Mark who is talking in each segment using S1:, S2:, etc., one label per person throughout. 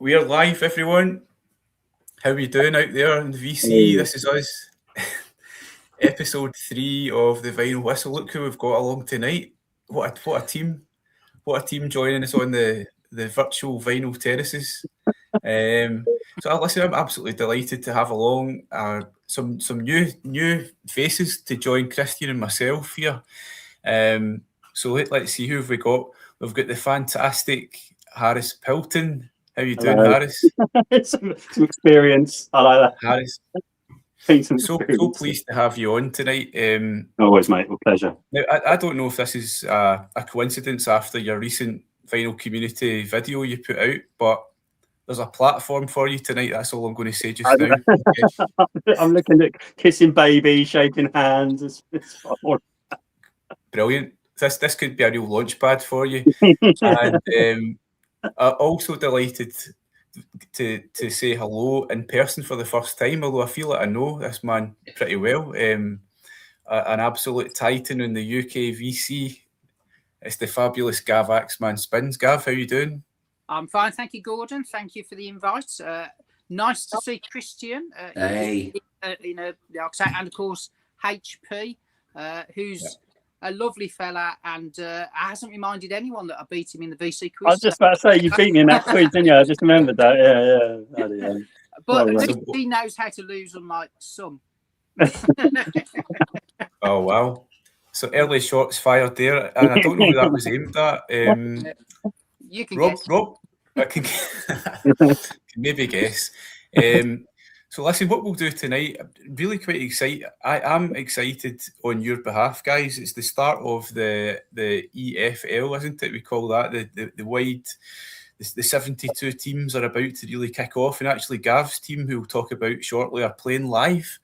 S1: We're live, everyone. How are you doing out there in the VC? This is us, episode 3 of the Vinyl Whistle. Look who we've got along tonight. What a team! What a team joining us on the virtual vinyl terraces. Listen, I'm absolutely delighted to have along some new faces to join Christian and myself here. Let's see who have we got. We've got the fantastic Harris Pilton. How you doing, Harris?
S2: some experience. I like that.
S1: Harris. So pleased to have you on tonight.
S2: Always, mate. With pleasure.
S1: Now, I don't know if this is a coincidence after your recent vinyl community video you put out, but there's a platform for you tonight. That's all I'm going to say just now.
S2: I'm looking at kissing baby, shaking hands. It's
S1: brilliant. This could be a real launch pad for you. And I'm also delighted to say hello in person for the first time, although I feel like I know this man pretty well. An absolute titan in the UK VC. It's the fabulous Gav Axman Spins. Gav, how you doing?
S3: I'm fine, thank you, Gordon. Thank you for the invite. Nice to see Christian.
S4: Hey.
S3: And of course HP, who's a lovely fella and hasn't reminded anyone that I beat him in the VC quiz.
S2: I was just about to say, you beat me in that quiz, didn't you? I just remembered that. Yeah.
S3: But at least he knows how to lose, unlike some.
S1: Oh, wow. So early shots fired there. And I don't know who that was aimed at.
S3: You can
S1: Rob,
S3: guess.
S1: Rob, I can maybe guess. So listen, what we'll do tonight, really quite excited. I am excited on your behalf, guys. It's the start of the EFL, isn't it? We call that the wide. The 72 teams are about to really kick off, and actually Gav's team, who we'll talk about shortly, are playing live.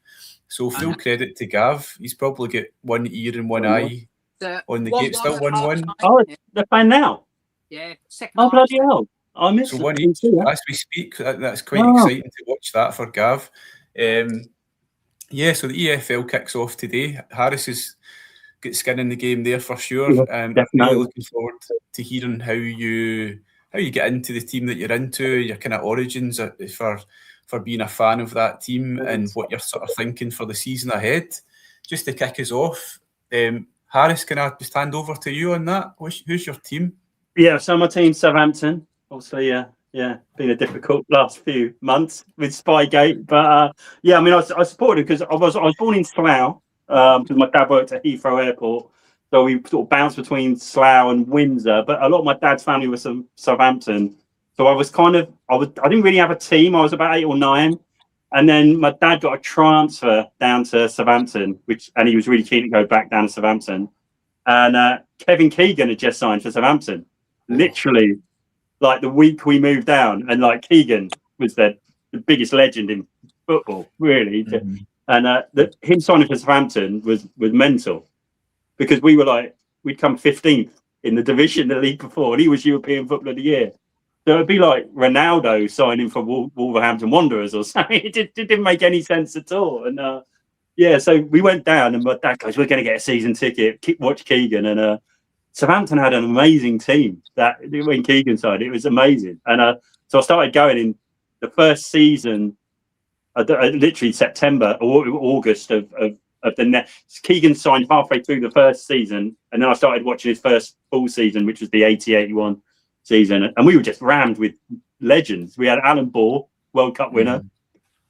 S1: So full credit to Gav. He's probably got one ear and one eye on the gate. Still 1-1.
S2: Oh, they're playing now.
S3: Yeah, second.
S2: Oh, bloody hell. I missed
S1: so 1 each as we speak. That's quite exciting to watch that for Gav. So the EFL kicks off today. Harris has got skin in the game there for sure. I'm really looking forward to hearing how you get into the team that you're into, your kind of origins for being a fan of that team and what you're sort of thinking for the season ahead. Just to kick us off, Harris, can I just hand over to you on that? Who's your team?
S2: Yeah, so my team's Southampton. Obviously, been a difficult last few months with Spygate, but I supported because I was born in Slough because my dad worked at Heathrow Airport, so we sort of bounced between Slough and Windsor. But a lot of my dad's family was from Southampton, so I didn't really have a team. I was about 8 or 9, and then my dad got a transfer down to Southampton, and he was really keen to go back down to Southampton. And Kevin Keegan had just signed for Southampton, literally. Like the week we moved down, and like Keegan was the biggest legend in football, really. Mm-hmm. And him signing for Southampton was mental, because we'd come 15th in the division the league before, and he was European Footballer of the Year. So it'd be like Ronaldo signing for Wolverhampton Wanderers or something. It didn't make any sense at all. And so we went down, and my dad goes, "We're going to get a season ticket. Watch Keegan." And Southampton had an amazing team that when Keegan signed, it was amazing. And so I started going in the first season, literally September or August of the next. Keegan signed halfway through the first season, and then I started watching his first full season, which was the 80-81 season. And we were just rammed with legends. We had Alan Ball, World Cup winner.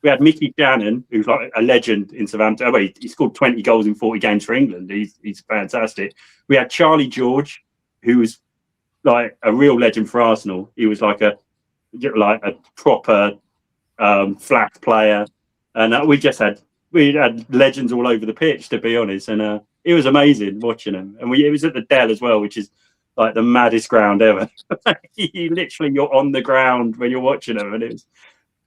S2: We had Mickey Shannon, who's like a legend in Southampton. Oh, he scored 20 goals in 40 games for England. He's fantastic. We had Charlie George, who was like a real legend for Arsenal. He was like a proper flat player, and we had legends all over the pitch, to be honest. And it was amazing watching them. And it was at the Dell as well, which is like the maddest ground ever. You're on the ground when you're watching them, and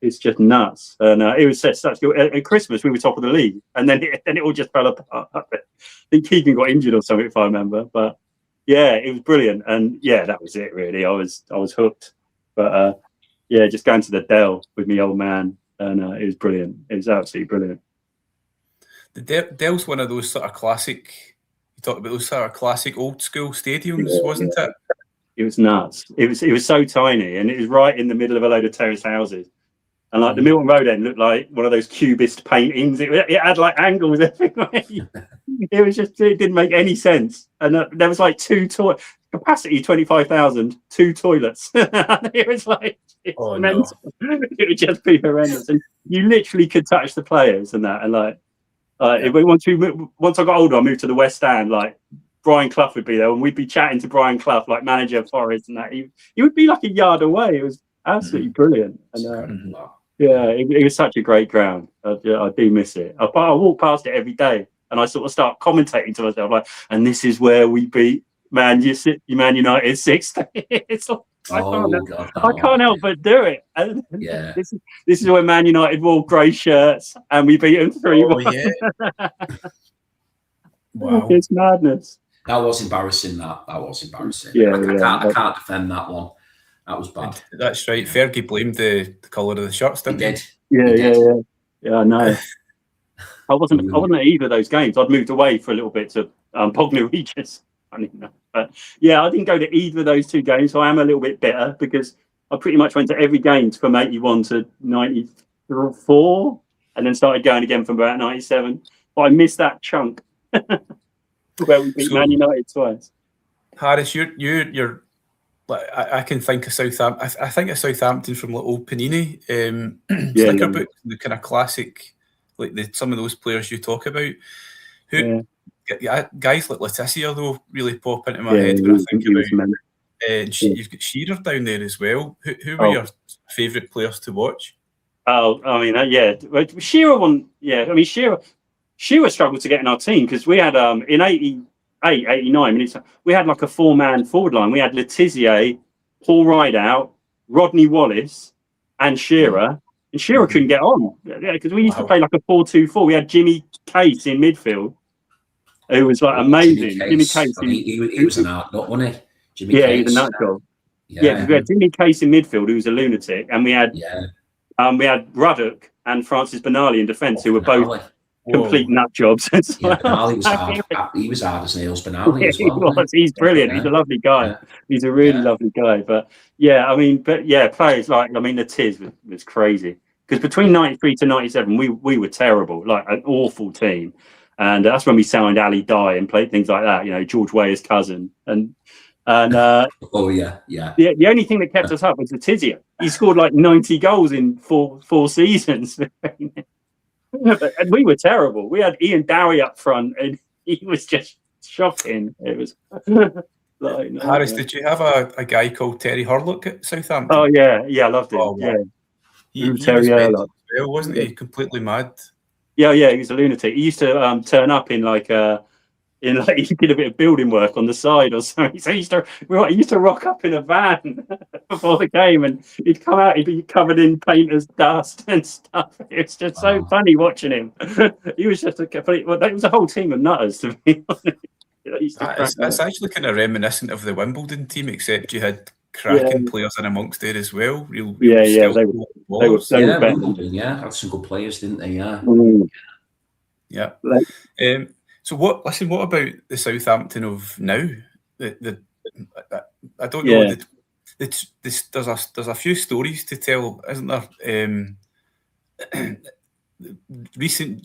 S2: it's just nuts. And it was such good. At Christmas, we were top of the league, and then it all just fell apart. I think Keegan got injured or something, if I remember. But yeah, it was brilliant. And yeah, that was it, really. I was hooked. But just going to the Dell with my old man, and it was brilliant. It was absolutely brilliant.
S1: The Dell's one of those sort of classic. You talked about those sort of classic old school stadiums, wasn't it?
S2: It was nuts. It was so tiny, and it was right in the middle of a load of terraced houses. And like the Milton Road end looked like one of those cubist paintings. It had like angles everywhere. It was just, it didn't make any sense. And there was like capacity 25,000, 2 toilets. It was like, mental. No. It would just be horrendous. And you literally could touch the players and that. And once I got older, I moved to the West Stand. Like Brian Clough would be there, and we'd be chatting to Brian Clough, like manager of Forest, and that. He would be like a yard away. It was absolutely brilliant. And yeah, it was such a great ground. I do miss it. I walk past it every day, and I sort of start commentating to myself, like, and this is where we beat Man United 6th. It's like, I can't help but do it. And this is where Man United wore grey shirts, and we beat them 3-1.
S1: Wow,
S2: it's madness.
S4: That was embarrassing. That was embarrassing. I can't defend that one. That was bad.
S1: That's right. Fergie blamed the colour of the shirts, didn't he?
S2: Yeah. I know. I wasn't at either of those games. I'd moved away for a little bit to Bognor Regis. But yeah, I didn't go to either of those 2 games, so I am a little bit bitter because I pretty much went to every game from 81 to 94, and then started going again from about 97. But I missed that chunk where we beat Man United twice.
S1: Harris, you're. I can think of Southampton. I think of Southampton from like old Panini, Slicker books, the kind of classic, like some of those players you talk about. Guys like Letizia though really pop into my head when I think about. You've got Shearer down there as well. Who were your favourite players to watch?
S2: Oh, I mean, Shearer won. Yeah, I mean Shearer struggled to get in our team because we had in 88, 89, we had like a 4-man forward line. We had Letizia, Paul Rideout, Rodney Wallace, and Shearer. And Shearer couldn't get on because we used to play like a 4-2-4. We had Jimmy Case in midfield, who was like amazing. Jimmy Case.
S4: He was an art nut, wasn't he? Jimmy
S2: Case.
S4: He
S2: was a nut job. Yeah, we had Jimmy Case in midfield, who was a lunatic, and we had Ruddock and Francis Benali in defence, who were both complete nut jobs.
S4: Benali was hard. He was hard as nails. Benali as well.
S2: He's brilliant. He's a lovely guy. Yeah. He's a really lovely guy. But players like the Tiz was crazy because between 93 to 97, we were terrible, like an awful team, and that's when we signed Ali Dye and played things like that. You know, George Weah's cousin, and the only thing that kept us up was Letizia. He scored like 90 goals in four seasons. And we were terrible. We had Ian Dowie up front, and he was just shocking. It was
S1: Harris, did you have a guy called Terry Hurlock at Southampton?
S2: Oh yeah, I loved him.
S1: He was mental as well, wasn't he? Completely mad.
S2: Yeah, he was a lunatic. He used to turn up in he did a bit of building work on the side or something. So he used to rock up in a van before the game, and he'd come out, he'd be covered in painter's dust and stuff. It was just so funny watching him. He was just a complete. Well, that was a whole team of nutters, to be honest.
S1: That's actually kind of reminiscent of the Wimbledon team, except you had cracking players in amongst there as well.
S2: They were
S4: Wimbledon, had some good players, didn't they?
S1: Yeah. So what about the Southampton of now? I don't know. There's a few stories to tell, isn't there?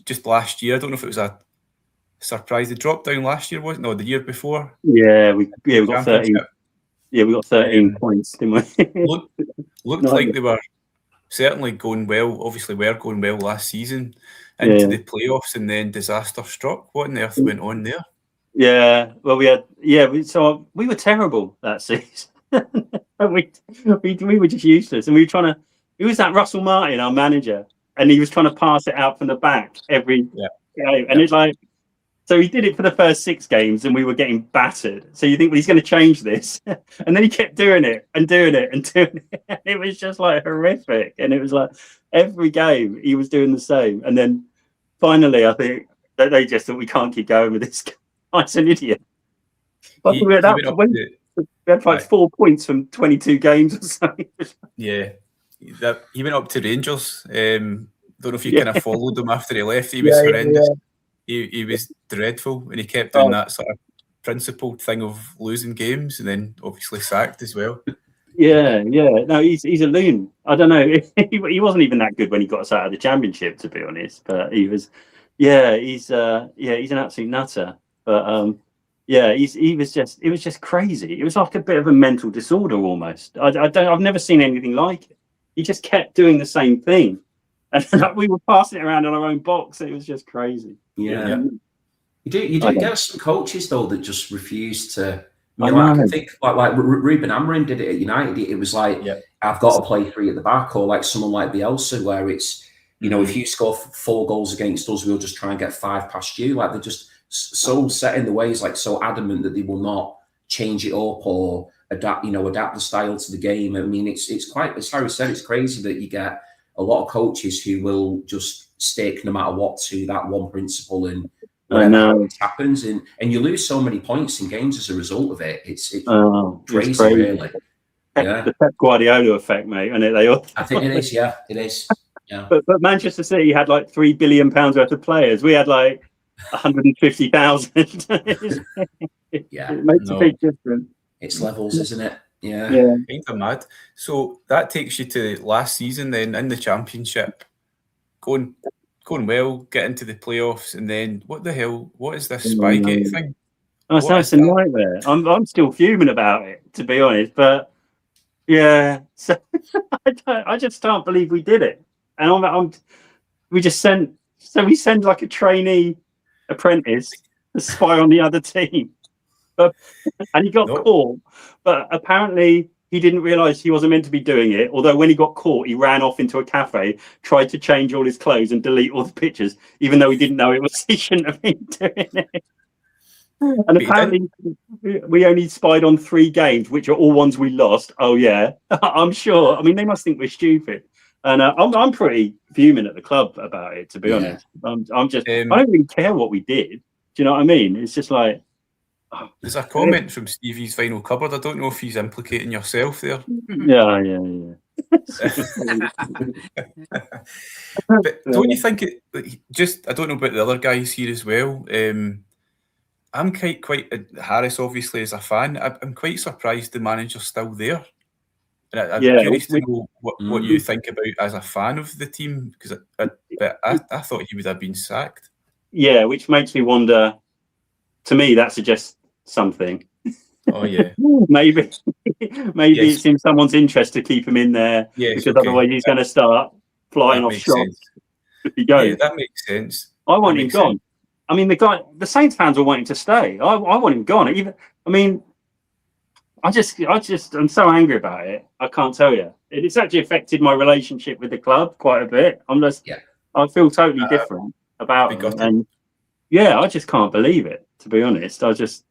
S1: Just last year, I don't know if it was a surprise. They dropped down last year, wasn't it? No, the year before.
S2: Yeah, we got 13. Yeah, we got 13 points, didn't we?
S1: Looked like they were certainly going well. Obviously, were going well last season. Into the playoffs, and then disaster struck. What on the earth went on there?
S2: Yeah, well, we were terrible that season. we were just useless, and we were trying to. It was that Russell Martin, our manager, and he was trying to pass it out from the back every game, and it's like. So he did it for the first 6 games, and we were getting battered. So you think, well, he's going to change this, and then he kept doing it and doing it and doing it. It was just like horrific, and it was like every game he was doing the same. And then finally, I think that they just thought we can't keep going with this guy. He's an idiot. We had like 4 points from 22 games or something.
S1: Yeah, he went up to Rangers. Don't know if you kind of followed him after he left. He was horrendous. He was dreadful, and he kept doing that sort of principled thing of losing games and then obviously sacked as well.
S2: Yeah. No, he's a loon. I don't know. He wasn't even that good when he got us out of the championship, to be honest. But he was, he's an absolute nutter. But it was just crazy. It was like a bit of a mental disorder almost. I've never seen anything like it. He just kept doing the same thing, and we were passing it around in our own box. It was just crazy.
S4: Yeah. You do get some coaches though that just refuse to. I can think like Ruben Amorim did it at United. It was like, I've got to play 3 at the back, or like someone like Bielsa, where it's, if you score 4 goals against us, we'll just try and get 5 past you. Like they're just so set in the ways, like so adamant that they will not change it up or adapt the style to the game. I mean, it's quite, as Harry said, it's crazy that you get a lot of coaches who will just stick no matter what to that one principle, and whenever it happens, and you lose so many points in games as a result of it. It's crazy, really.
S2: The Pep Guardiola effect, mate, and
S4: I think it is. Yeah, it is. Yeah.
S2: But Manchester City had like £3 billion worth of players. We had like 150,000. It makes a big difference.
S4: It's levels, isn't it? Yeah.
S1: Kind of mad. So that takes you to last season then in the Championship, going well, get into the playoffs, and then what is this Spygate thing?
S2: It's a nightmare. I'm still fuming about it, to be honest. But so I just can't believe we did it. And we send like a trainee apprentice to spy on the other team, and he got caught. But apparently he didn't realise he wasn't meant to be doing it. Although when he got caught, he ran off into a cafe, tried to change all his clothes and delete all the pictures, even though he didn't know he shouldn't have been doing it. And apparently we only spied on 3 games, which are all ones we lost. Oh yeah, I'm sure. I mean, they must think we're stupid. And I'm pretty fuming at the club about it, to be honest. I'm just I don't really care what we did. Do you know what I mean? It's just like
S1: there's a comment from Stevie's Vinyl Cupboard. I don't know if he's implicating yourself there.
S2: Yeah.
S1: But don't you think I don't know about the other guys here as well. I'm quite Harris obviously is a fan. I'm quite surprised the manager's still there. And I'm curious to know what you think about as a fan of the team, because I thought he would have been sacked.
S2: Yeah, which makes me wonder. To me, that suggests something.
S1: Oh yeah,
S2: maybe it's in someone's interest to keep him in there, because otherwise he's going to start flying off shots. If he goes,
S1: that makes sense.
S2: I want him gone. I mean, the Saints fans are wanting to stay. I want him gone. I'm so angry about it. I can't tell you. It's actually affected my relationship with the club quite a bit. I feel totally different about it. And I just can't believe it, to be honest. I just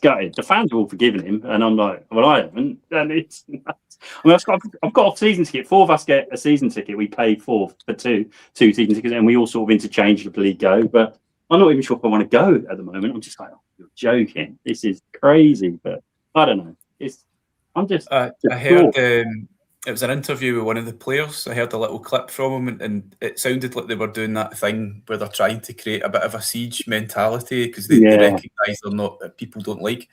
S2: gutted. The fans have all forgiven him, and I'm like, well, I haven't. And it's nuts. I mean, I've got a season ticket. 4 of us get a season ticket. We pay for two season tickets, and we all sort of interchangeably go. But I'm not even sure if I want to go at the moment. I'm just like, you're joking. This is crazy. But I don't know.
S1: I heard it was an interview with one of the players. I heard a little clip from him, and it sounded like they were doing that thing where they're trying to create a bit of a siege mentality, because they recognise they're not, that people don't like.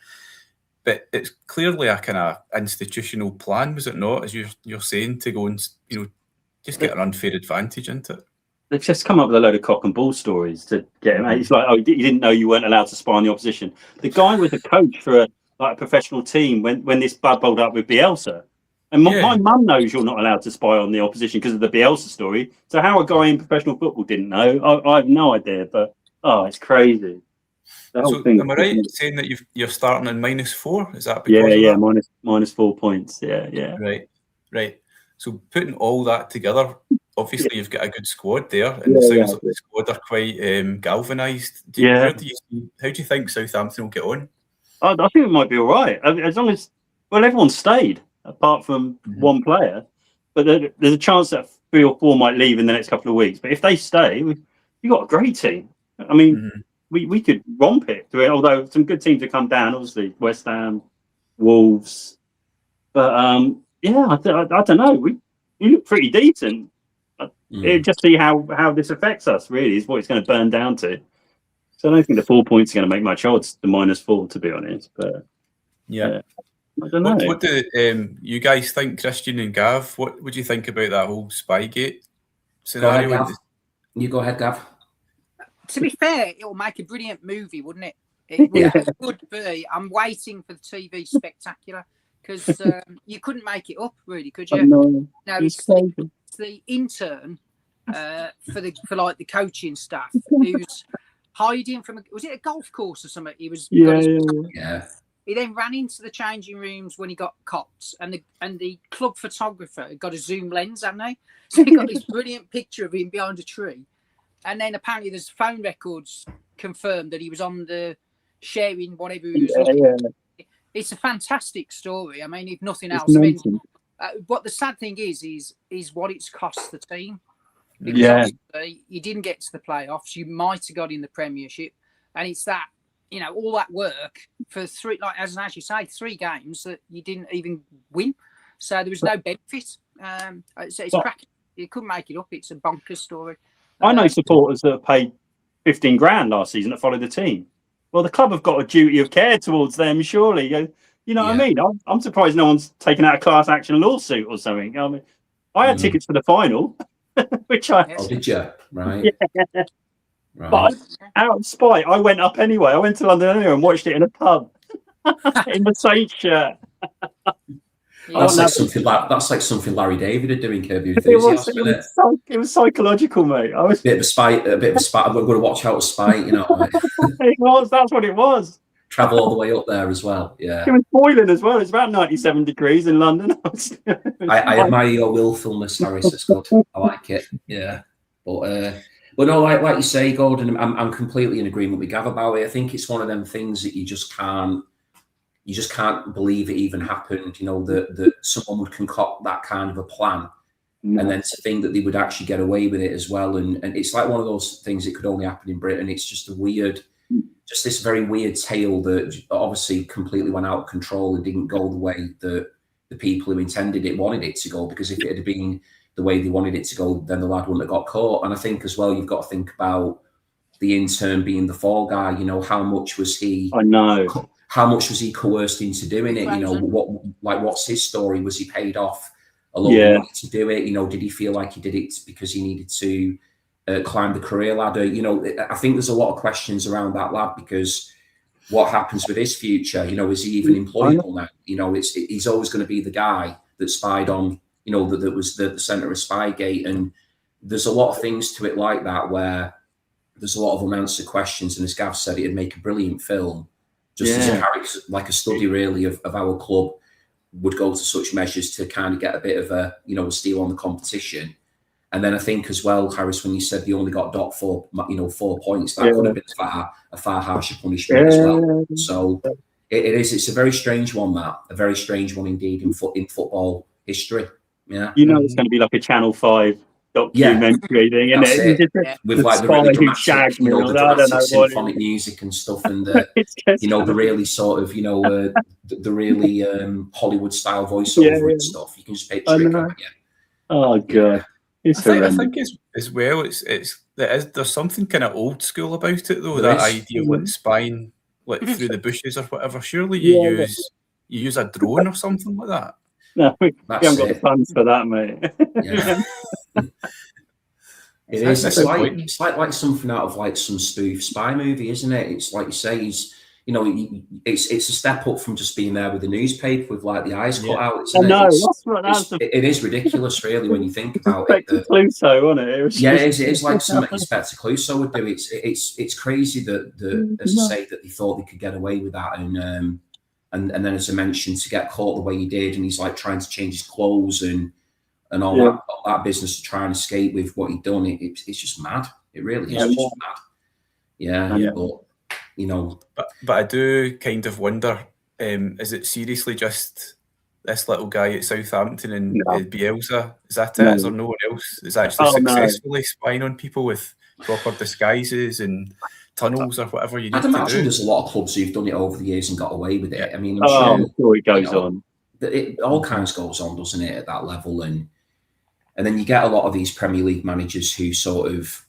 S1: But it's clearly a kind of institutional plan, was it not? As you're saying, to go and just get an unfair advantage into it.
S2: They've just come up with a load of cock and bull stories to get him. It's like, you didn't know you weren't allowed to spy on the opposition. The guy was a coach for a professional team when this bubbled up with Bielsa. And my mum knows you're not allowed to spy on the opposition because of the Bielsa story. So how a guy in professional football didn't know, I have no idea. But it's crazy.
S1: Am I right in saying that you're starting in -4? Is that
S2: because of that? minus 4 points. Yeah.
S1: Right. So putting all that together, obviously you've got a good squad there, and it sounds like the squad are quite galvanised. How do you think Southampton will get on?
S2: I think it might be all right, as long as everyone stayed apart from one player. But there's a chance that 3 or 4 might leave in the next couple of weeks. But if they stay, you've got a great team. I mean, we could romp it through it. Although some good teams have come down, obviously West Ham, Wolves. But I don't know. We look pretty decent. Just see how this affects us. Really, is what it's going to burn down to. So I don't think the 4 points are going to make much odds. The -4, to be honest. But
S1: yeah.
S2: I don't know.
S1: What do you guys think, Christian and Gav? What would you think about that whole Spygate scenario?
S4: Go ahead, Gav. You go ahead, Gav.
S3: To be fair, it will make a brilliant movie, wouldn't it? It would be. I'm waiting for the TV spectacular because you couldn't make it up, really, could you?
S2: No,
S3: it's the intern for like the coaching staff who's hiding from was it a golf course or something? He was
S4: Yeah.
S3: He then ran into the changing rooms when he got copped, and the club photographer got a zoom lens, hadn't they? So he got this brilliant picture of him behind a tree. And then apparently there's phone records confirmed that he was on the sharing whatever he was looking at. It's a fantastic story. I mean, if nothing else. But the sad thing is what it's cost the team. Because you didn't get to the playoffs. You might have got in the Premiership. And it's that, all that work for three, like as you say, 3 games that you didn't even win. So there was no benefit. It's cracking. You couldn't make it up. It's a bonkers story.
S2: I know supporters that paid 15 grand last season that followed the team. Well, the club have got a duty of care towards them, surely. You know what I mean? I'm surprised no one's taken out a class action lawsuit or something. I mean, I had tickets for the final, which I...
S4: Oh, did you? Right.
S2: Yeah. Right. But out of spite, I went up anyway. I went to London anyway and watched it in a pub in the Saints shirt.
S4: That's like something Larry David would do in Curb Your Enthusiasm.
S2: It was psychological, mate. I was
S4: a bit of a spite. I'm going to watch out of spite,
S2: It was. That's what it was.
S4: Travel all the way up there as well. Yeah.
S2: It was boiling as well. It's about 97 degrees in London.
S4: I admire your willfulness, Harris. It's good. I like it. Yeah. But no, like you say, Gordon, I'm completely in agreement with Gav about it. I think it's one of them things that you just can't believe it even happened, that someone would concoct that kind of a plan. And then to think that they would actually get away with it as well. And it's like one of those things that could only happen in Britain. It's just this very weird tale that obviously completely went out of control and didn't go the way that the people who intended it wanted it to go. Because if it had been the way they wanted it to go, then the lad wouldn't have got caught. And I think as well, you've got to think about the intern being the fall guy. How much was he...
S2: I know.
S4: How much was he coerced into doing it? What's his story? Was he paid off a lot of money to do it? Did he feel like he did it because he needed to climb the career ladder? I think there's a lot of questions around that lad because what happens with his future? Is he even employable now? He's always going to be the guy that spied on, that was the centre of Spygate. And there's a lot of things to it like that where there's a lot of unanswered questions. And as Gav said, it'd make a brilliant film. Just as a character, like a study really of our club would go to such measures to kind of get a bit of a steal on the competition. And then I think as well, Harris, when you said you only got docked for 4 points, that could have been a far harsher punishment as well. So it's a very strange one, a very strange one indeed in football history. Yeah,
S2: it's going to be like a Channel 5 documentary thing, isn't it?
S4: With like the really dramatic, the dramatic symphonic music and stuff, and the really sort of, the really Hollywood style voiceover and stuff. You can just picture it, can't you?
S2: Oh god,
S1: I think as well, there's something kind of old school about it though. That idea of like spying through the bushes or whatever. Surely you use a drone or something like that.
S2: No, we haven't got the funds for that, mate.
S4: Yeah. It's like something out of like some spoof spy movie, isn't it? It's like you say, it's a step up from just being there with the newspaper with like the eyes cut out. It is ridiculous, really, when you think about it.
S2: Inspector Clouseau, wasn't it?
S4: It is like something Inspector Clouseau would do. It's crazy that as I say, that they thought they could get away with that, and then as I mentioned, to get caught the way he did, and he's like trying to change his clothes and all that business to try and escape with what he'd done. It's just mad. It really is just mad. Yeah.
S1: But I do kind of wonder, is it seriously just this little guy at Southampton and Bielsa? Is that it? Is there no one else is actually successfully spying on people with proper disguises and tunnels or whatever you need
S4: I'd imagine there's a lot of clubs who've done it over the years and got away with it. I mean,
S2: I'm sure it goes on.
S4: It all kinds goes on, doesn't it, at that level? And then you get a lot of these Premier League managers who sort of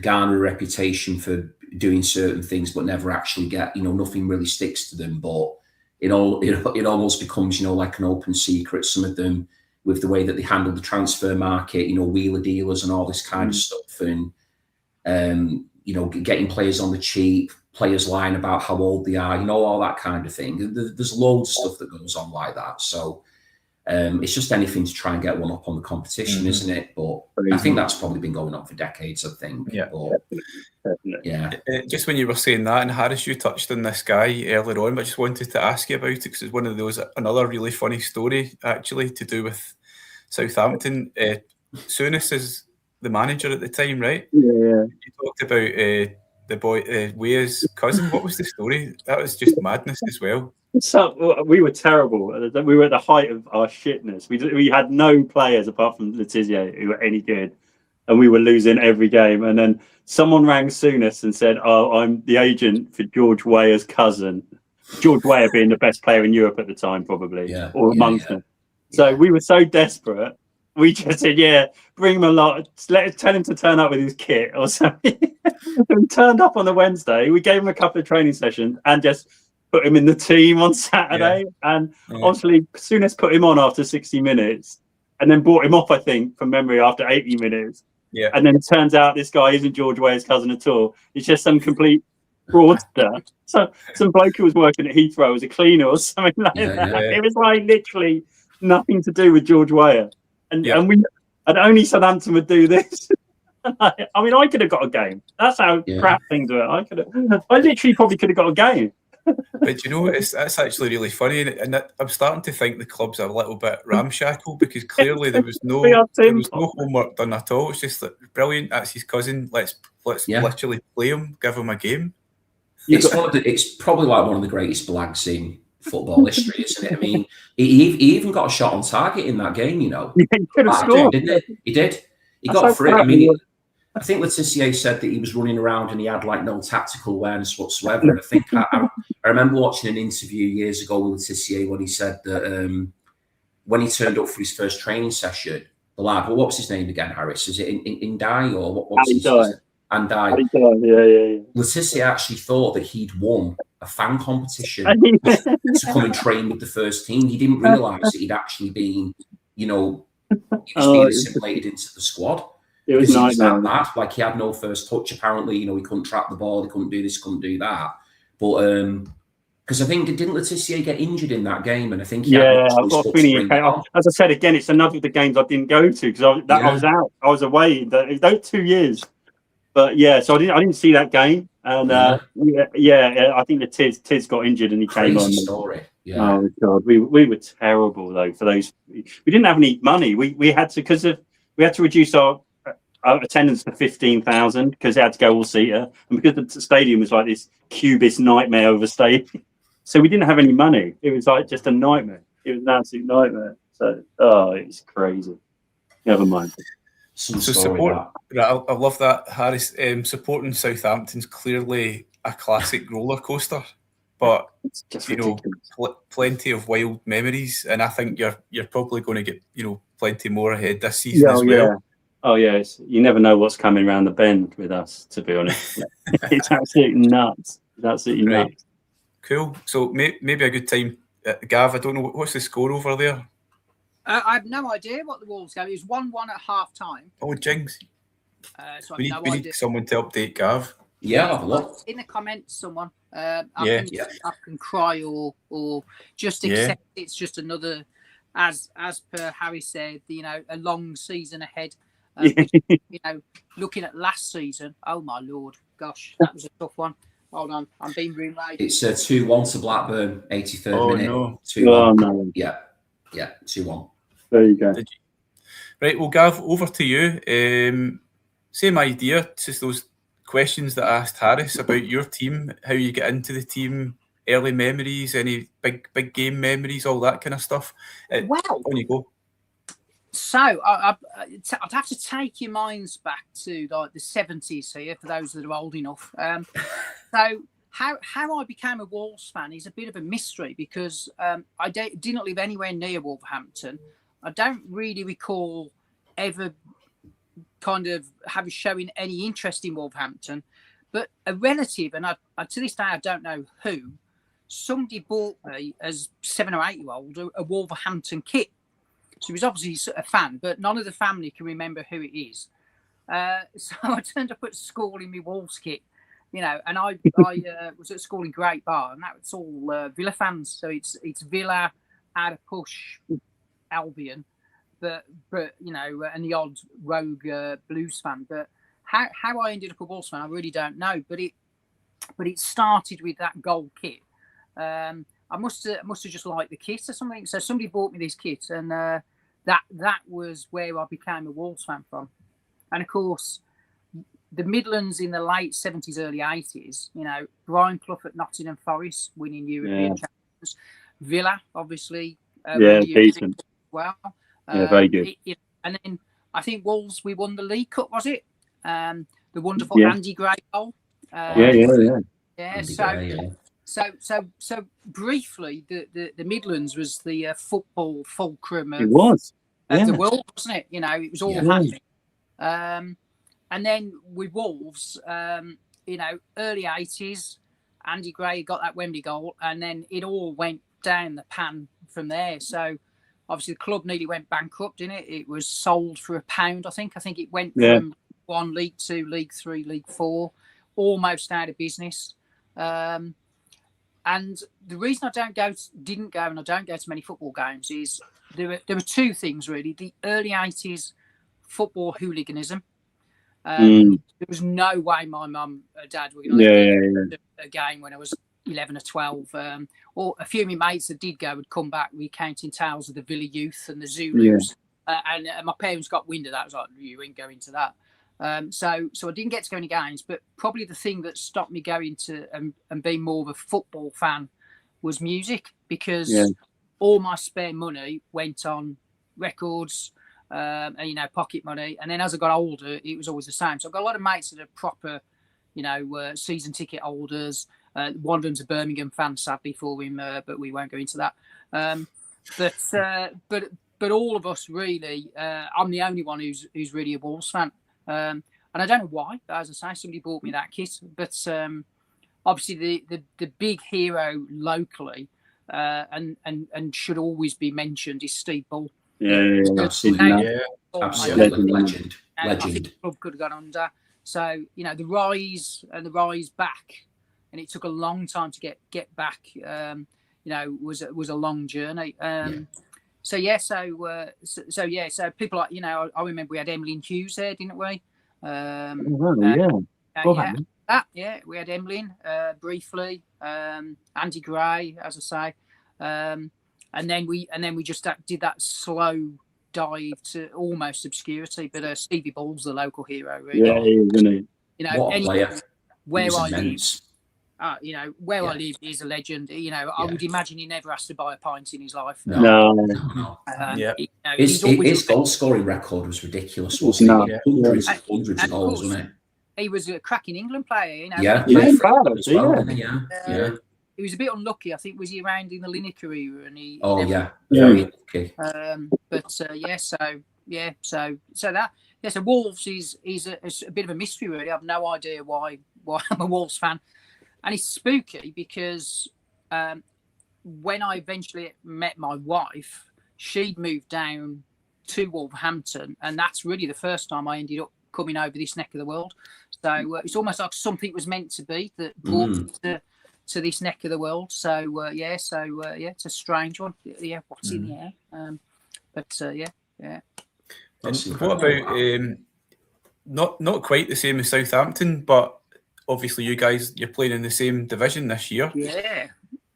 S4: garner a reputation for doing certain things, but never actually get, nothing really sticks to them. But it almost becomes, like an open secret. Some of them, with the way that they handle the transfer market, wheeler dealers and all this kind of stuff, and getting players on the cheap, players lying about how old they are, all that kind of thing. There's loads of stuff that goes on like that. So it's just anything to try and get one up on the competition, isn't it? But I think that's probably been going on for decades, I think.
S1: Yeah.
S4: But, yeah.
S1: Just when you were saying that, and Harris, you touched on this guy earlier on, but I just wanted to ask you about it because it's one of those, another really funny story actually to do with Southampton. Souness is the manager at the time, right?
S2: Yeah.
S1: You talked about the boy, Weah's cousin. What was the story? That was just madness as well.
S2: So we were terrible. We were at the height of our shitness. We had no players apart from Letizia who were any good, and we were losing every game. And then someone rang Souness and said, "Oh, I'm the agent for George Weah's cousin." George Weah being the best player in Europe at the time, probably, or amongst them. So we were so desperate. We just said, "Yeah, bring him a lot. Tell him to turn up with his kit or something." And turned up on the Wednesday. We gave him a couple of training sessions and just put him in the team on Saturday. And obviously, Souness put him on after 60 minutes and then brought him off, I think, from memory after 80 minutes.
S1: Yeah.
S2: And then it turns out this guy isn't George Weah's cousin at all. He's just some complete fraudster. So some bloke who was working at Heathrow as a cleaner or something like that. Yeah. It was like literally nothing to do with George Weah. And only Southampton would do this. I mean, I could have got a game. That's how crap things were. I literally probably could have got a game.
S1: But that's actually really funny, and I'm starting to think the club's a little bit ramshackle because clearly there was no homework done at all. It's just like, brilliant. That's his cousin. Let's literally play him, give him a game.
S4: It's probably like one of the greatest blags in football history, isn't it? I mean, he even got a shot on target in that game.
S2: Yeah, he could have scored,
S4: didn't he? He did. He got for it. I mean, I think Le Tissier said that he was running around and he had like no tactical awareness whatsoever. And I think I remember watching an interview years ago with Le Tissier when he said that when he turned up for his first training session, the lad, what was his name again, Harris? Is it Indai or what was his name? Andai. Yeah. Le Tissier actually thought that he'd won a fan competition to come and train with the first team. He didn't realise that he'd actually been, he was being assimilated into the squad.
S2: It was nice.
S4: Like he had no first touch. Apparently, he couldn't track the ball. He couldn't do this, couldn't do that. But because I think didn't Le Tissier get injured in that game? And I think
S2: I've got a feeling. As I said again, it's another of the games I didn't go to because I was out. I was away those 2 years. But so I didn't see that game. And I think the Tiz got injured and he came on.
S4: Story. Yeah.
S2: Oh God, we were terrible though for those. We didn't have any money. We had to we had to reduce our attendance to 15,000 because they had to go all seater, and because the stadium was like this cubist nightmare of a stadium, so we didn't have any money. It was like just a nightmare. It was an absolute nightmare. So it's crazy. Never mind.
S1: So support. I love that, Harris. Supporting Southampton's clearly a classic roller coaster, but
S2: it's just
S1: plenty of wild memories, and I think you're probably going to get plenty more ahead this season as well.
S2: Oh yeah, you never know what's coming around the bend with us. To be honest, it's absolutely nuts. It's absolutely nuts.
S1: Cool. So maybe a good time, Gav. I don't know what's the score over there.
S3: I have no idea what the Wolves game. It was 1-1 at half time.
S1: Oh, jinx.
S3: So
S1: we need someone to update Gav.
S4: Yeah, I'll have a look.
S3: In the comments, someone. I can cry or just accept it's just another, as per Harry said, a long season ahead. Looking at last season, oh my lord, gosh, that was a tough one. Hold on, I'm being relayed.
S4: It's 2-1 to Blackburn, 83rd minute.
S1: No.
S4: 2-1.
S2: Oh no.
S4: Yeah, 2-1.
S2: There you go.
S1: Right, well, Gav, over to you. Same idea, just those questions that I asked Harris about your team, how you get into the team, early memories, any big game memories, all that kind of stuff. On you go.
S3: So I'd have to take your minds back to like the 70s here for those that are old enough. So how I became a Wolves fan is a bit of a mystery because I didn't live anywhere near Wolverhampton. I don't really recall ever kind of showing any interest in Wolverhampton. But a relative, and I to this day I don't know who, somebody bought me as 7 or 8 year old a Wolverhampton kit. So he was obviously a fan, but none of the family can remember who it is. So I turned up at school in my Wolves kit, and I was at school in Great Bar, and that's all Villa fans. So it's Villa, out of push, Albion, but and the odd rogue Blues fan. But how I ended up a Wolves fan, I really don't know. But it started with that gold kit. I must have just liked the kit or something. So somebody bought me this kit, and that was where I became a Wolves fan from. And of course, the Midlands in the late 70s, early 80s, Brian Clough at Nottingham Forest winning European champions, Villa, obviously,
S2: decent
S3: as well.
S2: Very good.
S3: And then I think Wolves, we won the League Cup, was it? The wonderful Andy Gray goal. So briefly, the Midlands was the football fulcrum of,
S2: it was.
S3: Of the world, wasn't it? It was all happening. And then with Wolves, early 80s, Andy Gray got that Wembley goal, and then it all went down the pan from there. So obviously the club nearly went bankrupt, didn't it? It was sold for £1, I think. I think it went from League 2, League 3, League 4, almost out of business. And the reason I didn't go and I don't go to many football games is there were two things really. The early 80s football hooliganism. There was no way my mum or dad were going to let me a game when I was 11 or 12. Or a few of my mates that did go would come back recounting tales of the Villa Youth and the Zulus. And my parents got wind of that. I was like, you ain't going to that. So I didn't get to go any games, but probably the thing that stopped me going to and being more of a football fan was music, because all my spare money went on records and pocket money. And then as I got older, it was always the same. So I've got a lot of mates that are proper, season ticket holders. One of them's a Birmingham fan, sadly for him, but we won't go into that. But all of us really, I'm the only one who's really a Wolves fan. And I don't know why, but as I say, somebody bought me that kit. But obviously the big hero locally and should always be mentioned is Steve Bull.
S4: Absolutely. Legend.
S3: I think the club could have gone under. So the rise and the rise back, and it took a long time to get back. Was a long journey. So people like I remember we had Emlyn Hughes there, didn't we? We had Emlyn briefly, Andy Gray, as I say, and then we just did that slow dive to almost obscurity. But Stevie Bull's the local hero, really.
S2: Yeah, isn't he?
S4: What a player!
S3: Where I live. I live is a legend. I would imagine he never has to buy a pint in his life.
S2: No.
S4: His goal scoring record was ridiculous, wasn't it? Hundreds of goals, wasn't it?
S3: He was a cracking England player. He was a bit unlucky. I think was he around in the Lineker era, and he.
S4: Very lucky. So
S3: Wolves is a bit of a mystery, really. I have no idea why I'm a Wolves fan. And it's spooky because when I eventually met my wife, she'd moved down to Wolverhampton, and that's really the first time I ended up coming over this neck of the world. So it's almost like something was meant to be that brought me to this neck of the world. So it's a strange one. Yeah, what's in the air? And
S1: what about not quite the same as Southampton, but obviously you're playing in the same division this year.
S3: Yeah.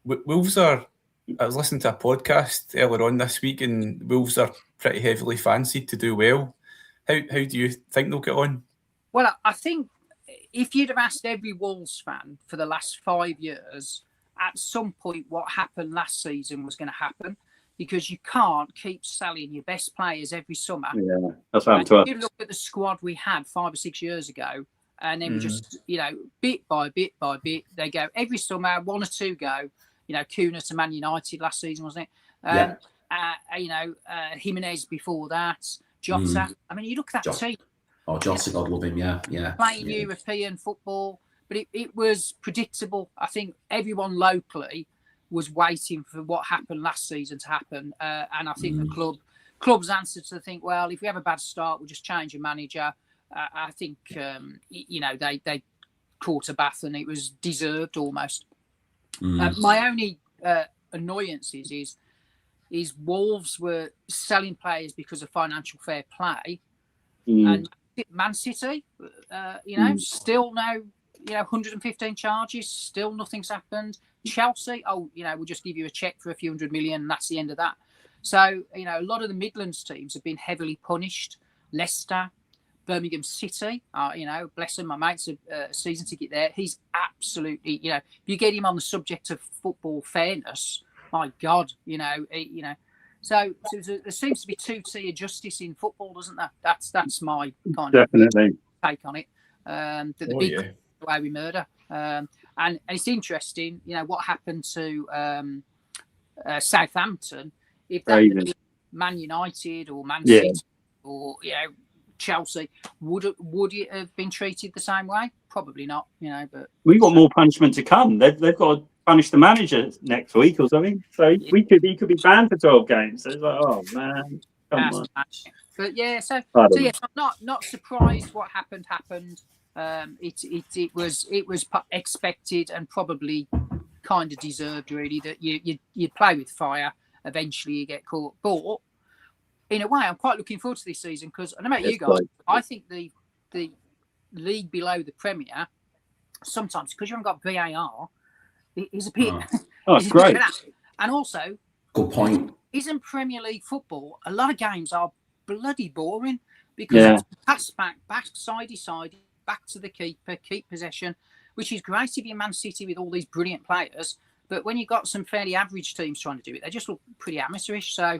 S1: Wolves I was listening to a podcast earlier on this week, and Wolves are pretty heavily fancied to do well. How do you think they'll get on?
S3: Well, I think if you'd have asked every Wolves fan for the last 5 years, at some point what happened last season was going to happen, because you can't keep selling your best players every summer.
S2: Yeah, that's what happened to us.
S3: You look at the squad we had 5 or 6 years ago, and then we just, bit by bit by bit, they go every summer, 1 or 2 go. Kuna to Man United last season, wasn't it? Jimenez before that, Jota. I mean, you look at that team.
S4: Oh, Jota, God love him, yeah.
S3: Playing European football, but it was predictable. I think everyone locally was waiting for what happened last season to happen, and I think the club's answer to think, well, if we have a bad start, we'll just change a manager. I think they caught a bath, and it was deserved almost. My only annoyance is Wolves were selling players because of financial fair play, and Man City, still no, 115 charges, still nothing's happened. Chelsea, we'll just give you a check for a few $100 million, and that's the end of that. So, a lot of the Midlands teams have been heavily punished. Leicester, Birmingham City, bless them, my mate's a season ticket there. He's absolutely, if you get him on the subject of football fairness, my God, So there seems to be two-tier justice in football, doesn't there? That's my kind of take on it. The big way we murder. And it's interesting, what happened to Southampton. If that had been Man United or Man City or Chelsea, would it have been treated the same way? Probably not. But
S2: we've got more punishment to come. They've got to punish the manager next week or something. So he could be banned for 12 games. So it's like, oh man, come on.
S3: But so I'm not surprised what happened. It was expected and probably kind of deserved, really, that you play with fire. Eventually, you get caught. But in a way, I'm quite looking forward to this season because I don't know about you guys. I think the league below the Premier sometimes, because you haven't got VAR, is a bit.
S2: It's great.
S3: And also,
S4: good point.
S3: Isn't Premier League football? A lot of games are bloody boring because it's pass back, sidey, back to the keeper, keep possession, which is great if you're Man City with all these brilliant players. But when you've got some fairly average teams trying to do it, they just look pretty amateurish. So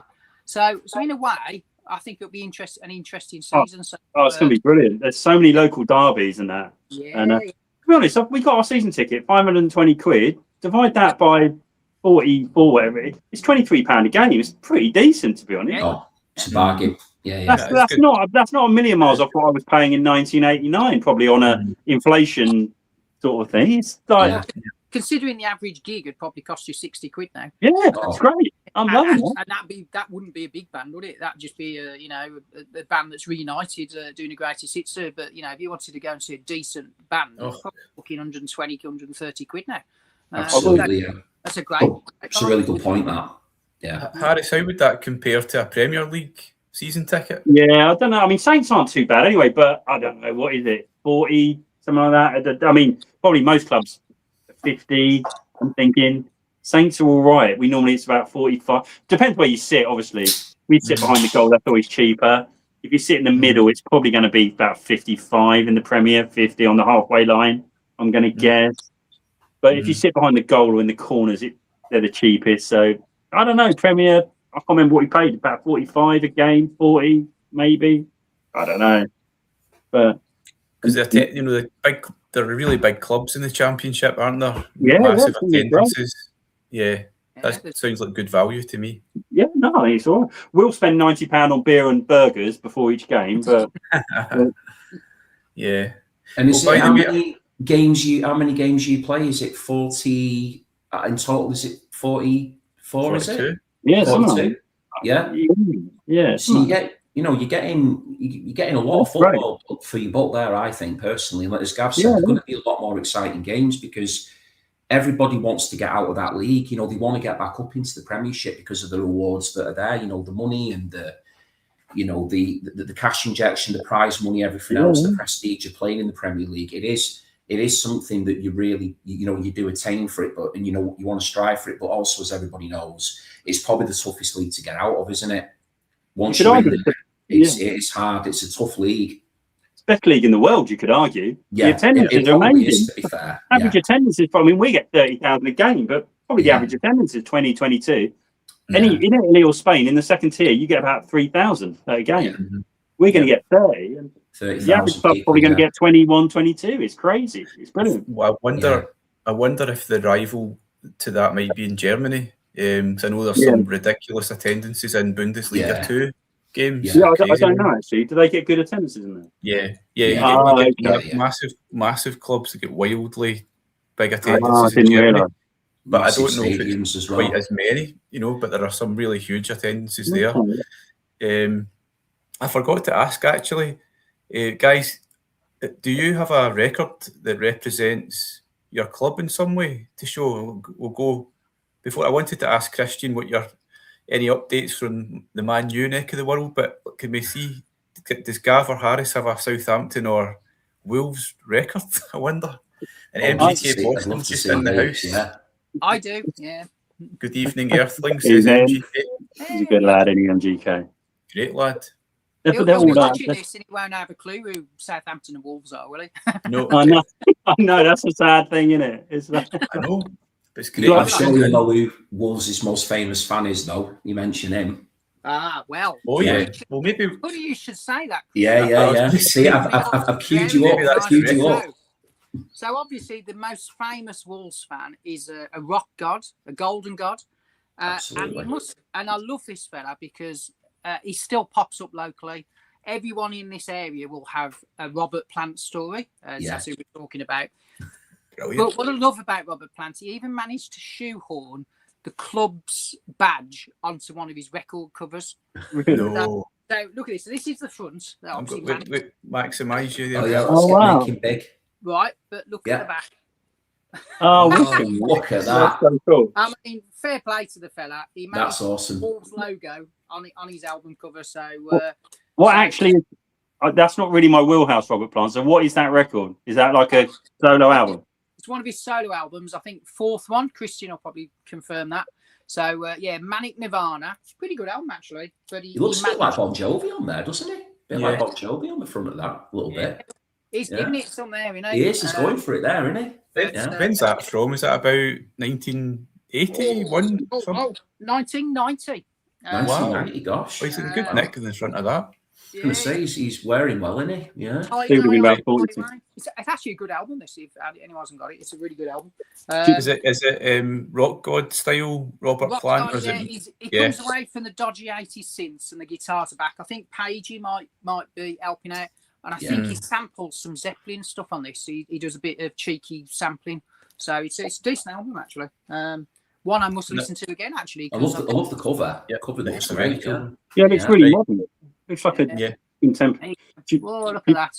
S3: in a way, I think it'll be an interesting season. It's
S2: going to be brilliant. There's so many local derbies and that.
S3: Yeah.
S2: And to be honest, we got our season ticket, £520. Divide that by 44, whatever it is. It's £23 a game. It's pretty decent, to be honest.
S4: Oh, it's a bargain. Yeah.
S2: That's not a million miles off what I was paying in 1989, probably on a inflation sort of thing. It's like.
S3: Considering the average gig would probably cost you £60 now.
S2: Yeah, that's great. I'm loving it.
S3: And that wouldn't be a big band, would it? That'd just be a band that's reunited doing a greatest hits. But if you wanted to go and see a decent band, you're probably looking 120, £130 now.
S4: Absolutely,
S3: that's a great.
S4: It's a really good point. That. Yeah.
S1: Harris, how would that compare to a Premier League season ticket?
S2: Yeah, I don't know. I mean, Saints aren't too bad anyway, but I don't know. What is it? 40, something like that? I mean, probably most clubs. 50, I'm thinking. Saints are all right. It's about 45. Depends where you sit, obviously. We sit behind the goal, that's always cheaper. If you sit in the middle, it's probably going to be about 55 in the Premier, 50 on the halfway line, I'm going to guess. But if you sit behind the goal or in the corners, they're the cheapest. So, I don't know, Premier, I can't remember what he paid, about 45 a game, 40 maybe. I don't know. But
S1: because they're really big clubs in the Championship, aren't there?
S2: Yeah,
S1: massive attendances. Yeah, that sounds like good value to me.
S2: Yeah, no, it's all right. We'll spend £90 on beer and burgers before each game, but
S1: yeah.
S4: And how many games you play? Is it 40 in total? Is it 44?
S1: 42.
S4: Is it?
S2: Yeah,
S4: 42.
S2: Yeah.
S4: So you're getting a lot of football for your buck there, I think, personally. And as Gav said, there's going to be a lot more exciting games because everybody wants to get out of that league. They want to get back up into the Premiership because of the rewards that are there, the money and the cash injection, the prize money, everything else, the prestige of playing in the Premier League. It is something that you really, you do attain for it, but you want to strive for it. But also, as everybody knows, it's probably the toughest league to get out of, isn't it? Once you're in there, it's hard. It's a tough league.
S2: It's the best league in the world, you could argue. The attendances are amazing. Average attendance is, we get 30,000 a game, but probably the average attendance is 20, 22. In Italy or Spain, in the second tier, you get about 3,000 a game. Yeah. We're going to get 30. And the average club's probably going to get 21, 22. It's crazy. It's brilliant.
S1: Well, I wonder if the rival to that might be in Germany. I know there's some ridiculous attendances in Bundesliga too. games.
S2: Yeah, I don't know actually. Do they get good attendances in there?
S1: Yeah. You get massive clubs that get wildly big attendances in Germany. But I don't know if it's quite as many, but there are some really huge attendances there. I forgot to ask actually, guys, do you have a record that represents your club in some way to show? We'll go before. I wanted to ask Christian what any updates from the Man U neck of the world, but can we see, does Gav or Harris have a Southampton or Wolves record? I wonder. And MGK Boston's just in the house.
S3: Yeah. I do, yeah.
S1: Good evening, Earthlings, says MGK.
S2: He's a good lad, MGK.
S1: Great lad.
S3: He'll be watching this and he won't have a clue who Southampton and Wolves are, will he?
S1: No.
S2: I know, that's a sad thing, isn't it?
S1: I know. It's great.
S4: I'm sure you know who Wolves' most famous fan is, though. You mention him.
S3: Ah, well.
S1: Oh, yeah. Well, maybe.
S3: Funny you should say that.
S4: Yeah. See, I've queued you up.
S3: So obviously, the most famous Wolves fan is a rock god, a golden god,
S4: Absolutely.
S3: And I love this fella because he still pops up locally. Everyone in this area will have a Robert Plant story. That's who we're talking about. Brilliant. But what I love about Robert Plant, he even managed to shoehorn the club's badge onto one of his record covers.
S1: No.
S3: So look at this. This is the front.
S1: Maximise you.
S2: Wow.
S4: Make him big.
S3: Right, but look at the back.
S4: Look at that.
S2: That's so cool.
S3: I mean, fair play to the fella. He made
S4: That's awesome.
S3: Wolves logo on his album cover. So,
S2: what actually? That's not really my wheelhouse, Robert Plant. So, what is that record? Is that like a solo album?
S3: It's one of his solo albums. I think fourth one. Christian will probably confirm that. So, Manic Nirvana. It's a pretty good album actually. But he
S4: looks a bit like Bon Jovi on there, doesn't he? A bit like Bon Jovi on the front of that, a little bit.
S3: He's giving it some there, you know.
S4: He is. He's going for it there, isn't he?
S1: When's that from? Is that about 1981?
S3: 1990.
S4: 1990, gosh.
S1: He's in good nick in the front of that.
S4: I was going to say, he's wearing well, isn't he? Yeah.
S3: It's actually a good album, this, if anyone hasn't got it. It's a really good album.
S1: Is it rock god style, Robert Plant?
S3: He comes away from the dodgy 80s synths and the guitars are back. I think Pagey might be helping out. And I think he samples some Zeppelin stuff on this. He does a bit of cheeky sampling. So it's a decent album, actually. One I must listen to again, actually.
S4: I love the cover. Yeah, cover looks great.
S2: Yeah, it's really modern. It's like a contemporary.
S3: Oh, look at that.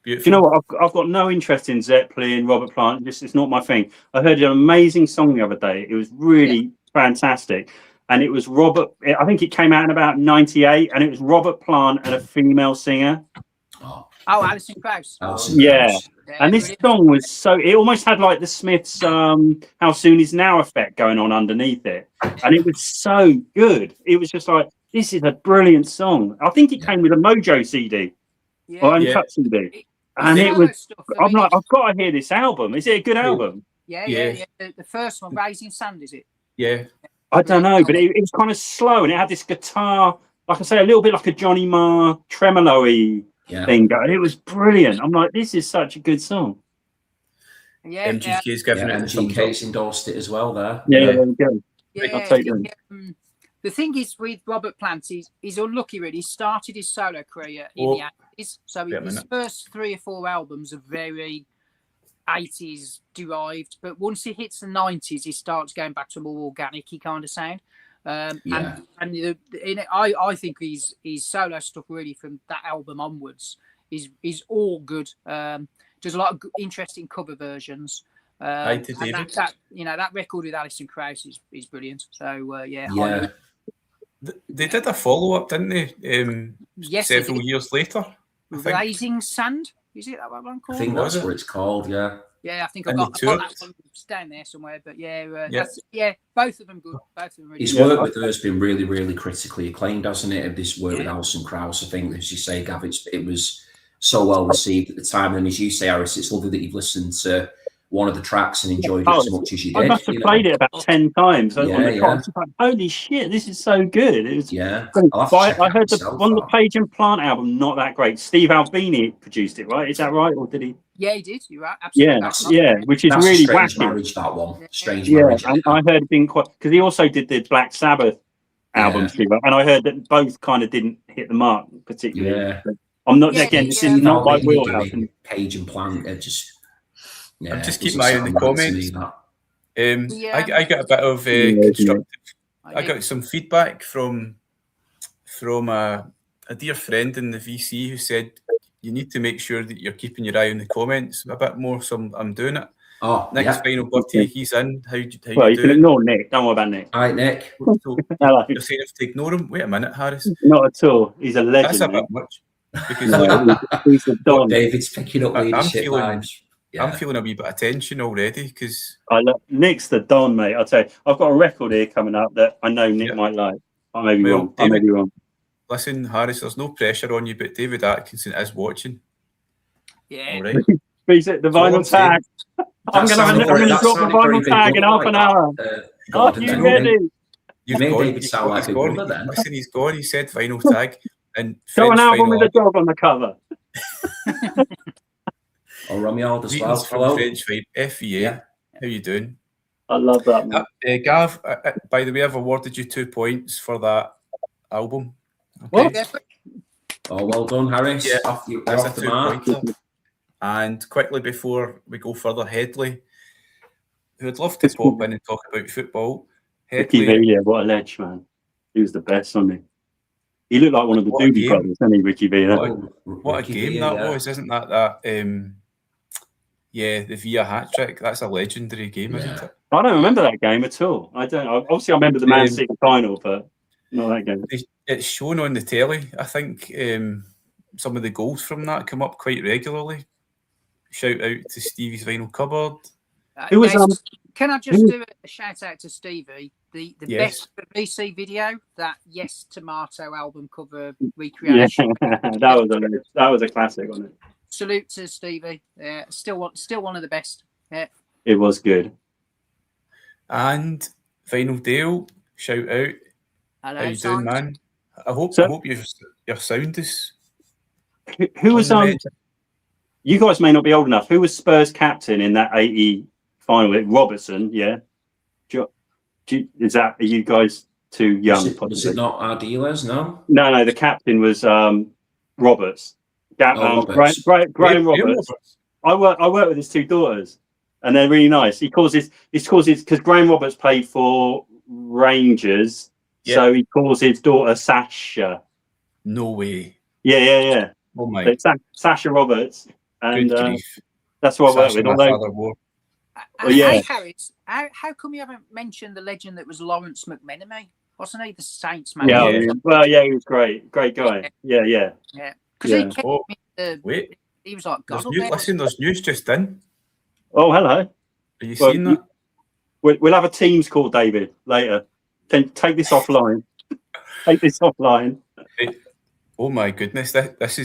S2: Beautiful. Do you know what? I've got no interest in Zeppelin, Robert Plant. It's not my thing. I heard an amazing song the other day. It was really fantastic. And it was I think it came out in about 98, and it was Robert Plant and a female singer.
S3: Oh, Alison Krauss.
S2: And this song was it almost had like the Smiths' How Soon Is Now effect going on underneath it. And it was so good. It was just like, this is a brilliant song. I think it came with a Mojo CD or Uncut CD. And it was, I'm like, I've got to hear this album. Is it a good album?
S3: Yeah. The first one, Rising Sand, is it?
S1: Yeah.
S2: I don't know, but it was kind of slow and it had this guitar, like I say, a little bit like a Johnny Marr tremolo-y thing going. It was brilliant. I'm like, this is such a good song.
S3: Yeah,
S1: MGK's giving it.
S4: MGK's endorsed it as well there.
S2: Yeah, there we go.
S3: The thing is with Robert Plant, he's unlucky really. He started his solo career in the 80s. So his first 3 or 4 albums are very 80s derived. But once he hits the 90s, he starts going back to a more organic-y kind of sound. I think his solo stuff really from that album onwards is all good. There's a lot of interesting cover versions. That record with Alison Krauss is brilliant. So
S1: they did a follow up, didn't they? Several years later.
S3: Rising Sand, is it that one called?
S4: I think that's what it's called. Yeah.
S3: Yeah, I think I've got that one down there somewhere. But both of them good. Both of them really.
S4: His work with her has been really, really critically acclaimed, hasn't it? This work with Alison Krauss, I think, as you say, Gav, it was so well received at the time. And as you say, Harris, it's lovely that you've listened to one of the tracks and enjoyed it as much as you did.
S2: I must have played it about 10 times. Holy shit, this is so good. It was, I heard on the Page and Plant album, not that great. Steve Albini produced it, right? Is that right? Or did he?
S3: Yeah, he did. You're right. Absolutely.
S2: Which is really
S4: strange
S2: wacky.
S4: Marriage, that one. Strange marriage.
S2: And I heard it being quite, because he also did the Black Sabbath albums came out, and I heard that both kind of didn't hit the mark particularly.
S4: Yeah.
S2: But I'm not again. This is not my wheelhouse.
S4: Page and Plant are just. Yeah,
S1: I'm just keeping my eye on the comments. I got a bit of constructive. I got some feedback from a dear friend in the VC who said you need to make sure that you're keeping your eye on the comments a bit more. So I'm doing it.
S4: Oh,
S1: Nick's final birthday, he's in. How you
S2: can
S1: doing?
S2: Ignore Nick. Don't worry about Nick.
S4: All right, Nick.
S1: So you're saying to ignore him? Wait a minute, Harris.
S2: Not at all. He's a legend.
S1: That's a bit much. Because
S2: he's the don.
S4: David's picking up leadership vibes.
S1: I'm feeling a wee bit of tension already because
S2: Nick's the don, mate. I'll tell you, I've got a record here coming up that I know Nick might like. I may be wrong. I may be wrong.
S1: Listen, Harris, there's no pressure on you, but David Atkinson is watching.
S3: Yeah.
S1: All right.
S2: Please hit the vinyl tag. I'm going to drop the vinyl tag in half an hour. Are you ready?
S4: You made David sound like Big Brother then.
S1: Listen, he's gone. He said vinyl tag. And
S2: got an album with a dog on the cover.
S4: Oh, Romuald as well. Hello.
S1: French Fight, FEA. How you doing?
S2: I love that, man.
S1: Gav, by the way, I've awarded you 2 points for that album. Okay.
S4: Oh, well done, Harris.
S1: Yeah,
S4: that's off the mark.
S1: And quickly before we go further, Headley, who would love to pop in and talk about football.
S2: Ricky V, what a ledge, man. He was the best, wasn't he? He looked like one of the Doobie brothers, didn't he, Ricky V?
S1: What a game that was, isn't that? The Villa hat trick. That's a legendary game, isn't it?
S2: I don't remember that game at all. Obviously, I remember the Man City final, but not that game.
S1: It's shown on the telly. I think some of the goals from that come up quite regularly. Shout out to Stevie's Vinyl Cupboard.
S2: Who was
S3: Can I just do a shout out to Stevie? The best VC video, that Yes Tomato album cover recreation.
S2: Yeah, that was a classic, wasn't it?
S3: Salute to Stevie. Still one of the best. Yeah.
S2: It was good.
S1: And Final Dale, shout out.
S3: Hello,
S1: how you doing, man? I hope your sound is.
S2: Who was You guys may not be old enough. Who was Spurs captain in that 80 final? Robertson, yeah. Are you guys too young?
S4: Was it not Ardiles? No.
S2: No. The captain was Roberts.
S4: Roberts.
S2: Graham Roberts. I work with his 2 daughters, and they're really nice. Because Graham Roberts played for Rangers, so he calls his daughter Sasha.
S1: No way.
S2: Yeah.
S1: Oh my.
S2: So Sasha Roberts, and that's what I work with.
S3: Hey, Harris, how come you haven't mentioned the legend that was Lawrence McMenemy? Wasn't he the Saints man?
S2: Yeah, well, he was great guy. Yeah.
S3: Because he kept me. He was like,
S1: there's news just in.
S2: Oh, hello.
S1: Are you seeing that?
S2: We'll have a Teams call, David, later. Take this offline.
S1: Oh my goodness! This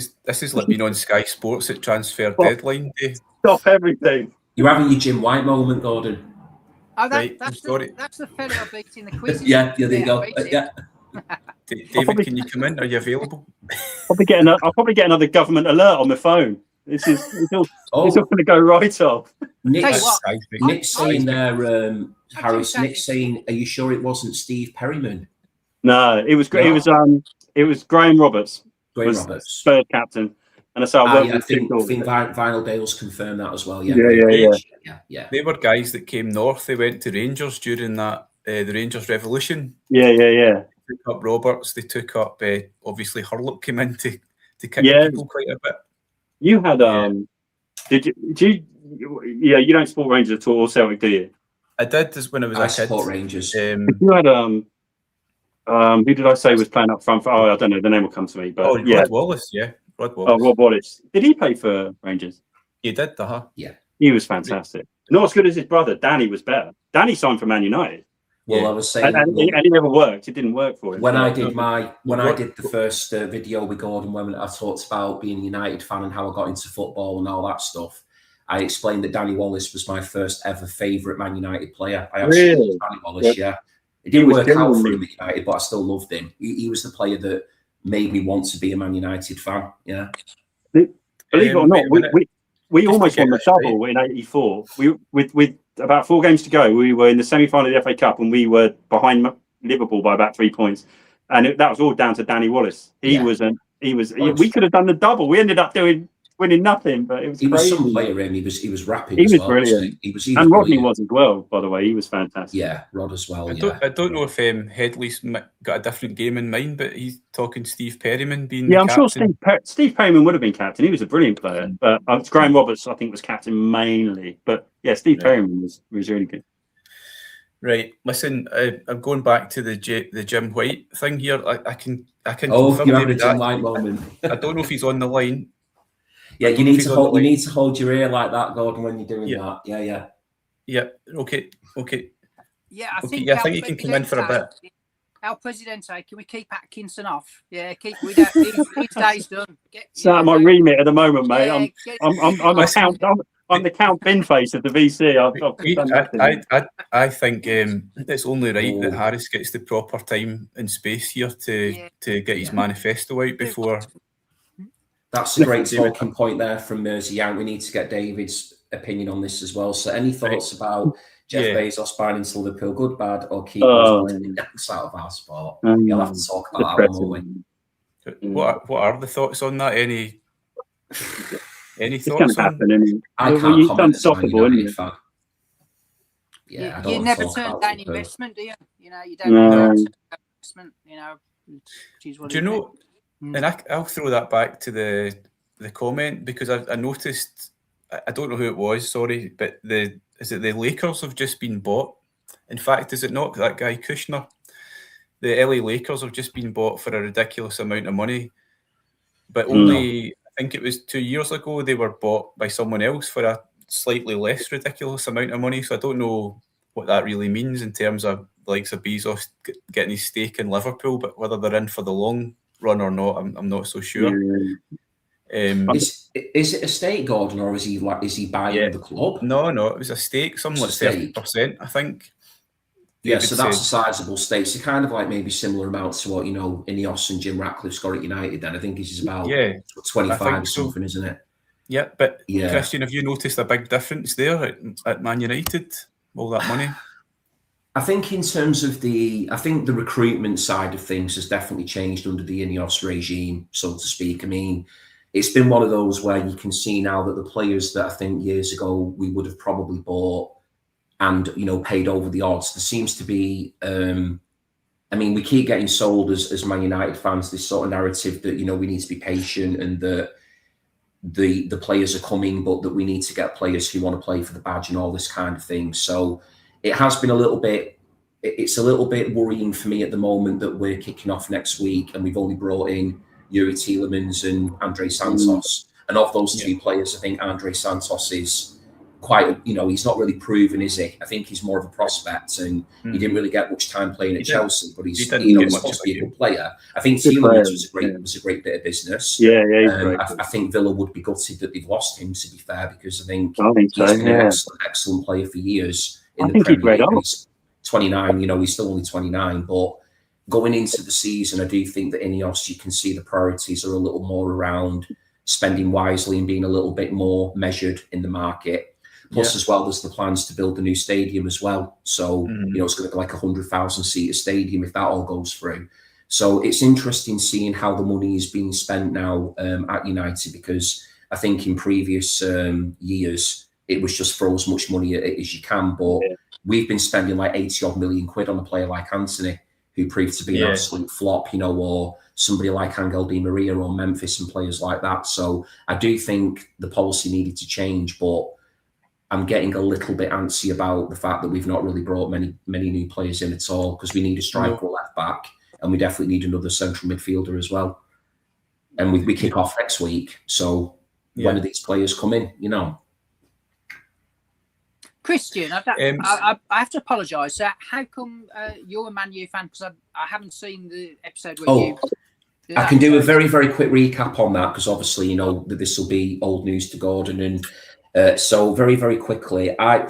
S1: is like being on Sky Sports at transfer deadline day.
S2: Stop everything.
S4: You're having your Jim White moment, Gordon.
S3: Oh, that's the fellow I beat in the quiz.
S4: There you go.
S1: David, can you come in? Are you available?
S2: I'll probably get another government alert on my phone. It's all going to go right off.
S4: Nick's saying there, Harris. Nick's saying, are you sure it wasn't Steve Perryman?
S2: No, it was great. No. It was Graham Roberts. Spurs captain. And so
S4: I think Vinyl Dale's confirmed that as well. Yeah.
S1: They were guys that came north. They went to Rangers during that the Rangers Revolution.
S2: Yeah.
S1: They took up Roberts. They took up obviously Hurlop came in to kick people quite a bit.
S2: You had you don't support Rangers at all, or Celtic, do you?
S1: I did when I was a kid.
S4: Support Rangers.
S2: You had who did I say was playing up front for? I don't know. The name will come to me, but
S1: Rod Wallace. Yeah. Rod Wallace.
S2: Oh, Rod Wallace. Did he play for Rangers?
S1: He did,
S4: Yeah.
S2: He was fantastic. Not as good as his brother. Danny was better. Danny signed for Man United.
S4: Well, I was saying,
S2: and he never worked. It didn't work for him.
S4: When I did the first video with Gordon, when I talked about being a United fan and how I got into football and all that stuff, I explained that Danny Wallace was my first ever favourite Man United player. I absolutely loved Danny Wallace. Yeah. It didn't work out for him at United, but I still loved him. He was the player that made me want to be a Man United fan. Yeah.
S2: Believe it or not, we almost won the double in '84. With about 4 games to go, we were in the semi-final of the FA Cup, and we were behind Liverpool by about 3 points. and that was all down to Danny Wallace. We could have done the double. We ended up winning nothing, but it was crazy.
S4: Was some player in. He was rapping.
S2: He was
S4: well,
S2: brilliant.
S4: He was,
S2: and Rodney was as well. By the way, he was fantastic.
S4: Yeah, Rod as well.
S1: I don't know if Headley's got a different game in mind, but he's talking Steve Perryman being.
S2: Yeah, I'm
S1: captain.
S2: sure Steve Perryman would have been captain. He was a brilliant player, but Graham Roberts, I think, was captain mainly. But yeah, Steve Perryman was really good.
S1: Right. Listen, I'm going back to the Jim White thing here. I can.
S4: Oh, you have a Jim White moment.
S1: I don't know if he's on the line.
S4: Yeah, you need to hold your ear like that, Gordon, when you're doing that. Yeah.
S1: Yeah. Okay.
S3: Yeah, I think
S1: you can come in for a bit.
S3: El Presidente, can we keep Atkinson off? Yeah, we don't. His day's done.
S2: It's out of my remit at the moment, mate. I'm the Count Bin face of the VC.
S1: I think it's only right that Harris gets the proper time and space here to get his manifesto out before.
S4: That's a great talking point there from Mersey Young. We need to get David's opinion on this as well. So, any thoughts about Jeff Bezos buying into Liverpool, good, bad, or keep us out of our sport? You'll have to talk about that one more.
S1: What are the thoughts on that? Any thoughts?
S2: It's happen,
S4: I can't comment as a Man United fan.
S3: Yeah, you never turn down investment, do you? You know, you don't investment. You know,
S1: do you know? And I'll throw that back to the comment because I noticed. I don't know who it was. Sorry, but is it the Lakers have just been bought? In fact, is it not that guy Kushner? The LA Lakers have just been bought for a ridiculous amount of money, but only I think it was 2 years ago they were bought by someone else for a slightly less ridiculous amount of money. So I don't know what that really means in terms of the likes of Bezos getting his stake in Liverpool, but whether they're in for the long run or not, I'm not so sure.
S4: Is it a stake, Gordon, or is he buying the club?
S1: No, it was a stake, something like 30%, I think.
S4: Yeah, so that's a sizable stake. So kind of like maybe similar amounts to what Ineos and Jim Ratcliffe's got at United. Then I think it's about 25 or something, isn't it?
S1: Yeah, but Christian, have you noticed a big difference there at Man United? All that money.
S4: I think in terms of the recruitment side of things has definitely changed under the Ineos regime, so to speak. I mean, it's been one of those where you can see now that the players that I think years ago we would have probably bought and, paid over the odds, there seems to be, we keep getting sold as Man United fans, this sort of narrative that, we need to be patient and that the players are coming, but that we need to get players who want to play for the badge and all this kind of thing. So it has been a little bit worrying for me at the moment that we're kicking off next week and we've only brought in Yuri Tielemans and Andre Santos. And of those two players, I think Andre Santos is quite, he's not really proven, is he? I think he's more of a prospect and he didn't really get much time playing at Chelsea, but he's supposed to be a good player. I think Tielemans was a great bit of business. I think Villa would be gutted that they've lost him, to be fair, because I think he's been an excellent player for years in the Premier League. He's 29, he's still only 29, but going into the season, I do think that Ineos, you can see the priorities are a little more around spending wisely and being a little bit more measured in the market. Plus, as well, there's the plans to build a new stadium as well. So, it's going to be like 100,000 seater stadium if that all goes through. So it's interesting seeing how the money is being spent now at United, because I think in previous years, it was just throw as much money at it as you can. But we've been spending like 80 odd million quid on a player like Anthony, who proved to be an absolute flop, or somebody like Angel Di Maria or Memphis and players like that. So I do think the policy needed to change, but I'm getting a little bit antsy about the fact that we've not really brought many new players in at all, because we need a striker left back and we definitely need another central midfielder as well. And we kick off next week. So when do these players come in,
S3: Christian, I have to apologise. How come you're a Man U fan? Because I haven't seen the episode where
S4: I can do a very, very quick recap on that, because obviously, that this will be old news to Gordon. And so very, very quickly, I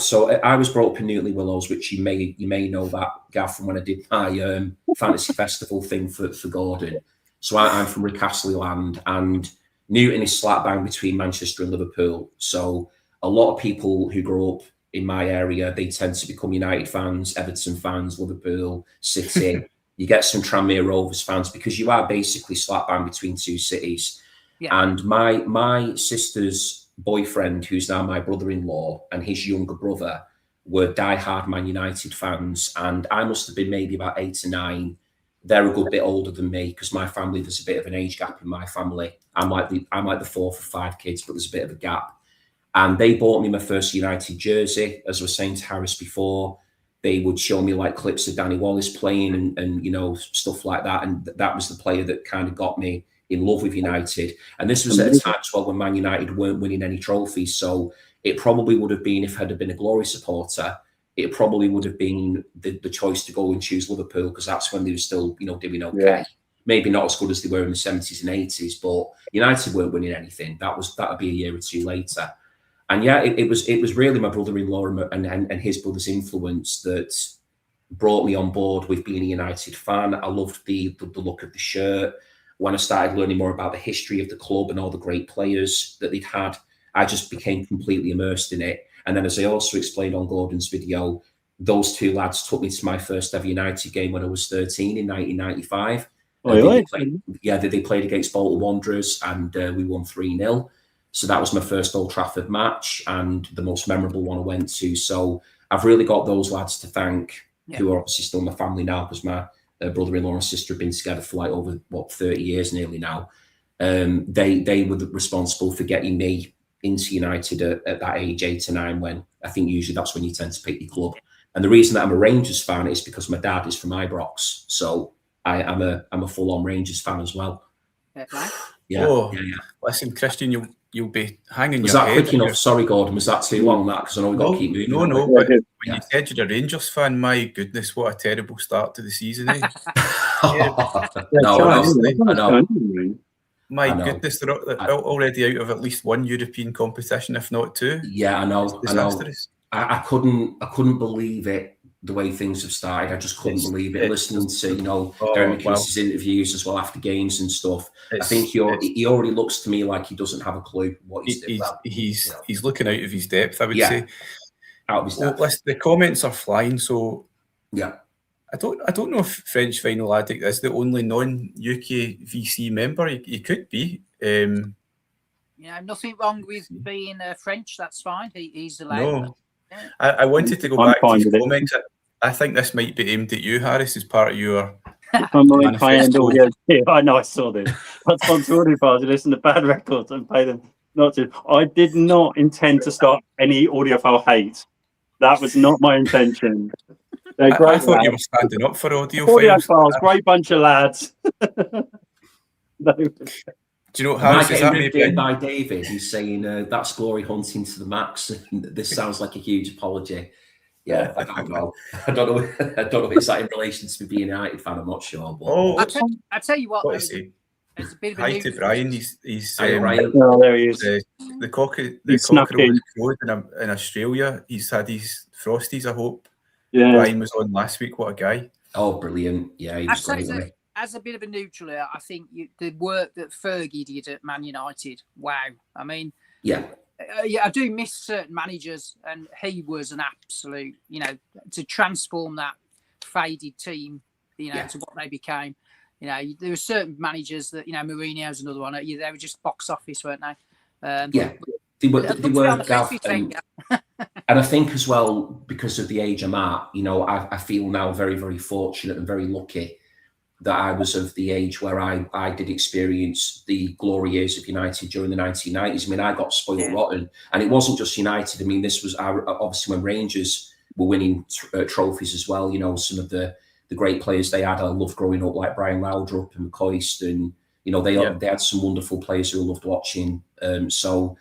S4: was brought up in Newtley Willows, which you may know that, Gav, from when I did my fantasy festival thing for Gordon. So I'm from Recastley land, and Newton is slap bang between Manchester and Liverpool. So a lot of people who grow up in my area, they tend to become United fans, Everton fans, Liverpool, City. you get some Tranmere Rovers fans, because you are basically slap bang between two cities.
S3: Yeah.
S4: And my sister's boyfriend, who's now my brother-in-law, and his younger brother were diehard Man United fans, and I must have been maybe about 8 or 9. They're a good bit older than me, because my family, there's a bit of an age gap in my family. I'm like the fourth of 5 kids, but there's a bit of a gap. And they bought me my first United jersey. As I was saying to Harris before, they would show me like clips of Danny Wallace playing and you know, stuff like that. And that was the player that kind of got me in love with United. And this was at a time as well when Man United weren't winning any trophies. So it probably would have been, if I had been a Glory supporter, it probably would have been the choice to go and choose Liverpool, because that's when they were still, you know, doing okay. Yeah. Maybe not as good as they were in the 70s and 80s, but United weren't winning anything. That'd be a year or two later. And yeah, it was really my brother-in-law and his brother's influence that brought me on board with being a United fan. I loved the look of the shirt. When I started learning more about the history of the club and all the great players that they'd had, I just became completely immersed in it. And then, as I also explained on Gordon's video, those 2 lads took me to my first ever United game when I was 13 in 1995.
S2: Oh, really?
S4: They played against Bolton Wanderers, and we won 3-0. So that was my first Old Trafford match and the most memorable one I went to. So I've really got those lads to thank, who are obviously still my family now, because my brother-in-law and sister have been together for like over 30 years nearly now. They were responsible for getting me into United at that age, 8 or 9, when I think usually that's when you tend to pick your club. And the reason that I'm a Rangers fan is because my dad is from Ibrox, so I'm a full-on Rangers fan as well.
S3: Yeah.
S1: Oh, yeah. Listen, Christian, you'll be hanging
S4: was
S1: your
S4: that
S1: head.
S4: quick enough? Sorry, Gordon, was that too long? That, because I know we've got to keep moving.
S1: No, but when you said you're a Rangers fan, my goodness, what a terrible start to the season, eh?
S4: No, I know.
S1: My goodness, they're already out of at least one European competition, if not 2.
S4: Yeah, I know. I couldn't believe it, the way things have started. I just couldn't believe it. Listening to, you know, Darren McKinnon's interviews as well after games and stuff. I think he already looks to me like he doesn't have a clue what he's doing.
S1: He's looking out of his depth, I would say.
S4: Out of his depth.
S1: Listen, the comments are flying, so
S4: yeah.
S1: I don't know if French Vinyl Addict is the only non-UK VC member. He could be.
S3: Nothing wrong with being French. That's fine. He's allowed.
S1: No. I wanted to go back to his comments. I think this might be aimed at you, Harris, as part of your manifesto.
S2: I know, I saw this. I sponsored if I was to listen to bad records and pay them not to. I did not intend to start any audiophile hate. That was not my intention.
S1: I thought you were standing up for
S2: audiophiles. Great bunch of lads.
S4: No. Do you know, Harris, is that maybe by David? He's saying that's glory hunting to the max. This sounds like a huge apology. Yeah, I don't know. I don't know if it's that in relation to me being a United fan. I'm not sure. But
S3: I tell you what
S1: is he?
S3: There's a bit of
S1: Hi to Brian. He's
S2: Ryan. Oh, there he is.
S1: The cockroach in Australia. He's had his Frosties, I hope.
S2: Yeah.
S1: Brian was on last week. What a guy.
S4: Oh, brilliant. Yeah, he was great.
S3: As a bit of a neutral here, I think the work that Fergie did at Man United, wow. I mean, I do miss certain managers, and he was an absolute, to transform that faded team, to what they became. There were certain managers that, Mourinho's another one. They were just box office, weren't they?
S4: They were Gav, and I think as well, because of the age I'm at, I feel now very, very fortunate and very lucky that I was of the age where I did experience the glory years of United during the 1990s. I mean, I got spoiled rotten, and it wasn't just United. I mean, this was obviously when Rangers were winning trophies as well. Some of the great players they had, I loved growing up, like Brian Laudrup and McCoist, and they had some wonderful players who I loved watching. So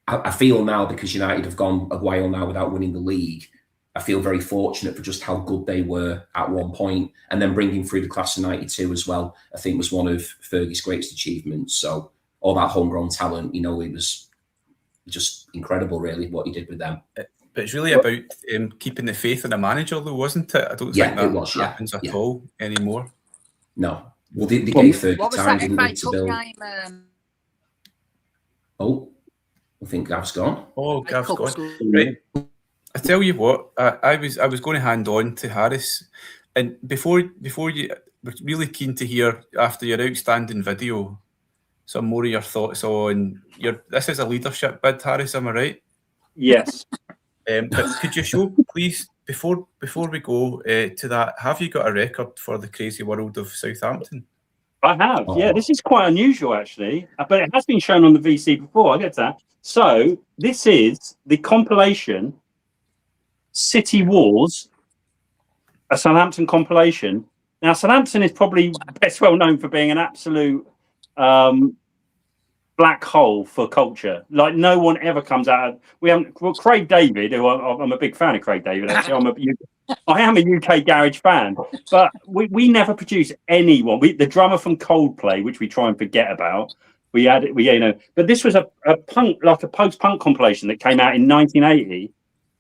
S4: I feel now, because United have gone a while now without winning the league, I feel very fortunate for just how good they were at one point, and then bringing through the class of '92 as well. I think was one of Fergie's greatest achievements. So all that homegrown talent, it was just incredible, really, what he did with them.
S1: But it's really about keeping the faith in the manager, though, wasn't it? I don't think that happens at all anymore.
S4: No. Well, they gave Fergie time, didn't they,
S3: to build?
S4: I think Gav's gone.
S1: Oh, Gav's gone. Right. I tell you what, I was going to hand on to Harris, and before you, we're really keen to hear, after your outstanding video, some more of your thoughts on this is a leadership bid, Harris, am I right?
S2: Yes.
S1: But could you show, please, before we go to that, have you got a record for the crazy world of Southampton?
S2: I have, yeah. This is quite unusual, actually, but it has been shown on the VC before. I get that. So this is the compilation City Wars, a Southampton compilation. Now, Southampton is probably best well known for being an absolute black hole for culture. Like, no one ever comes out of, Craig David, who I'm a big fan of Craig David, actually. I am a UK garage fan, but we never produce anyone. The drummer from Coldplay, which we try and forget about, but this was a punk, like a post-punk compilation that came out in 1980,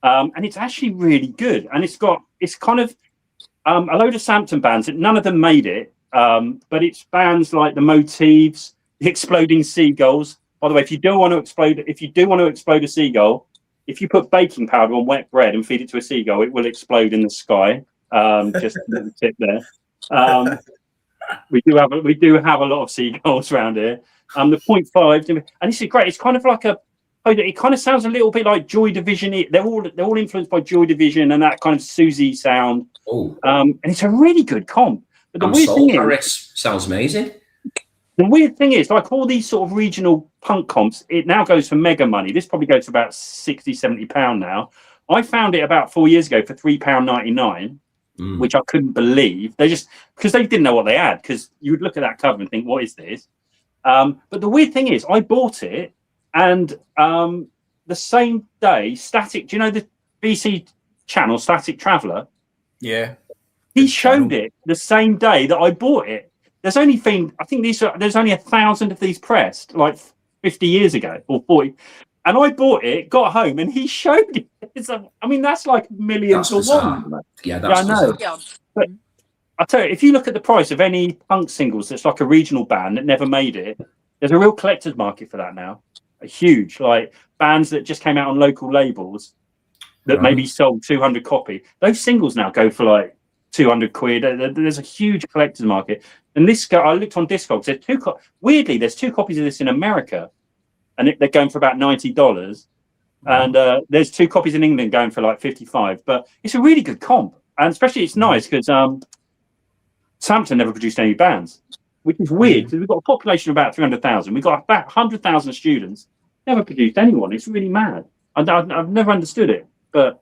S2: and it's actually really good. And it's kind of a load of Southampton bands that none of them made it, but it's bands like the Motives, the Exploding Seagulls. By the way, if you do want to explode a seagull, if you put baking powder on wet bread and feed it to a seagull, it will explode in the sky. Just a little tip there. We do have a lot of seagulls around here. The 0.5, and this is great. It's kind of like it kind of sounds a little bit like Joy Division. They're all influenced by Joy Division and that kind of Susie sound. And it's a really good comp. But the weird thing is,
S4: sounds amazing.
S2: The weird thing is, like all these sort of regional punk comps, it now goes for mega money. This probably goes for about £60-70 now. I found it about 4 years ago for £3.99, which I couldn't believe. Because they didn't know what they had, because you would look at that cover and think, what is this? But the weird thing is, I bought it, and the same day, do you know the BC channel, Static Traveller?
S1: Yeah.
S2: He showed it the same day that I bought it. There's only 1,000 of these pressed, like 50 years ago or 40. And I bought it, got home, and he showed it. That's like millions to one.
S4: Yeah, that's
S2: I know. But I tell you, if you look at the price of any punk singles that's like a regional band that never made it, there's a real collector's market for that now. A huge, like bands that just came out on local labels that maybe sold 200 copies. Those singles now go for like 200 quid. There's a huge collector's market. And this guy, I looked on Discogs. There's two copies of this in America, and they're going for about $90. And there's two copies in England going for like 55. But it's a really good comp, and especially it's nice because Southampton never produced any bands, which is weird because we've got a population of about 300,000. We've got about 100,000 students. Never produced anyone. It's really mad. I've never understood it, but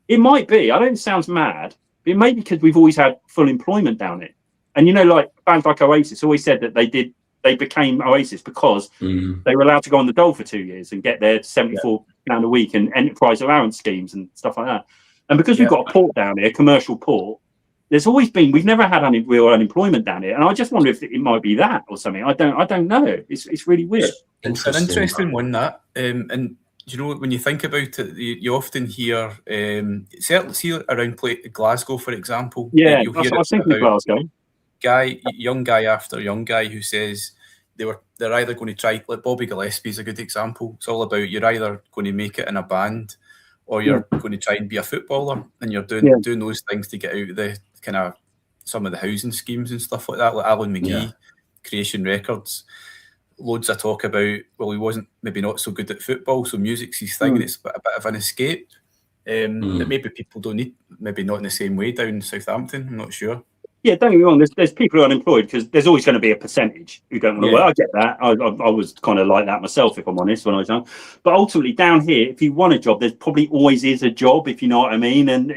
S2: it might be. I don't think it sounds mad. But it may be because we've always had full employment down it. And like bands like Oasis always said that they became Oasis because they were allowed to go on the dole for 2 years and get their £74 a week and enterprise allowance schemes and stuff like that. And because we've got a port down here, a commercial port, we've never had any real unemployment down here. And I just wonder if it might be that or something. I don't know. It's really weird.
S1: It's an interesting one, that. And when you think about it, you often hear, certainly see around Glasgow, for example.
S2: Yeah, I was thinking of Glasgow.
S1: Young guy after young guy who says they're either going to try, like Bobby Gillespie is a good example. It's all about you're either going to make it in a band or you're going to try and be a footballer, and you're doing those things to get out of the kind of some of the housing schemes and stuff like that, like Alan McGee, Creation Records. Loads of talk about, well, he wasn't maybe not so good at football, so music's his thing, and it's a bit of an escape that maybe people don't need, maybe not in the same way down in Southampton. I'm not sure.
S2: Yeah, don't get me wrong. There's people who are unemployed because there's always going to be a percentage who don't want to work. I get that. I was kind of like that myself, if I'm honest, when I was young. But ultimately, down here, if you want a job, there's probably always is a job, if you know what I mean. And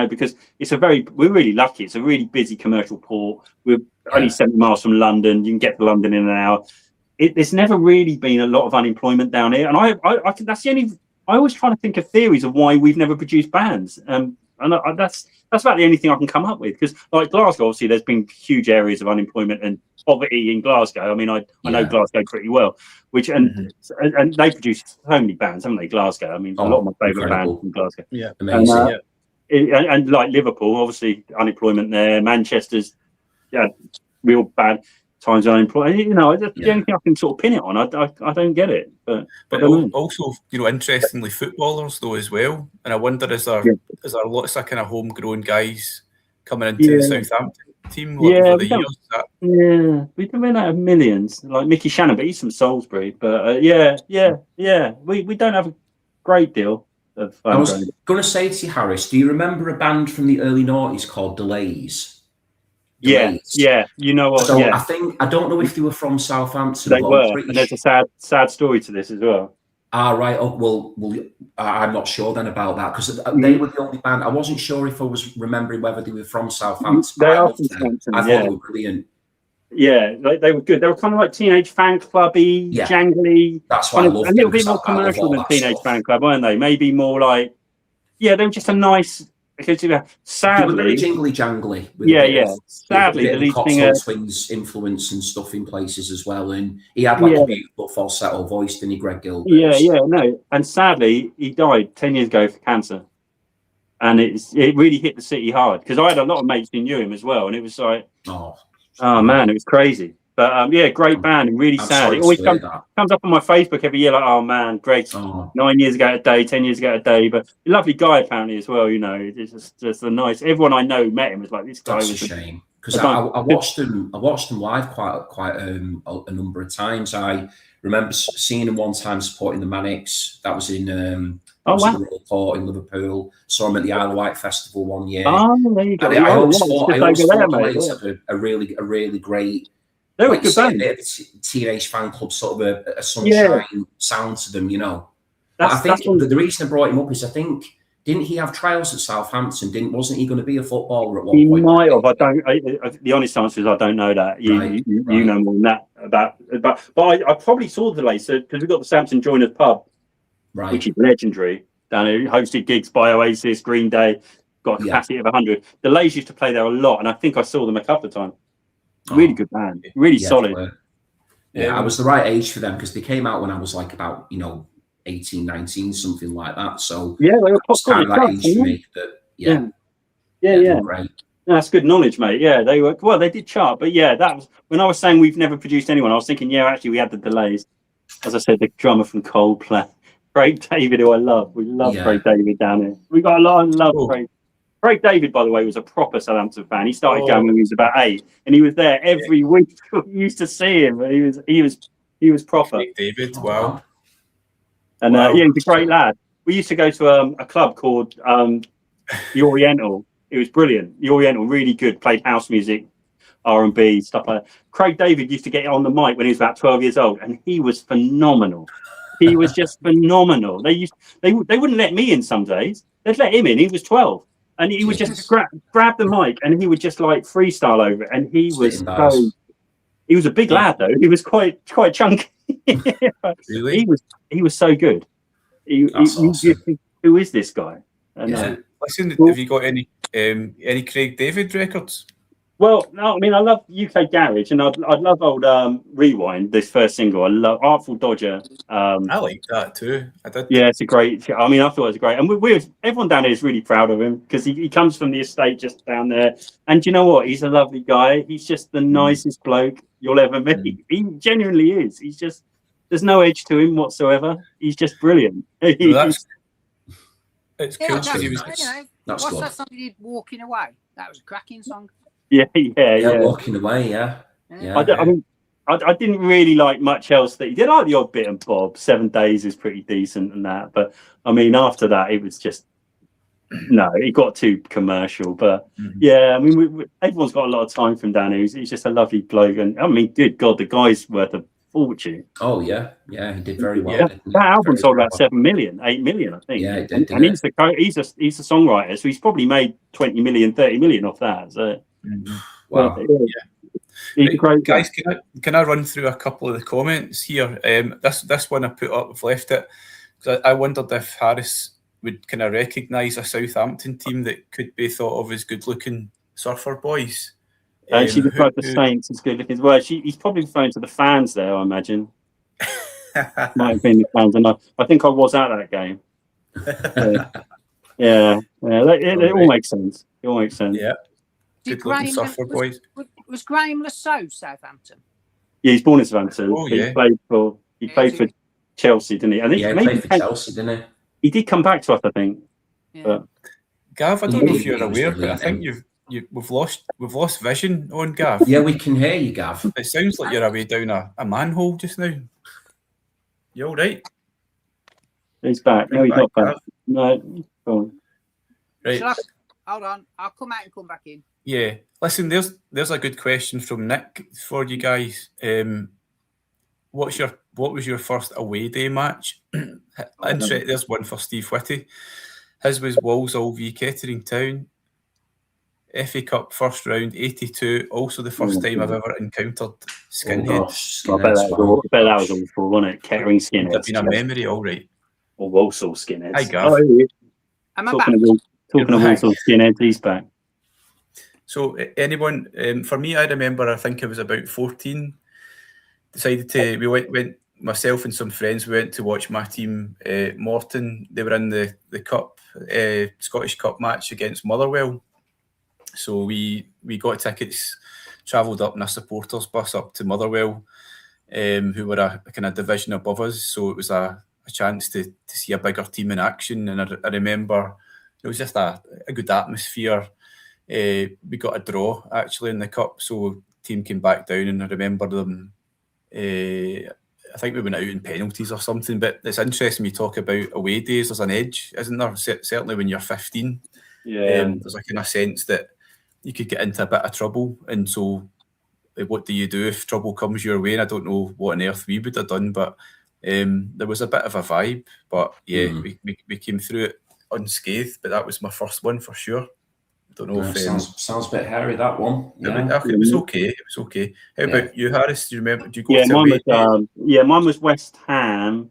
S2: because we're really lucky. It's a really busy commercial port. We're only 70 miles from London. You can get to London in an hour. There's never really been a lot of unemployment down here, and I always try to think of theories of why we've never produced bands. And that's about the only thing I can come up with, because like Glasgow, obviously there's been huge areas of unemployment and poverty in Glasgow. I mean, I know Glasgow pretty well, and they produce so many bands, haven't they? Glasgow. I mean, a lot of my favourite bands in Glasgow.
S4: Yeah, amazing.
S2: And like Liverpool, obviously unemployment there. Manchester's real bad times unemployed. The only thing I can sort of pin it on, I don't get it. But
S1: also, interestingly, footballers though as well. And I wonder, is there lots of kind of homegrown guys coming into Southampton? team over the
S2: years. We don't really have millions like Mickey Shannon, but he's from Salisbury. But we don't have a great deal of.
S4: I was going to say to you, Harris, do you remember a band from the early noughties called Delays?
S2: Yeah. You know what?
S4: So I don't know if they were from Southampton.
S2: They were, and there's a sad story to this as well.
S4: Right. Oh, well, I'm not sure then about that because they were the only band. I wasn't sure if I was remembering whether they were from Southampton.
S2: They are from Southampton.
S4: I thought they were brilliant.
S2: Yeah, they were good. They were kind of like Teenage Fan Clubby, jangly.
S4: That's why I love them.
S2: A little bit more commercial than Teenage Fan Club, weren't they? Maybe more like, they were just a nice. Because sadly,
S4: they were jingly jangly.
S2: Sadly, the lead
S4: singer Twins influence and stuff in places as well, and he had like a beautiful falsetto voice, didn't he, Greg Gilbert?
S2: No, and sadly, he died 10 years ago for cancer, and it really hit the city hard because I had a lot of mates who knew him as well, and it was like, oh man, it was crazy. But great band and really sad. It always comes up on my Facebook every year, like, oh man, Greg's 9 years ago a day, 10 years ago a day. But a lovely guy apparently as well. You know, it's just a nice. Everyone I know met him was like, this guy.
S4: That's a shame because I watched them live quite a number of times. I remember seeing him one time supporting the Manics. That was in the Royal Court in Liverpool. Saw him at the Isle of Wight Festival one year.
S2: Oh, there you go.
S4: I always thought a really great.
S2: They were good band.
S4: Teenage Fan Club, sort of a sunshine sound to them, you know. I think the reason I brought him up is didn't he have trials at Southampton? Wasn't he going to be a footballer at one point?
S2: He might have. The honest answer is I don't know that. You know more than that about. But I probably saw the Delays because we got the Southampton Joiners pub, which is legendary. Down here, hosted gigs by Oasis, Green Day, got a capacity of 100. The Delays used to play there a lot, and I think I saw them a couple of times. Really good band, really solid.
S4: I was the right age for them because they came out when I was like about 18, 19, something like that. So
S2: they were
S4: kind of that age for me. Great.
S2: That's good knowledge, mate. Yeah, they were. Well, they did chart, but that was when I was saying we've never produced anyone. I was thinking, actually, we had the Delays. As I said, the drummer from Coldplay, Craig David, who I love. We love Craig David down here. We got a lot of love, Craig. Craig David, by the way, was a proper Southampton fan. He started going when he was about 8, and he was there every week. We used to see him. He was proper.
S1: Craig David, wow.
S2: And he was a great lad. We used to go to a club called the Oriental. It was brilliant. The Oriental, really good. Played house music, R&B, stuff like that. Craig David used to get on the mic when he was about 12 years old, and he was phenomenal. He was just phenomenal. They wouldn't let me in some days. They'd let him in. He was 12. And he would just grab the mic and he would just like freestyle over it. And he was a big lad though. He was quite chunky.
S1: Really?
S2: He was so good.
S1: Awesome.
S2: Who is this guy?
S1: Listen, have you got any Craig David records?
S2: Well, no, I mean, I love UK Garage, and I'd love old Rewind, this first single. I love Artful Dodger.
S1: I like that too. I did.
S2: Yeah, it's a great. I mean, I thought it was great, and everyone down here is really proud of him because he comes from the estate just down there. And do you know what? He's a lovely guy. He's just the nicest bloke you'll ever meet. He genuinely is. He's just there's no edge to him whatsoever. He's just brilliant.
S1: It's cool
S3: because
S1: he was.
S3: What's that song he did? Walking Away. That was a cracking song.
S2: Yeah.
S4: Walking Away,
S2: I didn't really like much else that he did. I like the odd bit and bob. 7 Days is pretty decent and that, but I mean after that it was just it got too commercial. But I mean everyone's got a lot of time from down here. He's just a lovely bloke, and I mean, good God, the guy's worth a fortune.
S4: Oh yeah, he did very well.
S2: Yeah. That album sold about 8 million, I think.
S4: Yeah, it did.
S2: And he's a songwriter, so he's probably made 20 million, 30 million off that. So.
S1: Wow. He's a great guys. Can I run through a couple of the comments here? This one I put up, I've left it because I wondered if Harris would kind of recognise a Southampton team that could be thought of as good-looking surfer boys.
S2: She described the Saints as good looking as well. He's probably referring to the fans there, I imagine. Might have been the fans, and I think I was at that game. It all makes sense. It all makes sense.
S1: Yeah.
S3: Was Graham Lasso Southampton?
S2: Yeah, he's born in Southampton.
S1: Oh, yeah.
S2: He played for Chelsea, didn't he? I think
S4: he played for Chelsea, didn't he?
S2: He did come back to us, I think.
S3: Yeah.
S2: But
S1: Gav, I don't know if you're aware, but I think we've lost vision on Gav.
S4: Yeah, we can hear you, Gav.
S1: It sounds like you're away down a manhole just now. You all right?
S2: He's back. No, he's not back. No, go on.
S1: Right.
S3: Hold on. I'll come out and come back in.
S1: Yeah. Listen, there's a good question from Nick for you guys. What was your first away day match? There's one for Steve Whitty. His was Walsall v Kettering Town. FA Cup first round, 82. Also the first time I've ever encountered skinheads.
S2: I bet that was awful, wasn't it? Kettering skinheads.
S1: It's been a memory, all right.
S2: Or Walsall skinheads.
S1: Hi, Gav.
S3: Am I back?
S2: Talking of Walsall skinheads, he's back.
S1: So anyone, for me, I remember, I think I was about 14, we went myself and some friends, we went to watch my team, Morton. They were in the cup, Scottish Cup match against Motherwell. So we got tickets, travelled up in a supporters bus up to Motherwell, who were a kind of division above us. So it was a chance to see a bigger team in action. And I remember it was just a good atmosphere. We got a draw actually in the cup, so team came back down, and I remember them. I think we went out in penalties or something. But it's interesting we talk about away days. There's an edge, isn't there? Certainly when you're 15, there's a kind of sense that you could get into a bit of trouble, and so what do you do if trouble comes your way? And I don't know what on earth we would have done, but there was a bit of a vibe. But yeah, we came through it unscathed. But that was my first one for sure. Don't know if
S4: sounds a bit hairy, that one.
S1: Yeah. It was okay. It was okay. How about you, Harris? Do you remember? Do you go
S2: mine was West Ham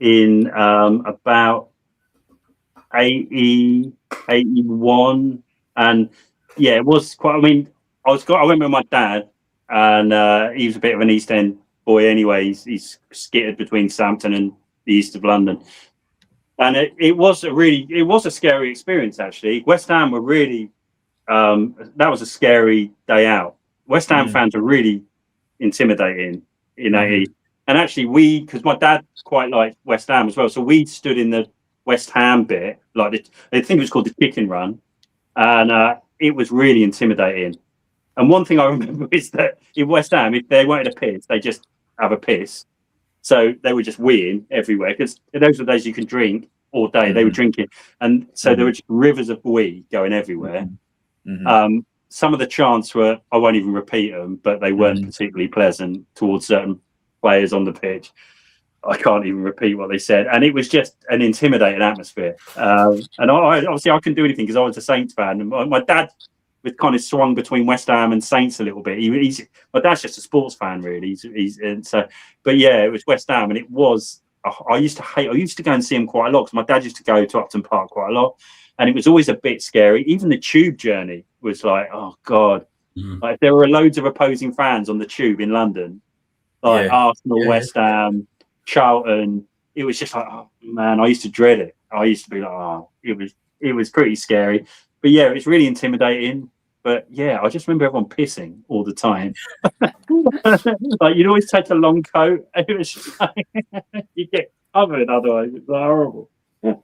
S2: in about 80, 81, and yeah, it was quite. I mean, I went with my dad, and he was a bit of an East End boy anyway. He's skittered between Southampton and the east of London. And it was a scary experience actually. West Ham were really that was a scary day out. West Ham fans were really intimidating in 80. And actually because my dad quite liked West Ham as well, so we stood in the West Ham bit, like I think it was called the chicken run, and it was really intimidating. And one thing I remember is that in West Ham, if they wanted a piss, they just have a piss. So they were just weeing everywhere, because those were days you can drink all day. They were drinking, and so there were just rivers of wee going everywhere. Some of the chants were, I won't even repeat them, but they weren't particularly pleasant towards certain players on the pitch. I can't even repeat what they said, and it was just an intimidating atmosphere. And I obviously I couldn't do anything because I was a Saints fan, and my dad was kind of swung between West Ham and Saints a little bit. My dad's just a sports fan, really. But yeah, it was West Ham, and it was. I used to go and see him quite a lot because my dad used to go to Upton Park quite a lot, and it was always a bit scary. Even the tube journey was like, oh god, like there were loads of opposing fans on the tube in London, like Arsenal, West Ham, Charlton. It was just like, oh man, I used to dread it. I used to be like, oh, it was pretty scary. But yeah, it was really intimidating. But yeah, I just remember everyone pissing all the time. Like you'd always take a long coat. It was like, you get covered otherwise. It's horrible.
S1: When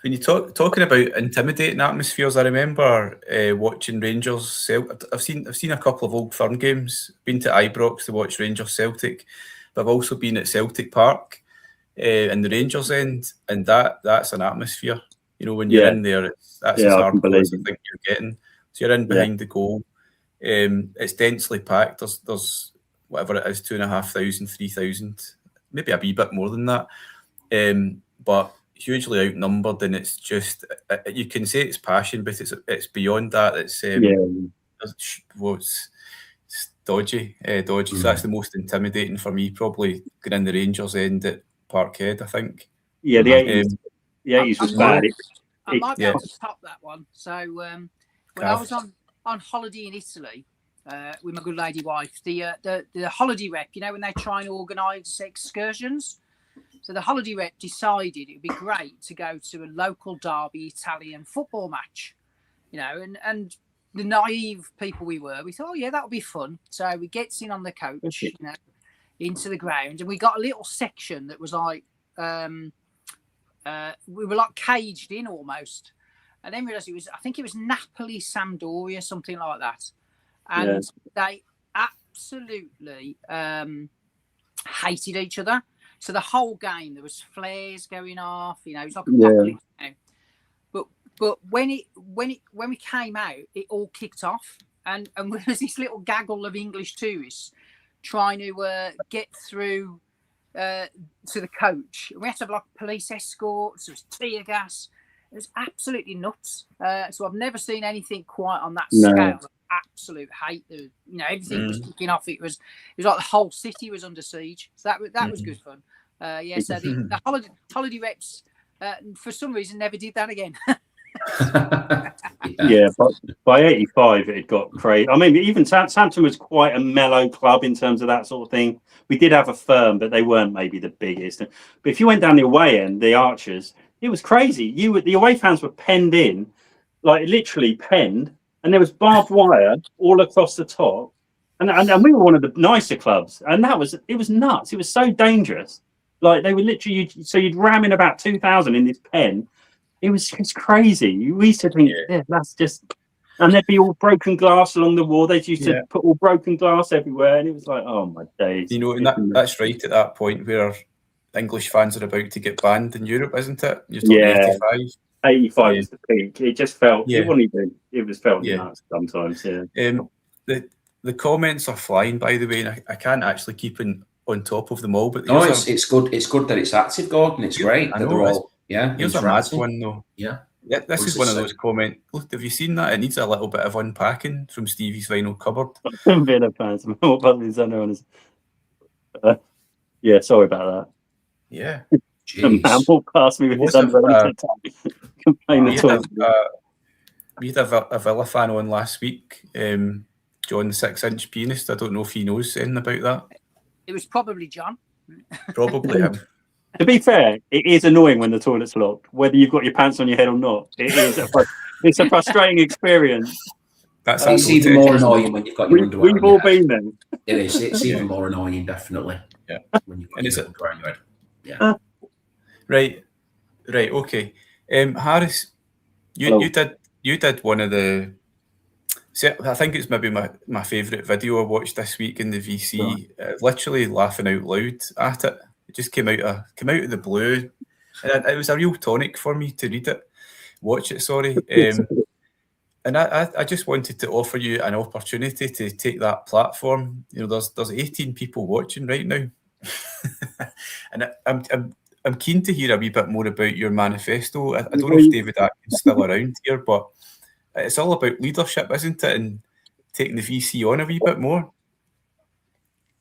S1: you're talking about intimidating atmospheres, I remember watching Rangers. I've seen a couple of Old Firm games. Been to Ibrox to watch Rangers Celtic, but I've also been at Celtic Park in the Rangers end, and that's an atmosphere. You know, when you're in there, that's as hardcore as I think you're getting. So you're in behind the goal. It's densely packed. There's whatever it is, 2,500, 3,000, maybe a wee bit more than that. But hugely outnumbered, and it's just you can say it's passion, but it's beyond that. It's it's dodgy. So that's the most intimidating for me, probably going in the Rangers end at Parkhead, I think.
S2: Yeah, the 80s. The 80s was bad.
S3: I might be able to top that one. So when I was on holiday in Italy with my good lady wife, the holiday rep, you know, when they try and organise excursions, so the holiday rep decided it would be great to go to a local derby Italian football match, you know, and the naive people we thought, oh yeah, that would be fun. So we gets in on the coach, you know, into the ground, and we got a little section that was like we were like caged in almost, and then realised I think it was Napoli, Sampdoria, something like that, and they absolutely hated each other. So the whole game there was flares going off. You know, it's like apocalypse now. But when we came out, it all kicked off, and there was this little gaggle of English tourists trying to get through to the coach. We had to have like police escorts. There was tear gas. It was absolutely nuts. So I've never seen anything quite on that scale. Absolute hate. You know, everything was kicking off. It was like the whole city was under siege. So that was good fun. So the holiday reps for some reason never did that again.
S2: But by 85 it got crazy. I mean, even Southampton was quite a mellow club in terms of that sort of thing. We did have a firm, but they weren't maybe the biggest. But if you went down the away end, the Archers, it was crazy. The away fans were penned in, like literally penned, and there was barbed wire all across the top. And we were one of the nicer clubs, and it was nuts. It was so dangerous. Like they were literally, so you'd ram in about 2,000 in this pen. It was crazy. We used to think, that's just, and there'd be all broken glass along the wall. They used to put all broken glass everywhere, and it was like, oh my days.
S1: You know, and that's right at that point where English fans are about to get banned in Europe, isn't it? You're talking 85.
S2: 85 was the peak. It just felt, it wasn't even, it was felt nuts sometimes.
S1: The comments are flying, by the way, and I can't actually keep on top of them all. But
S4: it's good. It's good that it's active, Gordon. It's great that they're all. Yeah,
S1: here's a mad one though.
S4: Yeah,
S1: this is one of those comments. Look, have you seen that? It needs a little bit of unpacking from Stevie's vinyl cupboard.
S2: I'm being a fan. Yeah, sorry about that.
S1: Yeah,
S2: man walked past me with his umbrella.
S1: We had a Villa fan on last week, John the 6-inch pianist. I don't know if he knows anything about that.
S3: It was probably John.
S1: Probably him.
S2: To be fair, it is annoying when the toilet's locked, whether you've got your pants on your head or not. It's a frustrating experience.
S4: It's even more annoying when you've got your underwear.
S2: We've all been there.
S4: It is. It's even more annoying, definitely.
S1: Yeah.
S4: When you've got your underwear on your head.
S1: Yeah. Right. Okay. Harris, you did one of the. See, I think it's maybe my favourite video I watched this week in the VC. Literally laughing out loud at it. It just came out of the blue, and it was a real tonic for me to watch it. Sorry, and I just wanted to offer you an opportunity to take that platform. You know, there's 18 people watching right now, and I'm keen to hear a wee bit more about your manifesto. I don't know if David Atkin's still around here, but it's all about leadership, isn't it, and taking the VC on a wee bit more.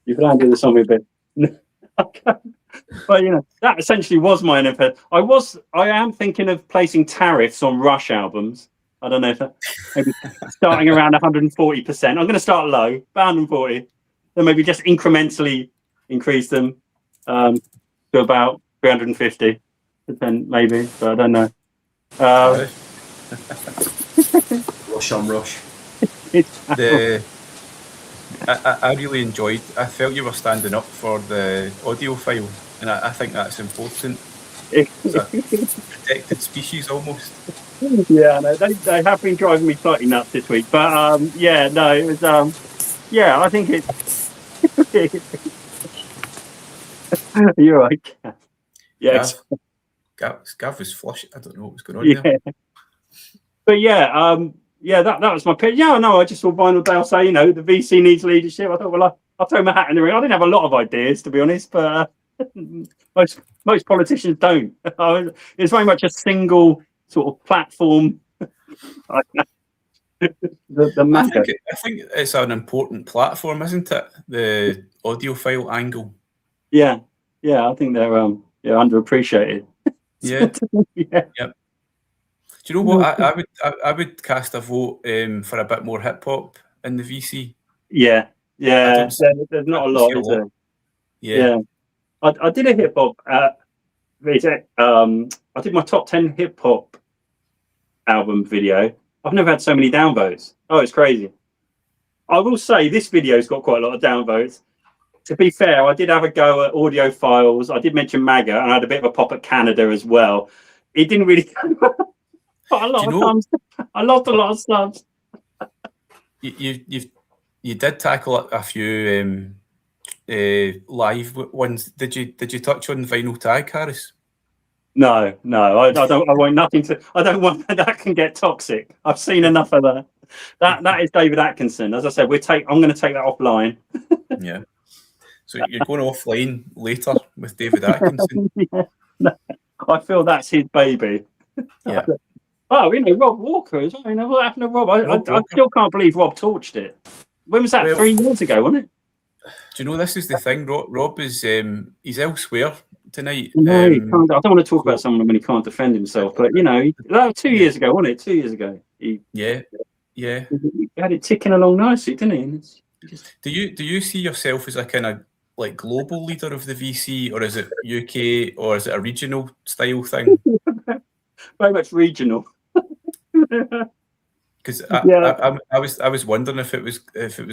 S2: You can handle this on me a bit. But you know, that essentially was my NFL. I am thinking of placing tariffs on Rush albums. I don't know if maybe starting around 140%. I'm going to start low, 140, then maybe just incrementally increase them to about 350%, maybe. But I don't know.
S4: Rush on Rush.
S1: I really enjoyed. I felt you were standing up for the audio file, and I think that's important. It's a protected species almost.
S2: Yeah, no, they have been driving me slightly nuts this week, but it was I think it's. You're right. Yes.
S1: Gav was flush. I don't know what was going on there.
S2: But that was my pick. Yeah, no, I just saw Vinyl Dale say, you know, the VC needs leadership. I thought, well, I'll throw my hat in the ring. I didn't have a lot of ideas, to be honest, but most politicians don't. It's very much a single sort of platform. I think
S1: it's an important platform, isn't it? The audiophile angle.
S2: Yeah, I think they're underappreciated.
S1: Yeah. Yep. Do you know what? I would cast a vote for a bit more hip hop in the VC.
S2: Yeah. There's not a lot, is there? Yeah. I did a hip hop. I did my top 10 hip hop album video. I've never had so many downvotes. Oh, it's crazy. I will say this video's got quite a lot of downvotes. To be fair, I did have a go at audio files. I did mention MAGA, and I had a bit of a pop at Canada as well. It didn't really. Quite a lot of times. I lost a lot of slabs.
S1: You did tackle a few live ones. Did you touch on vinyl tag, Harris?
S2: No, I don't. I want nothing to. I don't want that. Can get toxic. I've seen enough of that. That is David Atkinson. As I said, I'm going to take that offline.
S1: Yeah. So you're going offline later with David Atkinson.
S2: No, I feel that's his baby.
S1: Yeah.
S2: Oh, Rob Walker as well. What happened to Rob? I still can't believe Rob torched it. When was that? 3 years ago, wasn't it?
S1: Do you know, this is the thing? Rob is he's elsewhere tonight.
S2: No, I don't want to talk about someone when he can't defend himself. But that was 2 years ago, wasn't it? 2 years ago. He had it ticking along nicely, didn't he?
S1: Do you see yourself as a kind of like global leader of the VC, or is it UK, or is it a regional style thing?
S2: Very much regional.
S1: Because I was wondering if it was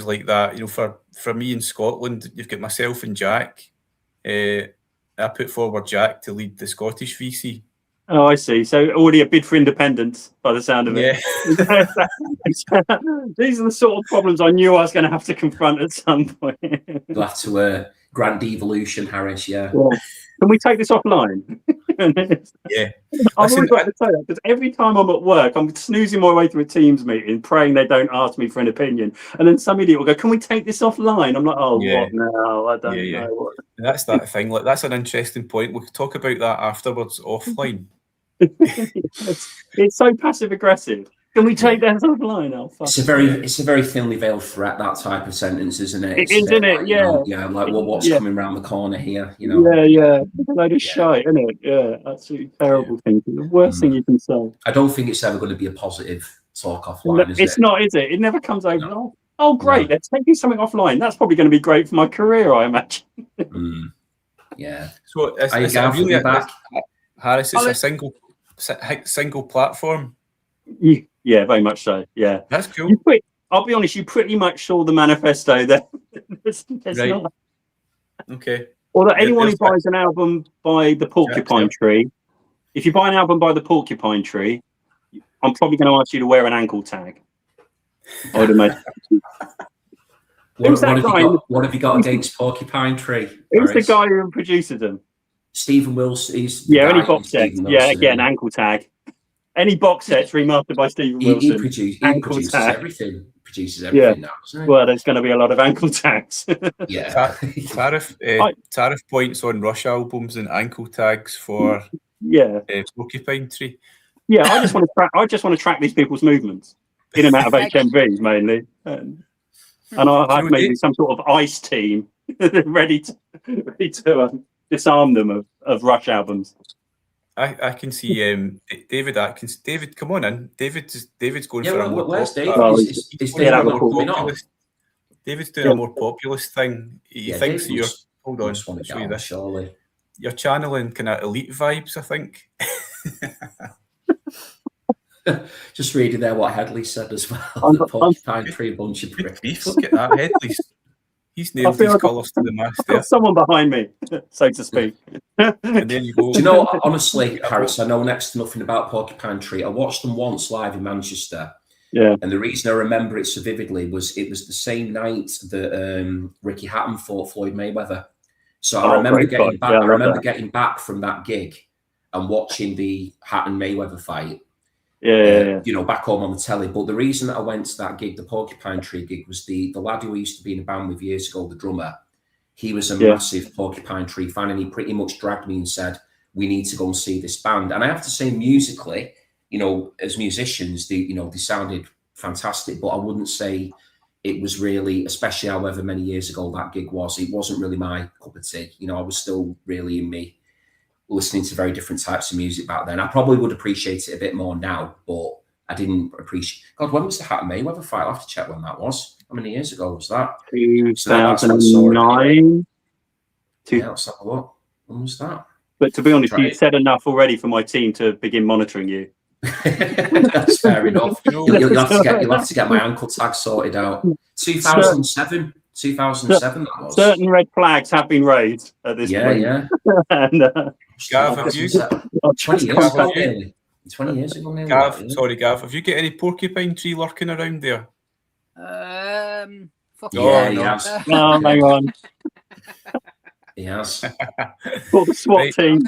S1: like that. For me in Scotland, you've got myself and Jack. I put forward Jack to lead the Scottish VC.
S2: Oh, I see. So already a bid for independence by the sound of it.
S1: Yeah.
S2: These are the sort of problems I knew I was going to have to confront at some point.
S4: You'll have to grand devolution, Harris. Yeah.
S2: Can we take this offline?
S1: Yeah.
S2: I've always got to say that because every time I'm at work, I'm snoozing my way through a Teams meeting, praying they don't ask me for an opinion, and then some idiot will go, "Can we take this offline?I'm like, "Oh, what now? I don't know what."
S1: That's that thing. Like, that's an interesting point. We could talk about that afterwards offline.
S2: It's so passive aggressive. Can we take that offline? Oh, fuck.
S4: It's a very thinly veiled threat, that type of sentence, isn't it?
S2: It is, isn't it?
S4: Like what's coming around the corner here?
S2: Yeah. It's a load of shite, isn't it? Yeah, absolutely terrible thing. The worst thing you can say.
S4: I don't think it's ever going to be a positive talk offline.
S2: It's not, is it? It never comes over. No. Oh, great! They're taking something offline. That's probably going to be great for my career, I imagine.
S4: Yeah.
S1: So it's really back, Harris. It's a single platform.
S2: Yeah, very much so. Yeah,
S1: that's cool.
S2: I'll be honest. You pretty much saw the manifesto there. There's
S1: right.
S2: Not.
S1: Okay.
S2: Although anyone who buys an album by the Porcupine Tree, if you buy an album by the Porcupine Tree, I'm probably going to ask you to wear an ankle tag. I would imagine.
S4: What have you got against Porcupine Tree?
S2: Who's the guy who produces them?
S4: Stephen Wilson.
S2: Any box sets. Yeah, again, ankle tag. Any box sets remastered by Stephen Wilson.
S4: He produces everything. Produces everything now, doesn't he?
S2: Well, there's going to be a lot of ankle tags.
S1: Yeah. Tariff points on Rush albums and ankle tags for Porcupine Tree.
S2: Yeah, I just want to track these people's movements in and out of HMVs mainly, and I'll have maybe some sort of ICE team ready to disarm them of Rush albums.
S1: I can see David Atkins. David, come on in. David's going for a more
S4: where's David?
S1: David's doing a more populist thing. He thinks
S4: David
S1: you're. Hold on,
S4: I'll show you this.
S1: Surely. You're channeling kind of elite vibes, I think.
S4: Just reading there what Headley said as well. The Porcupine Tree, bunch of pricks.
S1: Look at that, Headley. He's nailed these colours to the mast there.
S2: Someone behind me, so to speak.
S1: And then you go.
S4: Do you know, honestly, Harris, I know next to nothing about Porcupine Tree. I watched them once live in Manchester.
S2: Yeah.
S4: And the reason I remember it so vividly was it was the same night that Ricky Hatton fought Floyd Mayweather. So I remember getting back from that gig and watching the Hatton Mayweather fight. Back home on the telly. But the reason that I went to that gig, the Porcupine Tree gig, was the lad who I used to be in a band with years ago, the drummer. He was a massive Porcupine Tree fan, and he pretty much dragged me and said, "We need to go and see this band." And I have to say, musically, as musicians, they sounded fantastic, but I wouldn't say it was really, especially however many years ago that gig was, it wasn't really my cup of tea. I was still really in me listening to very different types of music back then. I probably would appreciate it a bit more now, but I didn't appreciate. God, when was the Hatton Mayweather fight? I'll have to check when that was. How many years ago was that?
S2: 2009.
S4: Yeah, let's have a look. When was that?
S2: But to be honest, you said enough already for my team to begin monitoring you.
S4: That's fair enough. You'll have to get my ankle tag sorted out. 2007. 2007 that was.
S2: Certain red flags have been raised at this point.
S4: Yeah.
S1: Gav, have you?
S4: 20 years ago, really. 20 years ago now.
S1: Gav, sorry, Gav. Have you got any porcupine tree lurking around there?
S4: Yeah, he has.
S2: Oh, hang on.
S4: He has.
S2: What the SWAT team?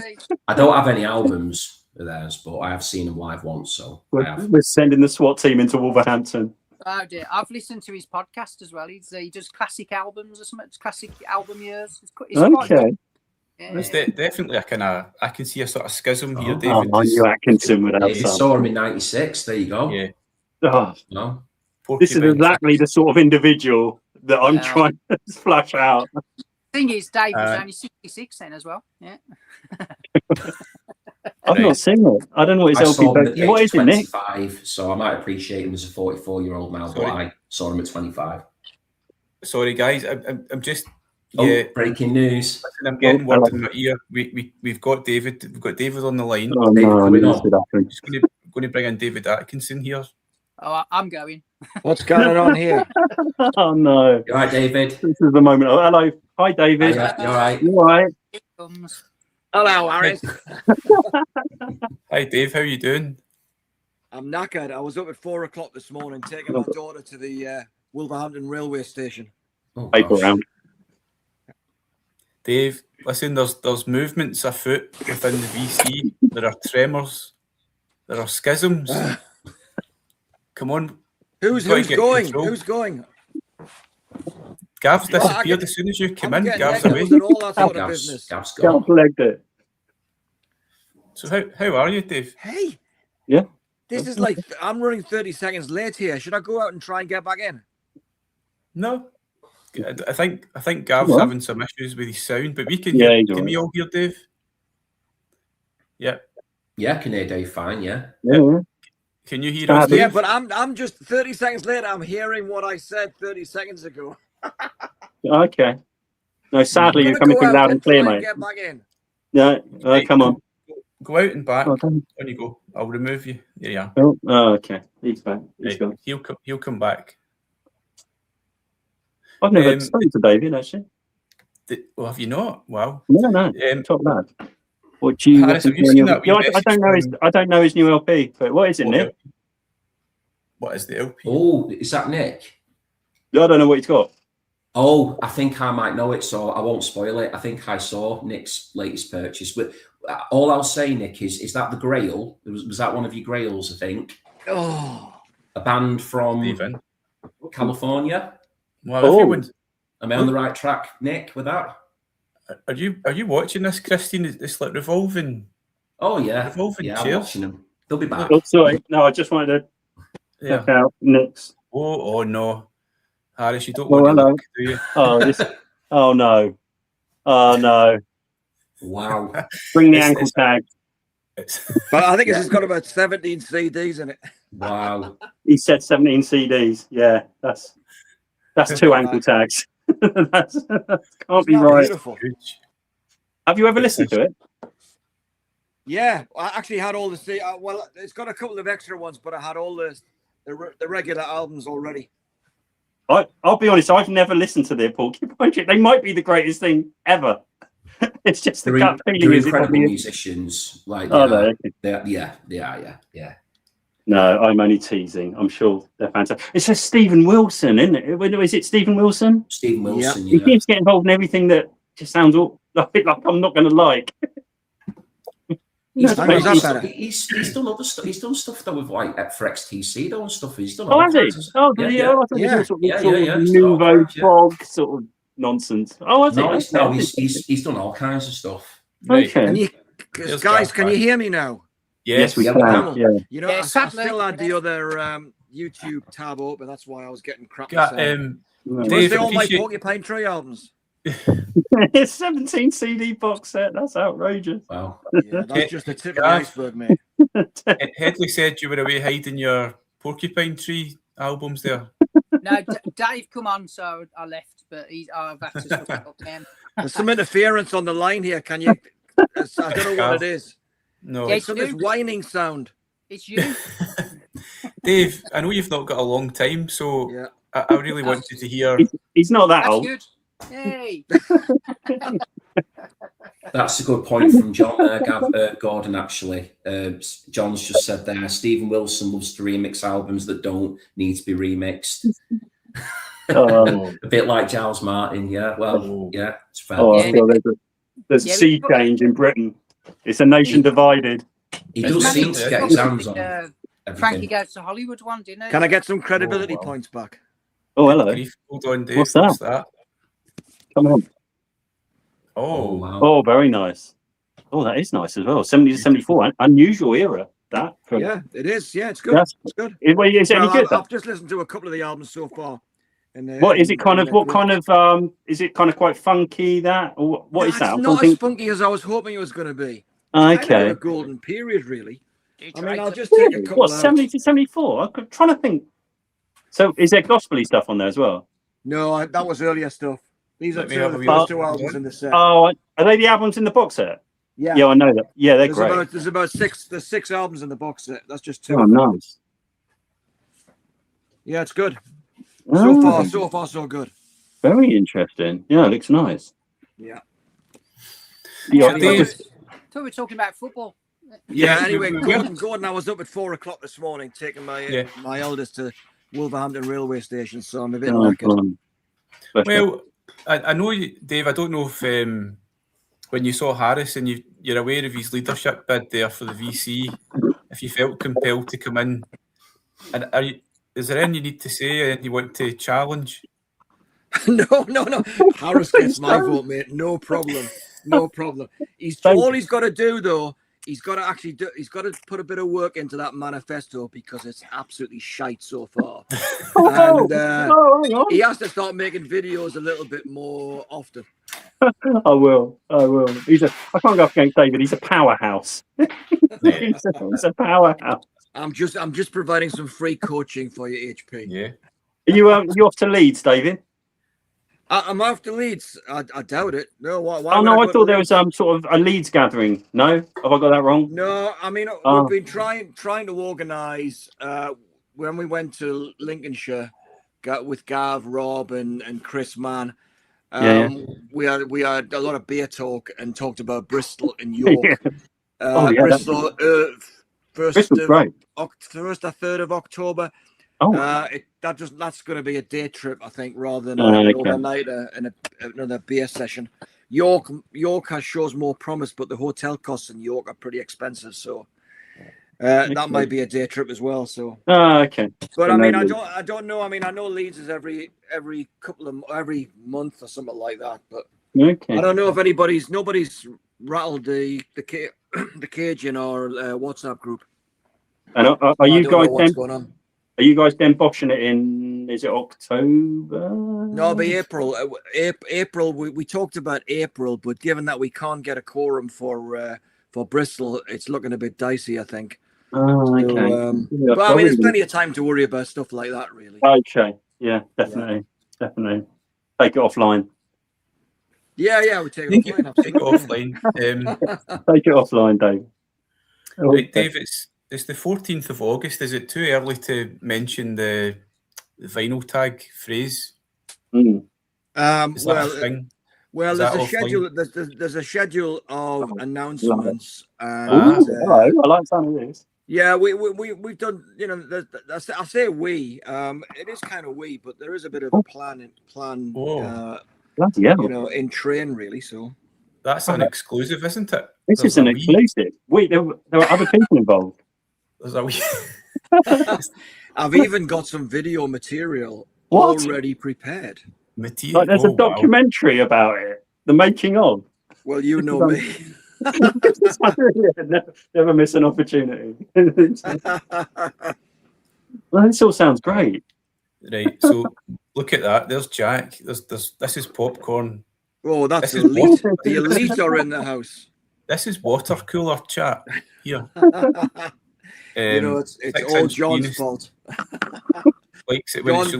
S4: I don't have any albums of theirs, but I have seen them live once. So
S2: we're sending the SWAT team into Wolverhampton.
S3: Oh dear, I've listened to his podcast as well. He does classic albums or something. Classic album years. It's
S2: okay.
S3: Yeah.
S1: There's definitely a kind of, I can see a sort of schism here, David.
S2: Oh, I knew Atkinson would have some.
S4: Saw him in '96. There you go.
S1: Yeah.
S2: Oh,
S4: no.
S2: This is exactly the sort of individual that I'm trying to flush out.
S3: The thing is, Dave was only 66 then as well. Yeah.
S2: I've not seen it. I don't know what his LP. What is it, Nick?
S4: 25, so I might appreciate him as a 44-year-old now, but I saw him at 25.
S1: Sorry, guys. I'm just.
S4: Breaking news.
S1: Listen, I'm getting word in my ear. We've got David. We've got David on the line.
S2: Oh, no,
S1: I'm just going to bring in David Atkinson here.
S3: Oh, I'm going.
S5: What's going on here?
S2: Oh no!
S4: You all right, David?
S2: This is the moment. Oh, hello, hi, David.
S4: You all right?
S2: You all right?
S5: Hello, Harris.
S1: Hi, Dave. How are you doing?
S5: I'm knackered. I was up at 4 o'clock this morning taking my daughter to the Wolverhampton railway station.
S2: Paper round.
S1: Dave, listen. There's movements afoot within the VC. There are tremors. There are schisms. Come on.
S5: Who's going? Control. Who's going?
S1: Gav's disappeared as soon as you came in. Gav's away.
S5: All that sort of business.
S4: Gav's gone.
S2: Legged it.
S1: So how are you, Dave?
S5: Hey.
S2: Yeah.
S5: This is like I'm running 30 seconds late here. Should I go out and try and get back in?
S1: No. I think Gav's having some issues with his sound, but we can hear. Can we all hear Dave? Yeah.
S4: Yeah, can hear Dave fine. Yeah.
S1: Can you hear us, Dave?
S5: Yeah, but I'm just 30 seconds later. I'm hearing what I said 30 seconds ago.
S2: Okay. No, sadly, you're coming through loud and clear, mate.
S5: Get back in.
S2: Yeah, come on.
S1: Go out and back. On you go. I'll remove you. There you are.
S2: Oh, okay. He's back. He's gone.
S1: He'll come back.
S2: I've never spoken to David, actually.
S1: Well, have you not? Wow.
S2: No. Top lad. What do you?
S1: Harris, have you seen that?
S2: I don't know his new LP. But what is it, Nick?
S1: What is the LP?
S4: Oh, is that Nick?
S2: I don't know what he's got.
S4: Oh, I think I might know it, so I won't spoil it. I think I saw Nick's latest purchase. But all I'll say, Nick, is that the Grail? Was that one of your Grails, I think?
S5: Oh.
S4: A band from California?
S1: Well, everyone's...
S4: Am I on the right track, Nick, with that?
S1: Are you watching this, Christine? It's like revolving.
S4: Oh, yeah.
S1: Revolving chairs.
S4: I'm watching them. They'll be back.
S2: Oh, sorry. No, I just wanted to check out Nick's.
S1: Oh, no. Harris, you don't want to look, do you?
S2: Oh, no. Oh, no.
S4: Wow.
S2: Bring the ankle tag.
S5: But I think it's got about 17 CDs in it.
S4: Wow.
S2: He said 17 CDs. Yeah, that's 2 ankle tags. that can't be right.
S5: Beautiful.
S2: Have you ever listened to it?
S5: Yeah, I actually had all the well, it's got a couple of extra ones, but I had all the regular albums already.
S2: I'll be honest, I've never listened to their Porcupine Tree. They might be the greatest thing ever. It's just the gut feeling.
S4: They're incredible musicians. Like, yeah.
S2: No, I'm only teasing. I'm sure they're fantastic. It says Stephen Wilson, isn't it? Is it Stephen Wilson?
S4: Stephen Wilson.
S2: Yeah. He keeps getting involved in everything that just sounds like I'm not going to like.
S4: He's done other stuff. He's done stuff though with like for XTC though and stuff. He's done.
S2: Oh, has he? Oh, yeah. Sort of nouveau prog sort of nonsense. Oh, has he?
S4: No, he's done all kinds of stuff.
S2: Okay.
S5: Guys, can you hear me now?
S2: Yes, we can. Yeah.
S5: You know, I still had the other YouTube tab open. That's why I was getting crap. Dave, all my Porcupine Tree albums.
S2: It's 17 CD box set. That's outrageous.
S4: Wow.
S5: Yeah, that's just the tip of the iceberg, mate.
S1: Headley said you were away hiding your Porcupine Tree albums there.
S3: No, Dave come on, so I left, but I've had to look up him.
S5: There's some interference on the line here. Can you? I don't know what it is.
S1: No,
S5: it's this whining sound.
S3: It's you,
S1: Dave. I know you've not got a long time, so
S5: yeah.
S1: I really wanted to hear.
S2: He's not that old.
S3: Good. Hey.
S4: That's a good point from John Gordon, actually. John's just said there, Stephen Wilson loves to remix albums that don't need to be remixed. A bit like Giles Martin, yeah. Well, yeah, it's fair.
S2: There's a sea change in Britain. It's a nation divided.
S4: He does seem to get his hands on
S3: Frankie goes to Hollywood one, didn't he?
S5: Can I get some credibility points back?
S2: Oh, hello.
S1: Hold on, Dave.
S2: What's that? Come on.
S1: Oh, wow.
S2: Oh, very nice. Oh, that is nice as well. 70 to 74. Unusual era, that.
S5: Yeah, it is. Yeah, it's good. It's good.
S2: Is it any good?
S5: I've just listened to a couple of the albums so far.
S2: What is it kind of? What kind of? Is it kind of quite funky? That or what is that?
S5: It's not as funky as I was hoping it was going to be.
S2: Okay.
S5: Kind of a golden period, really. I mean, I'll just take a couple.
S2: What 70 to 74? I'm trying to think. So, is there gospel-y stuff on there as well?
S5: No, that was earlier stuff. These are the first two albums in the set.
S2: Oh, are they the albums in the box set?
S5: Yeah.
S2: Yeah, I know that. Yeah, they're great.
S5: There's about six albums in the box set. That's just two.
S2: Oh, nice.
S5: Yeah, it's good. So far, so good.
S2: Very interesting. Yeah, it looks nice.
S5: Yeah.
S3: I thought we were talking about football.
S5: Yeah, anyway, Gordon, I was up at 4 o'clock this morning taking my eldest to Wolverhampton railway station, so I'm a bit knackered.
S1: Well, I know, Dave, I don't know if when you saw Harris and you're aware of his leadership bid there for the VC, if you felt compelled to come in, and is there anything you need to say and you want to challenge?
S5: No. Harris gets my vote, mate. No problem. All he's got to do, though, he's got to put a bit of work into that manifesto because it's absolutely shite so far. And he has to start making videos a little bit more often.
S2: I will. I can't go up against David. He's a powerhouse. He's a powerhouse.
S5: I'm just providing some free coaching for you, HP.
S1: Yeah.
S2: Are you off to Leeds, David?
S5: I'm off to Leeds. I doubt it. No, why?
S2: I thought there was sort of a Leeds gathering. No, have I got that wrong?
S5: No, I mean we've been trying to organise. When we went to Lincolnshire, with Gav, Rob, and Chris Mann. We had a lot of beer talk and talked about Bristol and York. Bristol, first or 3rd of October. That's going to be a day trip, I think, rather than an overnighter and another beer session. York shows more promise, but the hotel costs in York are pretty expensive, so that might be a day trip as well. So
S2: okay.
S5: But I mean, I don't know. I mean, I know Leeds is every month or something like that, but I don't know if nobody's rattled the cage in our WhatsApp group.
S2: And are you guys
S5: what's going on?
S2: Are you guys then boshing it in? Is it October?
S5: No, it'll be April. April. We talked about April, but given that we can't get a quorum for Bristol, it's looking a bit dicey, I think.
S2: Oh, okay.
S5: So, but I mean, there's plenty of time to worry about stuff like that, really.
S2: Okay. Yeah, definitely. Take it offline.
S5: Yeah, we take it offline.
S1: Take it offline.
S2: Take it offline, Dave.
S1: Right, Dave, it's the 14th of August. Is it too early to mention the vinyl tag phrase?
S2: Mm.
S5: There's a schedule. There's a schedule of announcements. And,
S2: I like some of this.
S5: Yeah, we've done. You know, I say we. It is kind of we, but there is a bit of a plan. You know, in train really. So
S1: that's an exclusive, isn't it?
S2: This is an exclusive. Wait, there were other people involved.
S5: I've even got some video material already prepared.
S2: Like there's a documentary about it, the making of.
S5: Well, you know me.
S2: Never miss an opportunity. Well, this all sounds great.
S1: Right, so look at that. There's Jack. This is popcorn.
S5: Oh, that's elite. The elite are in the house.
S1: This is water cooler chat here.
S5: You know, it's all John's fault.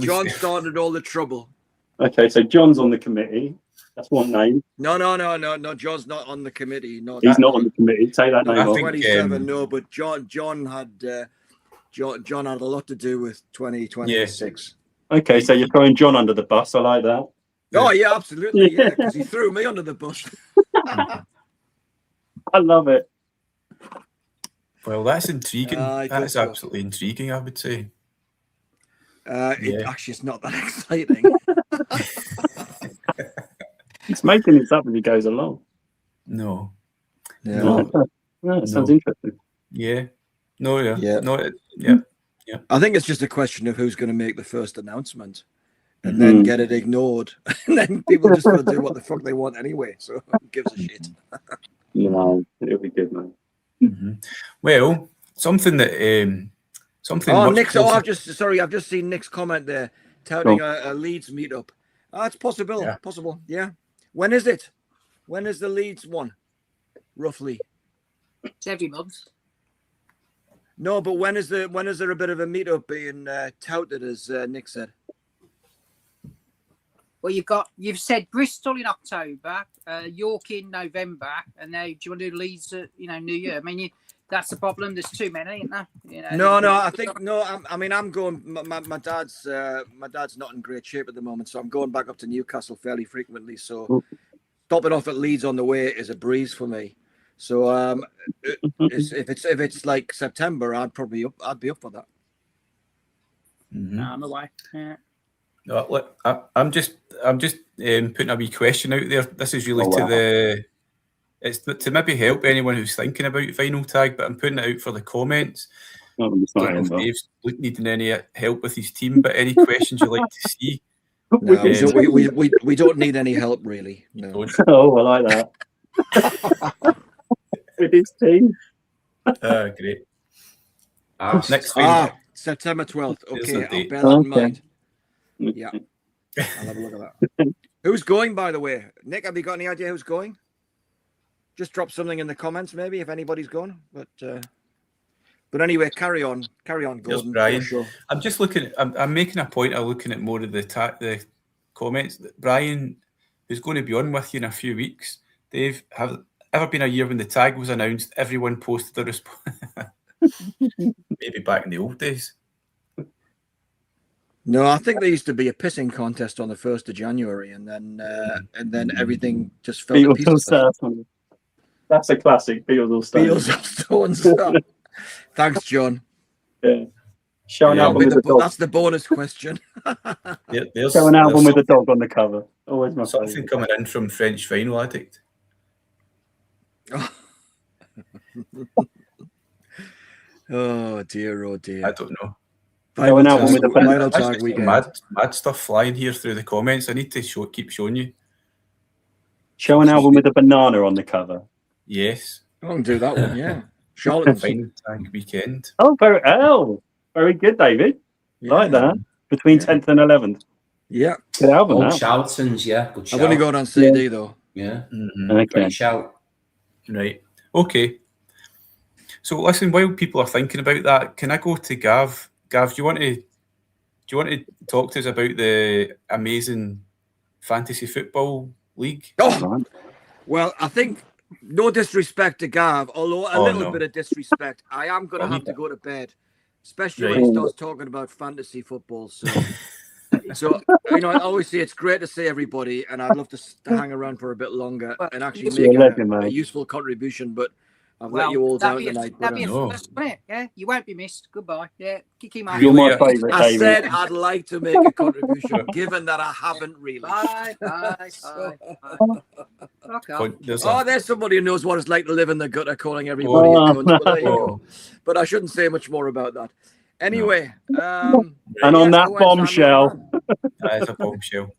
S5: John started all the trouble.
S2: Okay, so John's on the committee. That's one name. No.
S5: John's not on the committee.
S2: He's not on the committee. Say that name.
S5: 27. No, but John had a lot to do with 2026.
S2: Yeah. Okay, so you're throwing John under the bus. I like that.
S5: Oh yeah, absolutely. Yeah, because he threw me under the bus.
S2: I love it.
S1: Well, that's intriguing. That's
S5: so.
S1: absolutely intriguing, I would say.
S5: It actually is not that exciting.
S2: He's making this up as he goes along.
S1: No.
S2: It sounds interesting.
S1: Yeah. No, yeah.
S5: Yeah.
S1: No, yeah.
S5: I think it's just a question of who's going to make the first announcement and then get it ignored. And then people just going to do what the fuck they want anyway. So who gives a shit?
S2: It'll be good, man.
S1: Mm-hmm. Well, something that
S5: Nick's. I've just seen Nick's comment there, touting a Leeds meetup. It's possible.
S1: Yeah.
S5: Possible. Yeah. When is it? When is the Leeds one? Roughly.
S3: It's every month.
S5: No, but when is there a bit of a meetup being touted, as Nick said?
S3: Well, you've said Bristol in October, York in November, and now do you want to do Leeds at New Year? I mean, that's the problem. There's too many, isn't there? I'm going. My dad's not in great shape at the moment, so I'm going back up to Newcastle fairly frequently. So stopping off at Leeds on the way is a breeze for me. So if it's like September, I'd be up for that.
S1: Mm-hmm.
S3: I'm away. Yeah.
S1: No, look, I'm just putting a wee question out there. This is really it's to maybe help anyone who's thinking about Vinyl Tag, but I'm putting it out for the comments. I don't know if Dave's needing any help with his team, but any questions you'd like to see?
S5: No, we don't need any help, really. No.
S2: Oh, I like that. With his team.
S1: Great. Next week.
S5: September 12th. Okay, I'll
S1: date.
S5: bear that in mind. Yeah. I'll have a look at that. Who's going, by the way? Nick, have you got any idea who's going? Just drop something in the comments, maybe, if anybody's going. But anyway, carry on, Gordon.
S1: Brian.
S5: Sure.
S1: I'm just looking. I'm making a point of looking at more of the comments. Brian, who's going to be on with you in a few weeks. Dave, have ever been a year when the tag was announced, everyone posted a response? Maybe back in the old days.
S5: No, I think there used to be a pissing contest on the 1st of January, and then everything just fell to pieces.
S2: That's a classic. Beatles or Stones.
S5: Beatles or Stones. Thanks, John.
S2: Yeah. Show an album with a dog.
S5: That's the bonus question.
S2: Show an album with a dog on the cover. Always my
S1: something
S2: favorite.
S1: Coming in from French Vinyl Addict.
S5: Oh dear, oh dear.
S1: I don't know.
S2: Show an album with a Vinyl
S5: Tag weekend.
S1: Mad stuff flying here through the comments. I need to keep showing you.
S2: Show an album with a banana on the cover.
S1: Yes.
S5: I can do that one, yeah. Charlotte's
S1: Vinyl Tag weekend.
S2: Oh, very good, David.
S5: Yeah.
S2: Like that. Between 10th and 11th.
S5: Yeah.
S2: Good album.
S4: Old Charlton's, yeah. Good shout.
S5: I've only got on CD though.
S4: Yeah.
S1: Mm-hmm.
S2: Okay.
S4: Great shout.
S1: Right. Okay. So listen, while people are thinking about that, can I go to Gav? Gav, do you want to talk to us about the amazing fantasy football league?
S5: Oh, well, I think no disrespect to Gav, although a little bit of disrespect. I am going to have to go to bed, especially when he starts talking about fantasy football. So, I always say it's great to see everybody, and I'd love to hang around for a bit longer and actually make a useful contribution. But I've let you all down tonight.
S3: That'd be a first, wouldn't it? Yeah, you won't be missed. Goodbye. Yeah, kick him out.
S2: You're my favourite,
S5: I said I'd like to make a contribution, given that I haven't really.
S3: Bye.
S5: Okay. There's somebody who knows what it's like to live in the gutter, calling everybody a cunt. But there you go. But I shouldn't say much more about that. Anyway,
S2: and on that bombshell.
S1: That is a bombshell.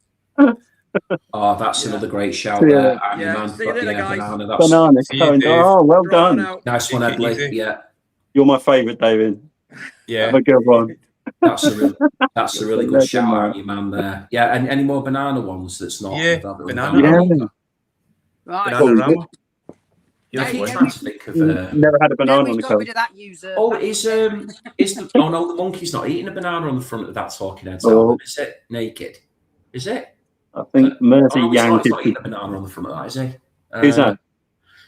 S4: Oh, that's another great shout there.
S5: See you later, guys.
S2: Banana. Oh, well done.
S4: Nice one, Edley. Yeah.
S2: You're my favourite, David.
S1: Yeah.
S2: Have a good one.
S4: That's a really good shout out, you man there. Yeah, and any more banana ones that's not?
S1: Yeah,
S4: banana.
S3: Right.
S1: Banana
S4: I keep trying to think of.
S2: Never had a banana on the cover.
S4: The monkey's not eating a banana on the front of that talking head. Is it naked? Is it?
S2: I think Mersey Yang
S4: is not eating a banana on the front of that, is he?
S2: Who's that?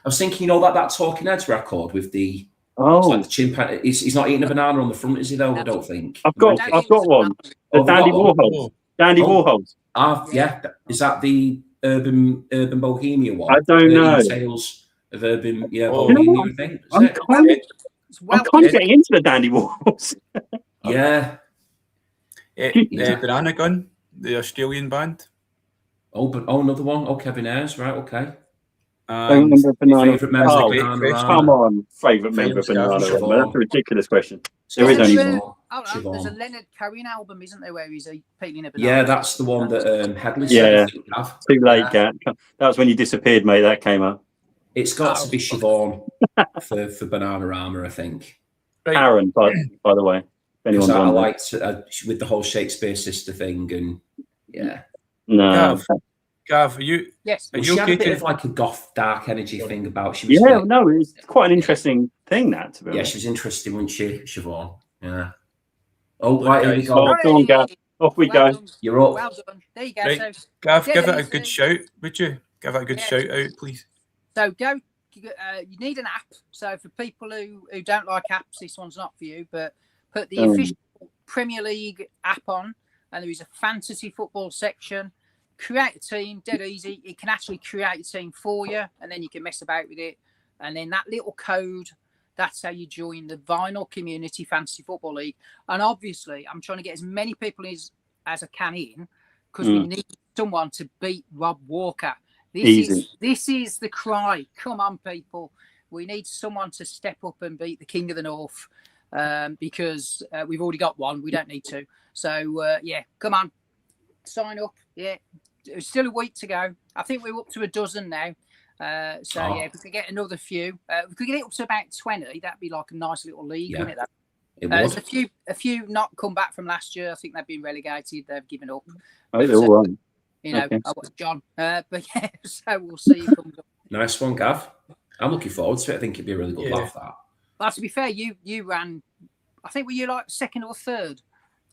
S4: I was thinking, that Talking Heads record with the the chimpanzee. He's not eating a banana on the front, is he? Though I don't think.
S2: I've got one. The Dandy Warhols. Dandy Warhols.
S4: Yeah. Is that the urban bohemia one?
S2: I don't know.
S4: Tales of Urban,
S1: Oh.
S4: Bohemia, I think.
S2: I'm kind of getting into the Dandy Warhols.
S4: Yeah.
S1: Banana Gun, the Australian band.
S4: Oh, but another one. Oh, Kevin Ayres, right? Okay.
S1: And
S4: favourite member of
S1: great
S4: Banana
S1: question.
S2: Come
S4: Rama.
S2: on, favourite member of Banana Rama. That's a ridiculous question. There is only one.
S3: There's a Leonard Cohen album, isn't there, where he's peeling a banana?
S4: Yeah, that's the one that Headley said.
S2: Yeah, too late, Gat. That was when you disappeared, mate. That came up.
S4: It's got to be Siobhan for Banana Rama, I think.
S1: Right.
S2: Aaron, by the way.
S4: Because I liked with the whole Shakespeare sister thing, and
S2: No.
S1: Gav, are you?
S3: Yes.
S4: Well, she had a bit of like a goth, dark energy thing about. She was
S2: it's quite an interesting thing. That to be honest.
S4: she was interesting, wasn't she, Siobhan? Yeah. Oh, right, here we go.
S2: Go on, Gav. Off we go.
S4: You're up.
S3: Well done. There you go.
S1: Right.
S3: So,
S1: Gav, give it a good shout, would you? Give it a good shout out, please.
S3: So go. You need an app. So for people who don't like apps, this one's not for you. But put the official Premier League app on, and there is a fantasy football section. Create a team, dead easy. It can actually create a team for you, and then you can mess about with it. And then that little code, that's how you join the Vinyl Community Fantasy Football League. And obviously, I'm trying to get as many people as I can in, because we need someone to beat Rob Walker. This is the cry. Come on, people. We need someone to step up and beat the King of the North, because we've already got one. We don't need to. So, come on. Sign up. Yeah. There's still a week to go. I think we're up to a dozen now. If we could get another few, if we could get it up to about 20, that'd be like a nice little league, wouldn't it? There's a few not come back from last year. I think they've been relegated. They've given up.
S2: Oh, they're all right.
S3: I was John. But yeah, so we'll see who comes up.
S4: Nice one, Gav. I'm looking forward to it. I think it'd be a really good laugh, that.
S3: Well, to be fair, you ran, I think, were you like second or third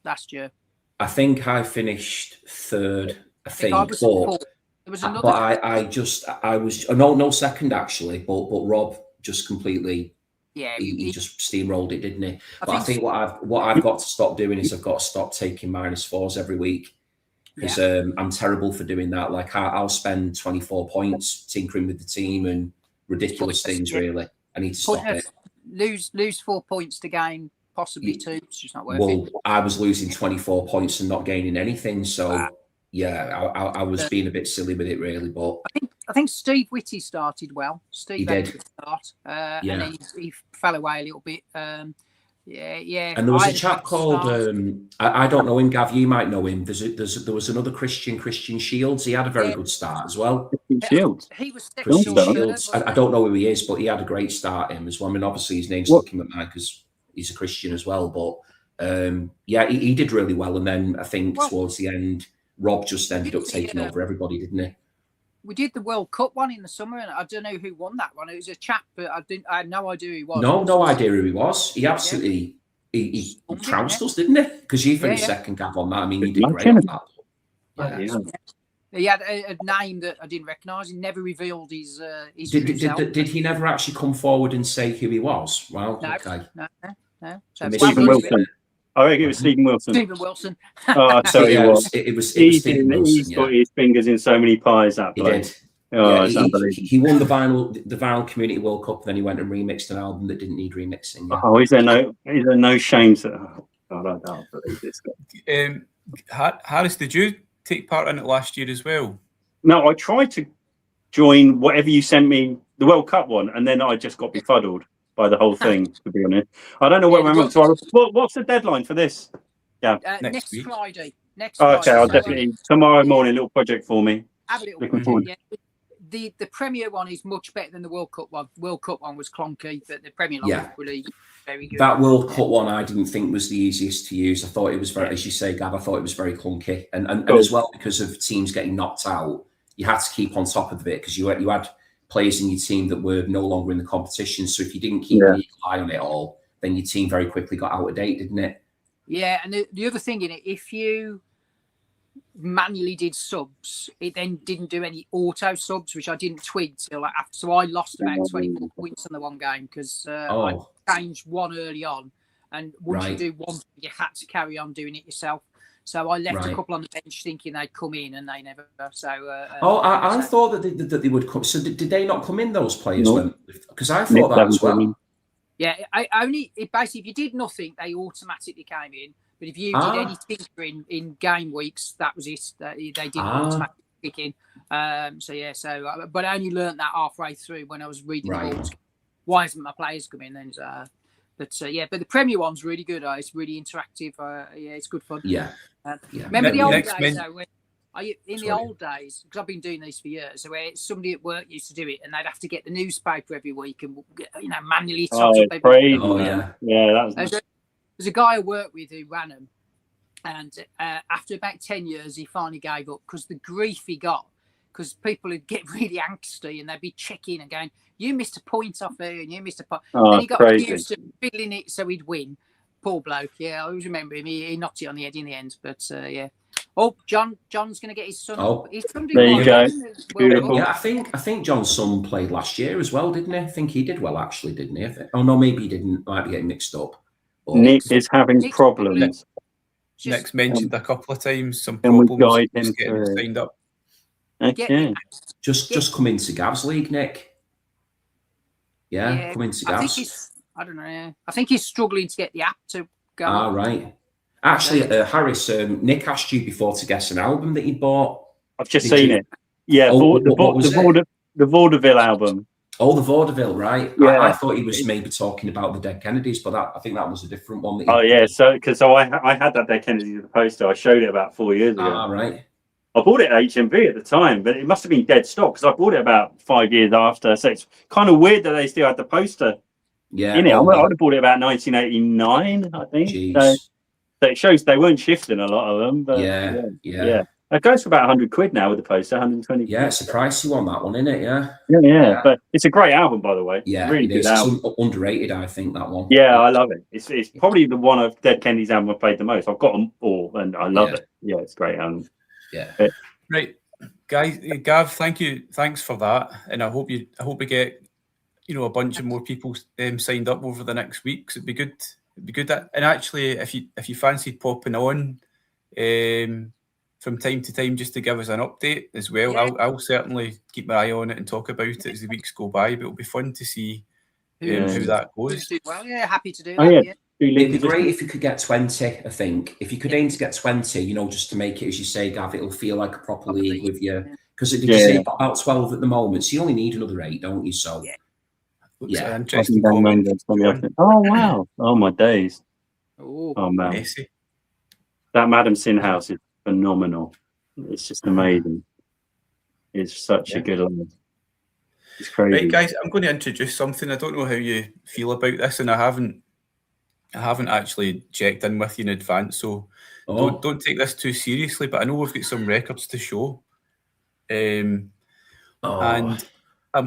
S3: last year?
S4: I think I finished third. I think
S3: I was fourth. There was another.
S4: But I was no second actually. But Rob just completely. Yeah, he just steamrolled it, didn't he? I think what I've got to stop doing is I've got to stop taking -4s every week, because I'm terrible for doing that. Like I'll spend 24 points tinkering with the team and ridiculous things. Really, I need to stop it.
S3: Lose 4 points to gain possibly 2. It's just not worth it.
S4: Well, I was losing 24 points and not gaining anything. So I was being a bit silly with it, really. But
S3: I think Steve Whitty started well.
S4: He did.
S3: Start, and then he fell away a little bit. And
S4: there was a chap called I don't know him, Gav. You might know him. There was another Christian Shields. He had a very good start as well.
S2: Shields.
S3: He was
S4: Christian Shields. I don't know who he is, but he had a great start. Him as well. I mean, obviously his name's stuck in my mind because he's a Christian as well. But he did really well. And then I think towards the end, Rob just ended up taking over everybody, didn't he?
S3: We did the World Cup one in the summer, and I don't know who won that one. It was a chap, but I had no idea who he was.
S4: No idea who he was. He absolutely he trounced us, didn't he? Because you finished second, Gav, on that. I mean, he did great on that.
S3: He had a name that I didn't recognise. He never revealed his
S4: did he never actually come forward and say who he was? Well,
S3: no,
S4: okay.
S3: No.
S2: Stephen Wilson. I think it was Stephen Wilson.
S3: Stephen Wilson.
S2: Oh, so it was
S4: Stephen Wilson.
S2: He's got his fingers in so many pies. That
S4: he did.
S2: Oh, it's unbelievable.
S4: He won the Vinyl Community World Cup, and then he went and remixed an album that didn't need remixing. Yeah.
S2: Oh, is there no shame to? Oh, God, I don't believe this guy.
S1: Harris, did you take part in it last year as well?
S2: No, I tried to join whatever you sent me, the World Cup one, and then I just got befuddled by the whole thing, to be honest. I don't know what I'm up to. What's the deadline for this? Yeah,
S3: next Friday.
S2: Okay, I'll definitely tomorrow morning. A little project for me.
S3: Have a little looking forward. Yeah. The Premier one is much better than the World Cup one. World Cup one was clunky, but the Premier one was really very good.
S4: That World Cup one I didn't think was the easiest to use. I thought it was very, as you say, Gav, I thought it was very clunky. And as well, because of teams getting knocked out, you had to keep on top of it because you had players in your team that were no longer in the competition. So if you didn't keep an eagle eye on it all, then your team very quickly got out of date, didn't it?
S3: Yeah, and the other thing in it, if you manually did subs, it then didn't do any auto subs, which I didn't twig till after. So I lost about 24 points in the one game because I changed one early on, and once you do one, you had to carry on doing it yourself. So I left a couple on the bench thinking they'd come in, and they never. So
S4: I thought that they would come. So did they not come in, those players? Because I thought that as well.
S3: Yeah, basically, if you did nothing, they automatically came in. But if you did any tinkering in game weeks, that was it. They didn't automatically kick in. But I only learnt that halfway through when I was reading the rules. Why hasn't my players come in then? But the Premier one's really good. It's really interactive. It's good fun.
S4: Yeah.
S3: Remember the old days, though, the old days, because I've been doing these for years, where somebody at work used to do it, and they'd have to get the newspaper every week and manually top up everything. There's a guy I work with who ran them, and after about 10 years, he finally gave up because the grief he got, because people would get really angsty and they'd be checking and going, "You missed a point off there, and you missed a point." Then he got accused of fiddling it so he'd win. Poor bloke. Yeah, I always remember him. He knocked it on the head in the end, but yeah. Oh, John's going to get his son.
S2: Oh, there you go. Beautiful.
S4: Yeah, I think John's son played last year as well, didn't he? I think he did well, actually, didn't he? Oh no, maybe he didn't. Might be getting mixed up.
S2: Nick is having problems.
S1: Nick's mentioned a couple of times some problems just getting signed up.
S2: Okay.
S4: Just come into Gav's league, Nick. Yeah, come into Gav's.
S3: I don't know. Yeah. I think he's struggling to get the app to go.
S4: Right. Actually, Harris, Nick asked you before to guess an album that he bought.
S2: I've just seen it. Yeah, the Vaudeville album.
S4: Oh, the Vaudeville, right?
S2: Yeah.
S4: I thought he was maybe talking about the Dead Kennedys, but I think that was a different one.
S2: So I had that Dead Kennedys as a poster. I showed it about 4 years ago.
S4: Right.
S2: I bought it at HMV at the time, but it must have been dead stock because I bought it about 5 years after. So it's kind of weird that they still had the poster.
S4: Yeah,
S2: in it. I would have bought it about 1989, I think. So it shows they weren't shifting a lot of them. But yeah. It goes for about 100 quid now with the poster, 120.
S4: Yeah, it's a pricey one, that one, isn't it?
S2: Yeah. But it's a great album, by the way.
S4: Yeah,
S2: really good album.
S4: It's underrated, I think, that one.
S2: Yeah, I love it. It's probably the one of Dead Kennedys album I've played the most. I've got them all, and I love it. Yeah, it's a great album.
S4: Yeah.
S1: Right, guys, Gav, thanks for that, and I hope we get a bunch of more people signed up over the next weeks. It'd be good that, and actually, if you fancy popping on from time to time just to give us an update as well, I'll certainly keep my eye on it and talk about it as the weeks go by. But it'll be fun to see how that goes.
S3: Well, yeah, happy to do that. Yeah.
S4: It'd be great if you could get 20, I think. If you could aim to get 20, just to make it, as you say, Gav, it'll feel like a proper league with you. Because you say about 12 at the moment, so you only need another 8, don't you? So,
S1: yeah. Interesting.
S2: Oh, wow. Oh, my days.
S3: Oh
S2: man.
S1: Messy.
S2: That Madam Sin house is phenomenal. It's just amazing. It's such a good one. It's crazy.
S1: Right, guys, I'm going to introduce something. I don't know how you feel about this, and I haven't actually checked in with you in advance, so don't take this too seriously. But I know we've got some records to show, and I'm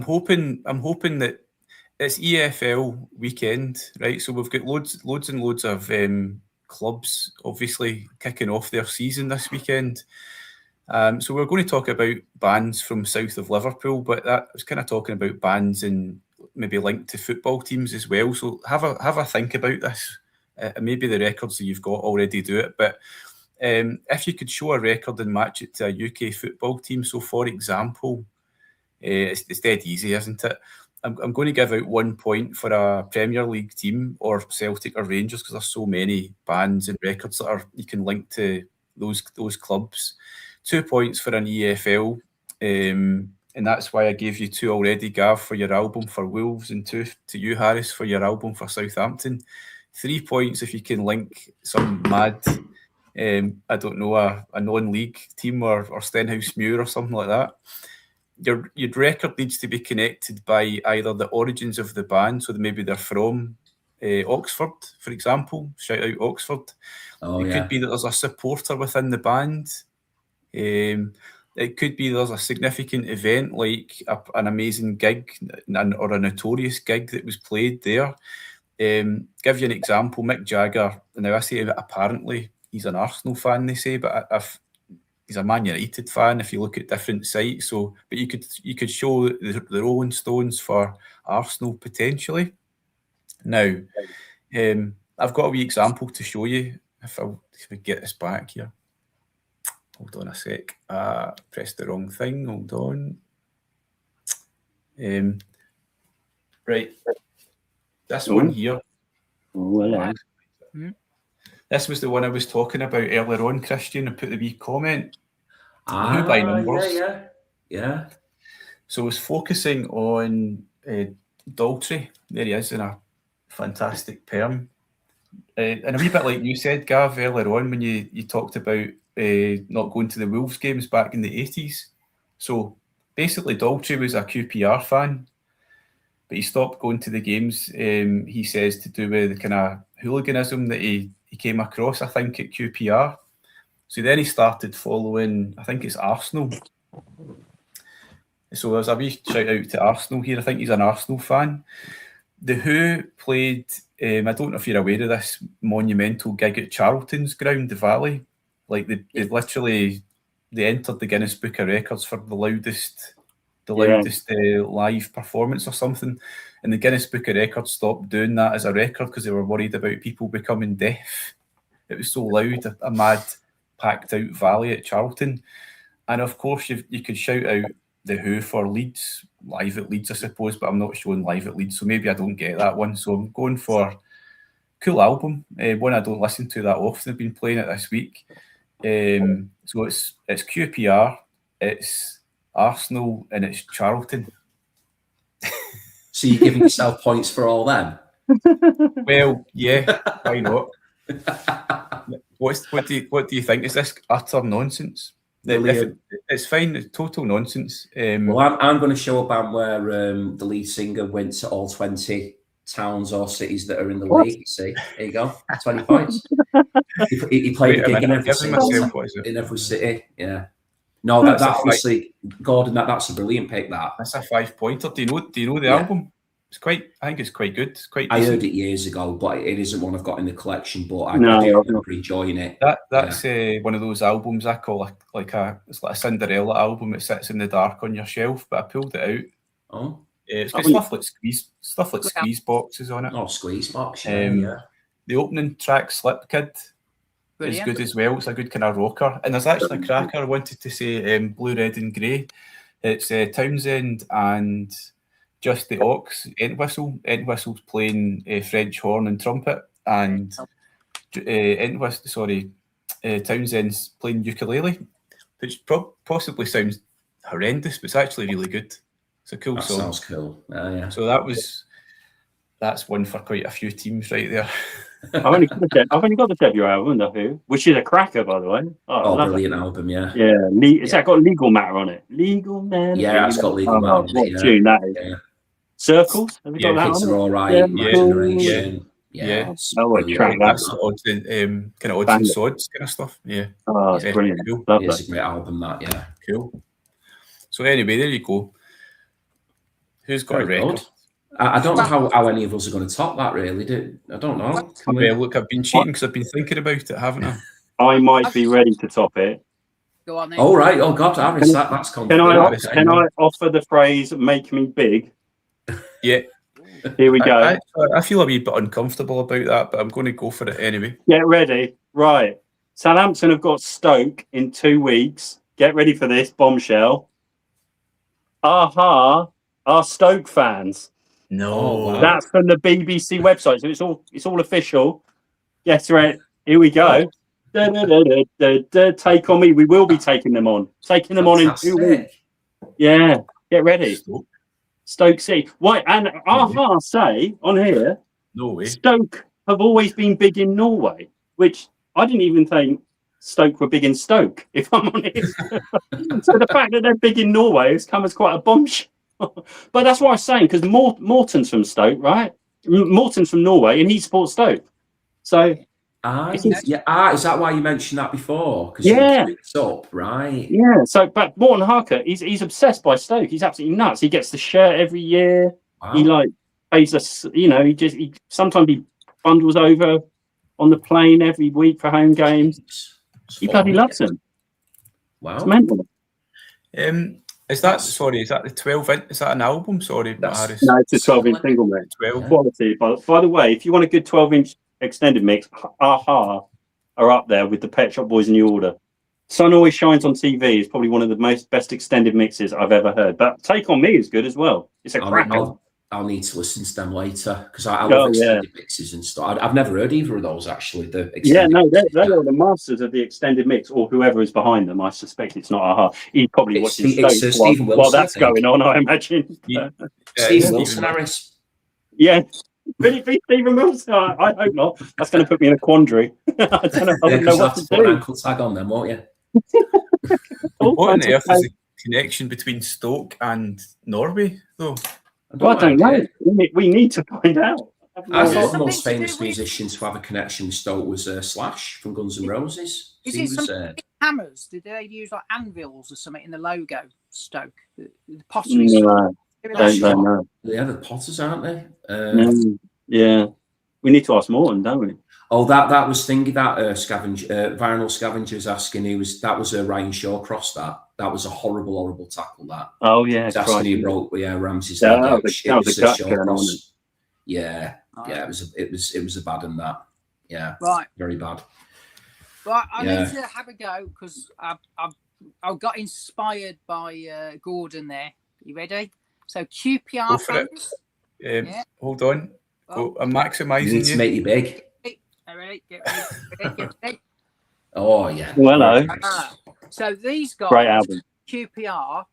S1: hoping that it's EFL weekend, right? So we've got loads and loads of clubs, obviously kicking off their season this weekend. So we're going to talk about bands from south of Liverpool, but that was kind of talking about bands and maybe linked to football teams as well. So have a think about this. Maybe the records that you've got already do it, but if you could show a record and match it to a UK football team. So for example, it's dead easy, isn't it? I'm going to give out 1 point for a Premier League team or Celtic or Rangers because there's so many bands and records that you can link to those clubs. 2 points for an EFL, and that's why I gave you 2 already, Gav, for your album for Wolves, and 2 to you, Harris, for your album for Southampton. 3 points if you can link some mad, I don't know, a non-league team or Stenhouse Muir or something like that. Your record needs to be connected by either the origins of the band, so that maybe they're from Oxford, for example. Shout out Oxford. Could be that there's a supporter within the band. It could be there's a significant event like an amazing gig or a notorious gig that was played there. Give you an example, Mick Jagger. Now I say apparently he's an Arsenal fan, they say, but he's a Man United fan if you look at different sites. So, but you could show the Rolling Stones for Arsenal potentially. Now, I've got a wee example to show you if we get this back here. hold on a sec. Pressed the wrong thing. Hold on. Right. This one here. This was the one I was talking about earlier on, Christian. I put the wee comment. Who by numbers.
S4: Yeah.
S1: So I was focusing on Daltrey. There he is in a fantastic perm. And a wee bit like you said, Gav, earlier on when you talked about not going to the Wolves games back in the 80s. So basically Daltrey was a QPR fan, but he stopped going to the games, he says, to do with the kind of hooliganism that he came across, I think, at QPR. So then he started following, I think it's Arsenal. So there's a wee shout out to Arsenal here. I think he's an Arsenal fan. The Who played, I don't know if you're aware of this monumental gig at Charlton's ground, the Valley. Like they entered the Guinness Book of Records for the loudest live performance or something. And the Guinness Book of Records stopped doing that as a record because they were worried about people becoming deaf. It was so loud, a mad, packed out Valley at Charlton. And of course, you could shout out the Who for Leeds, live at Leeds, I suppose, but I'm not showing live at Leeds, so maybe I don't get that one. So I'm going for cool album, one I don't listen to that often. I've been playing it this week. So it's QPR, it's Arsenal, and it's Charlton.
S4: So you're giving yourself points for all them?
S1: Well, yeah, why not? What do you think? Is this utter nonsense? It's fine. It's total nonsense.
S4: Well, I'm going to show a band where the lead singer went to all 20 towns or cities that are in the league. See, there you go, 20 points. He played a gig in every city. Yeah. No, that obviously, Gordon. That's a brilliant pick.
S1: That's a 5-pointer. Do you know the album? I think it's quite good. It's quite decent.
S4: I heard it years ago, but it isn't one I've got in the collection. But I do remember enjoying it.
S1: That's one of those albums I call it's like a Cinderella album. It sits in the dark on your shelf, but I pulled it out.
S4: Oh,
S1: it's got stuff like squeeze boxes on it.
S4: Oh, squeeze box. Yeah.
S1: The opening track, Slip Kid, is good as well. It's a good kind of rocker. And there's actually a cracker I wanted to say, Blue, Red and Grey. It's Townsend and Just the Ox, Entwistle. Entwistle's playing French horn and trumpet, and Townsend's playing ukulele, which possibly sounds horrendous, but it's actually really good. It's a cool song.
S4: Sounds cool. Yeah.
S1: So that's one for quite a few teams right there.
S2: I've only got the debut album, The Who, which is a cracker, by the way.
S4: Oh, brilliant album, yeah.
S2: Yeah. That got Legal Matter on it? Legal Matter.
S4: Yeah, it's got Legal Matter.
S2: What tune that is? Yeah. Circles? Have we got that
S4: Kids
S2: on
S4: Are All Right. My Generation.
S1: Yeah.
S4: That's
S1: odds and kind of odds and sods kind of stuff. Yeah.
S2: Oh, it's brilliant.
S1: Cool.
S4: It's a great album, that. Yeah.
S1: Cool. So anyway, there you go. Who's got a record?
S4: I don't know how any of us are going to top that, really. I don't know.
S1: Look, I've been cheating because I've been thinking about it, haven't I?
S2: I might be ready to top it.
S3: Go on then.
S4: Oh, right. Oh, God, Harris, that's confident.
S2: Can I offer the phrase, make me big?
S1: Yeah.
S2: Here we go.
S1: I feel a wee bit uncomfortable about that, but I'm going to go for it anyway.
S2: Get ready. Right. Southampton have got Stoke in 2 weeks. Get ready for this bombshell. Aha are Stoke fans.
S1: No.
S2: That's from the BBC website. So it's all official. Yes, right. Here we go. Take on me. We will be taking them on. Taking them on in 2 weeks. Yeah. Get ready. Stoke City. Right, and Aha say on here,
S1: no way.
S2: Stoke have always been big in Norway, which I didn't even think Stoke were big in Stoke, if I'm honest. So the fact that they're big in Norway has come as quite a bombshell. But that's what I was saying, because Morton's from Stoke, right? Morton's from Norway, and he supports Stoke. So
S4: is that why you mentioned that before? Because it's up, right?
S2: Yeah. So, but Morton Harker, he's obsessed by Stoke. He's absolutely nuts. He gets the shirt every year. Wow. He pays us. He sometimes he bundles over on the plane every week for home games. He bloody loves them.
S4: Wow.
S2: It's mental.
S1: Is that the 12-inch? Is that an album? Sorry, Harris.
S2: No, it's a 12-inch single, mate. 12 quality. By the way, if you want a good 12-inch extended mix, Aha are up there with the Pet Shop Boys in the order. Sun Always Shines on TV is probably one of the best extended mixes I've ever heard. But Take On Me is good as well. It's a cracker.
S4: I'll need to listen to them later because I love extended mixes and stuff. I've never heard either of those actually. They're
S2: the masters of the extended mix, or whoever is behind them. I suspect it's not Aha. He probably watches
S4: Stephen Wilson
S2: while that's going on. I imagine.
S4: Stephen Wilson, Harris.
S2: Yeah. Will it be Stephen Wilson? I hope not. That's going to put me in a quandary. I don't know. I don't know what to
S4: put an ankle tag on them, won't you?
S1: What on earth is the connection between Stoke and Norway, though?
S2: I don't know. We need to find out.
S4: I thought the most famous musician to have a connection with Stoke was Slash from Guns N' Roses.
S3: Is it some hammers? Did they use like anvils or something in the logo? Stoke, the pottery.
S2: No, don't know.
S4: Yeah, the Potters, aren't they?
S2: Yeah, we need to ask Morton, don't we?
S4: Oh, that was thingy that viral scavengers asking that was Ryan Shawcross. That was a horrible tackle. That.
S2: Oh yeah,
S4: asking he broke Ramsey's
S2: leg.
S4: It was Shawcross. Yeah, it was a bad one that. Yeah,
S3: right,
S4: very bad.
S3: Right, I need to have a go because I got inspired by Gordon there. You ready? So QPR fans.
S1: Hold on. I'm maximising
S4: you. Need to make you big.
S3: All right, get ready.
S4: Oh yeah.
S2: Well, hello.
S3: So these guys,
S2: great album.
S3: QPR.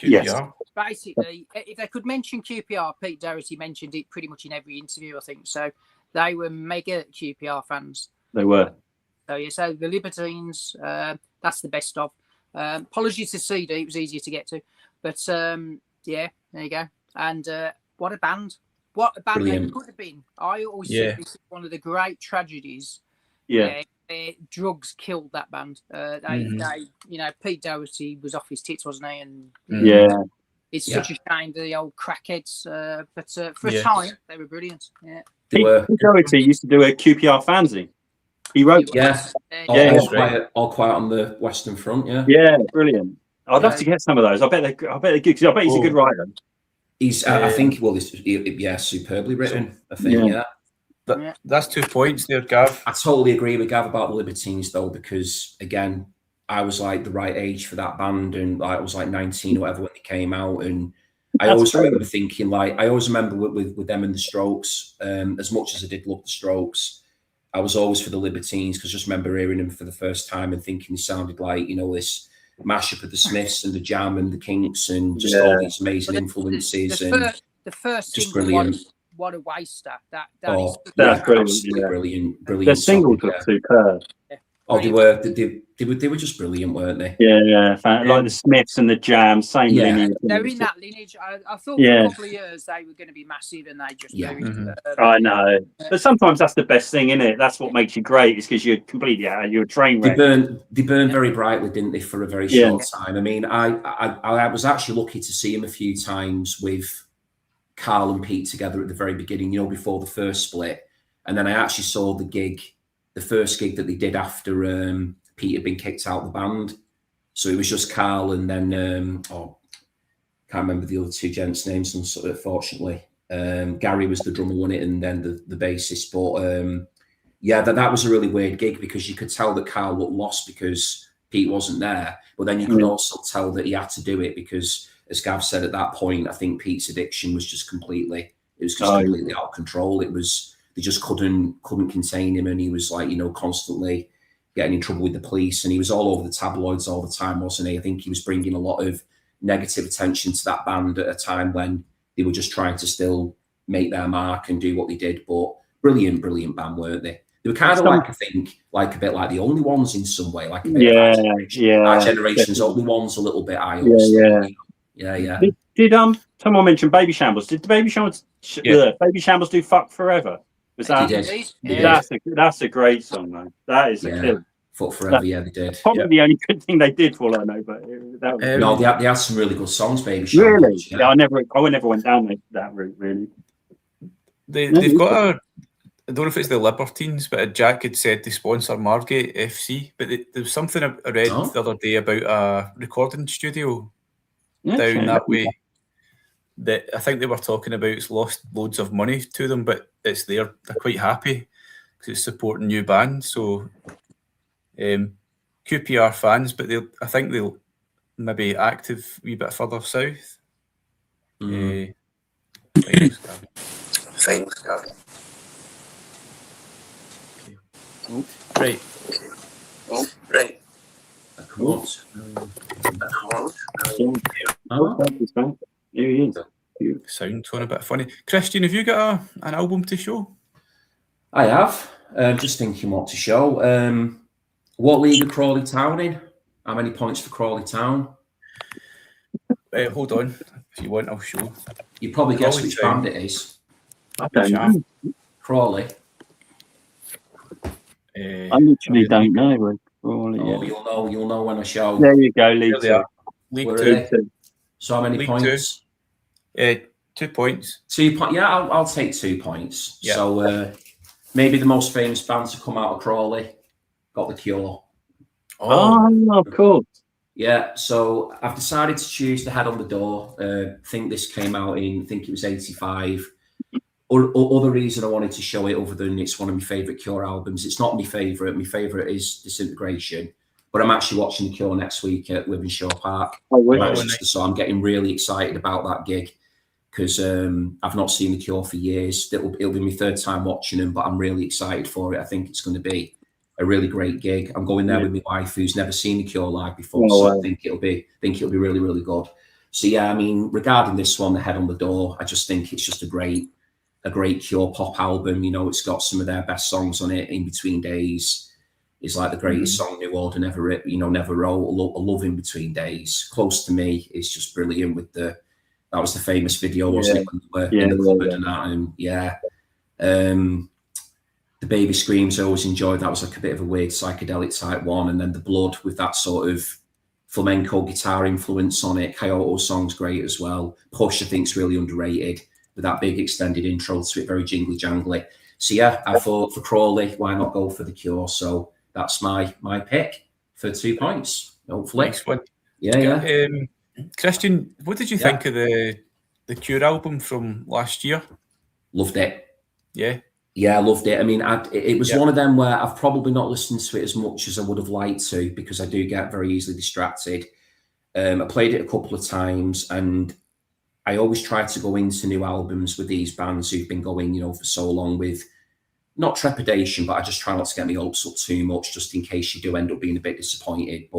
S2: Yes.
S3: Basically, if they could mention QPR, Pete Doherty mentioned it pretty much in every interview, I think. So they were mega QPR fans.
S2: They were.
S3: So the Libertines, that's the best of. Apologies to CD, it was easier to get to, but there you go. And what a band! What a band they could have been. I always think this is one of the great tragedies.
S2: Yeah.
S3: Drugs killed that band. Pete Doherty was off his tits, wasn't he? And it's such a shame, the old crackheads. But for a time, they were brilliant. Yeah.
S2: Pete Doherty used to do a QPR fanzine. He wrote.
S4: All quiet on the Western Front. Yeah.
S2: Yeah, brilliant. I'd love to get some of those. I bet they're good. Because I bet he's a good writer.
S4: He's. I think. Well, superbly written. I think. Yeah.
S1: That's 2 points there, Gav.
S4: I totally agree with Gav about the Libertines, though, because again, I was like the right age for that band, and I was like 19 or whatever when they came out, and I always remember thinking, I always remember with them and the Strokes. As much as I did love the Strokes, I was always for the Libertines because I just remember hearing them for the first time and thinking they sounded like this mashup of the Smiths and the Jam and the Kinks and just all these amazing influences.
S3: The first
S4: just
S3: single
S4: brilliant.
S3: What a waster! That's
S4: brilliant.
S2: Their singles were superb.
S4: They were just brilliant, weren't they?
S2: Yeah. Like the Smiths and the Jam, same lineage.
S3: They're in that lineage. I thought for a couple of years they were going to be massive, and they just
S2: I know, but sometimes that's the best thing, isn't it? That's what makes you great. Is because you're completely you're a train wreck.
S4: They burned very brightly, didn't they, for a very short time? I mean, I was actually lucky to see him a few times with Carl and Pete together at the very beginning, before the first split. And then I actually saw the first gig that they did after Pete had been kicked out of the band. So it was just Carl and then, can't remember the other two gents' names, unfortunately. Gary was the drummer on it and then the bassist. But that was a really weird gig because you could tell that Carl looked lost because Pete wasn't there. But then you could also tell that he had to do it because, as Gav said at that point, I think Pete's addiction was just completely out of control. It was, they just couldn't contain him, and he was constantly getting in trouble with the police, and he was all over the tabloids all the time, wasn't he? I think he was bringing a lot of negative attention to that band at a time when they were just trying to still make their mark and do what they did. But brilliant band, weren't they? They were kind of I think, a bit like the only ones in some way, like a bit our generation's only ones a little bit idols. Yeah.
S2: Did someone mention Baby Shambles? Did the Baby Shambles do Fuck Forever? Was that? That's a great song, man. That is a killer.
S4: Fuck Forever, they did.
S2: Probably the only good thing they did, for all I know. But
S4: they had some really good songs, Baby Shambles.
S2: Really? Yeah, I never went down that route. Really.
S1: They've got I don't know if it's the Libertines, but Jack had said they sponsor Margate FC. But there was something I read the other day about a recording studio down that way that I think they were talking about. It's lost loads of money to them, but it's there. They're quite happy because it's supporting new bands. So could QPR fans, but I think they'll maybe active a wee bit further south. Thanks, Gavin. Right.
S4: Come on.
S2: Here he is.
S1: Sound tone a bit funny. Christian, have you got an album to show?
S4: I have. Just thinking what to show. What league are Crawley Town in? How many points for Crawley Town?
S1: Hold on. If you want, I'll show.
S4: You probably guess
S1: Crawley
S4: which
S1: Town.
S4: band it is.
S2: I don't know.
S4: Crawley.
S2: I literally don't know where Crawley is.
S4: You'll know when I show.
S2: There you go, League Two.
S1: League Two.
S4: So how many
S1: League
S4: points?
S1: 2 points.
S4: 2 points. Yeah, I'll take 2 points.
S1: Yeah.
S4: So maybe the most famous band to come out of Crawley, Got the Cure.
S2: Oh, of course.
S4: Yeah, so I've decided to choose The Head on the Door. I think this came out in, I think it was 85. Other reason I wanted to show it, other than it's one of my favourite Cure albums. It's not my favourite. My favourite is Disintegration. But I'm actually watching The Cure next week at Wivenshaw Park. So I'm getting really excited about that gig because I've not seen The Cure for years. It'll be my third time watching them, but I'm really excited for it. I think it's going to be a really great gig. I'm going there with my wife, who's never seen The Cure live before, so I think it'll be really, really good. So yeah, I mean, regarding this one, The Head on the Door, I just think it's just a great Cure pop album. You know, it's got some of their best songs on it. In Between Days is like the greatest song New Order never wrote. I love In Between Days. Close to Me is just brilliant with that was the famous video, wasn't it? When they were in the cupboard and that, and The Baby Screams I always enjoyed. That was like a bit of a weird psychedelic type one. And then The Blood with that sort of flamenco guitar influence on it. Kyoto song's great as well. Push, I think, is really underrated with that big extended intro to it, very jingly jangly. So yeah, I thought for Crawley, why not go for The Cure? So that's my pick for 2 points, hopefully.
S1: Next one.
S4: Yeah.
S1: Christian, what did you think of the Cure album from last year?
S4: Loved it.
S1: Yeah.
S4: Yeah, I loved it. I mean, it was one of them where I've probably not listened to it as much as I would have liked to because I do get very easily distracted. I played it a couple of times and I always try to go into new albums with these bands who've been going, for so long with not trepidation, but I just try not to get my hopes up too much just in case you do end up being a bit disappointed.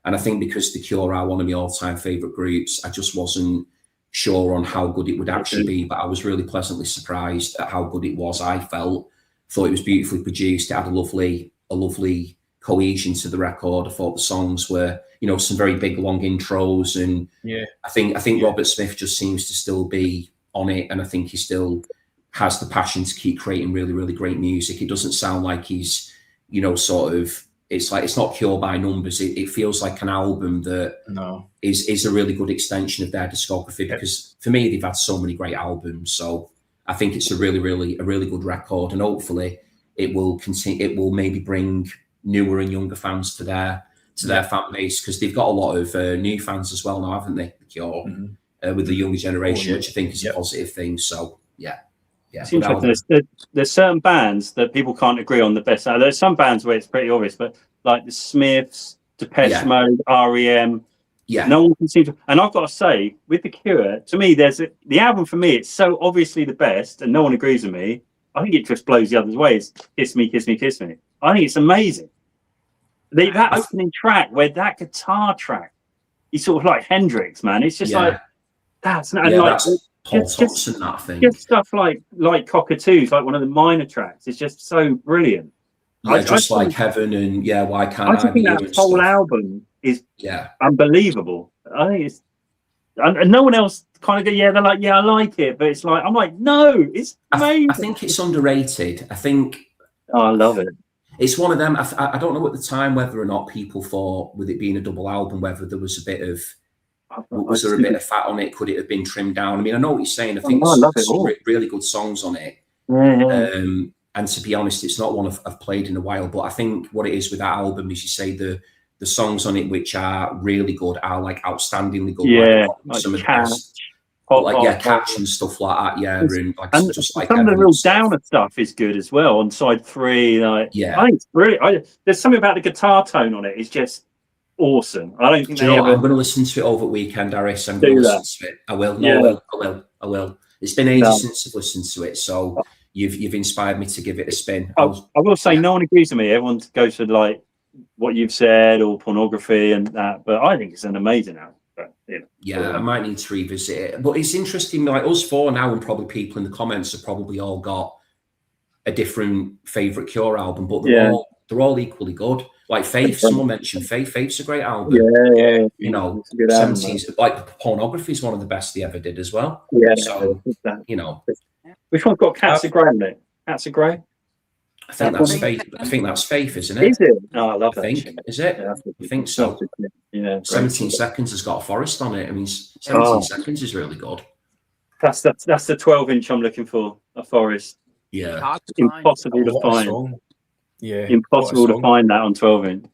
S4: And I think because The Cure are one of my all-time favourite groups, I just wasn't sure on how good it would actually be, but I was really pleasantly surprised at how good it was. I thought it was beautifully produced. It had a lovely cohesion to the record. I thought the songs were, some very big long intros, and I think Robert Smith just seems to still be on it, and I think he still has the passion to keep creating really, really great music. It doesn't sound like he's, it's like it's not Cure by numbers. It feels like an album that is a really good extension of their discography because for me they've had so many great albums. So I think it's a really good record, and hopefully it will continue. It will maybe bring newer and younger fans to their fan base because they've got a lot of new fans as well now, haven't they? The Cure with the younger generation, which I think is a positive thing. So yeah.
S2: It's interesting. There's certain bands that people can't agree on the best. There's some bands where it's pretty obvious, but like the Smiths, Depeche Mode, REM, no one can seem to. And I've got to say, with The Cure, to me, the album for me, it's so obviously the best, and no one agrees with me. I think it just blows the other way. It's Kiss Me, Kiss Me, Kiss Me. I think it's amazing. That opening track, where that guitar track, he's sort of like Hendrix, man. It's just like that's
S4: Paul Thompson, that thing.
S2: Just stuff like Cockatoos, like one of the minor tracks. It's just so brilliant.
S4: Yeah, like Heaven and Why Can't I
S2: think that whole album is unbelievable. I think it's and no one else kind of go, they're like, I like it, but it's like I'm like, no, it's amazing.
S4: I think it's underrated. I think
S2: I love it.
S4: It's one of them. I don't know at the time whether or not people thought, with it being a double album, whether there was a bit of fat on it? Could it have been trimmed down? I mean, I know what you're saying. I think there's some really good songs on it. And to be honest, it's not one I've played in a while. But I think what it is with that album is, you say the songs on it which are really good are like outstandingly good.
S2: Like some of the best.
S4: Catch and stuff like that. Yeah, and just like
S2: some of the real downer stuff is good as well on side 3. Like, I think it's brilliant. There's something about the guitar tone on it. It's just awesome. I don't think
S4: I'm going to listen to it over the weekend, Harris. I'm going to listen to it. I will. No, I will. It's been ages since I've listened to it, so you've inspired me to give it a spin.
S2: I will say, no one agrees with me. Everyone goes for like what you've said or pornography and that, but I think it's an amazing album. But,
S4: I might need to revisit it. But it's interesting, like us 4 now, and probably people in the comments have probably all got a different favourite Cure album, but they're all equally good. Like Faith, someone mentioned Faith. Faith's a great album.
S2: Yeah.
S4: You know, 70s, like Pornography is one of the best they ever did as well.
S2: Yeah.
S4: So,
S2: which one's got Cats of Grey in it? Cats of Grey?
S4: I think that's Faith. I think that's Faith, isn't it?
S2: Is it? Oh, I love that.
S4: Is it?
S2: Yeah,
S4: I think so.
S2: Yeah.
S4: 17 Seconds has got a Forest on it. I mean, 17 Seconds is really good.
S2: That's the 12-inch I'm looking for. A Forest.
S4: Yeah.
S2: Impossible to find.
S1: Yeah.
S2: Impossible to find that on 12-inch.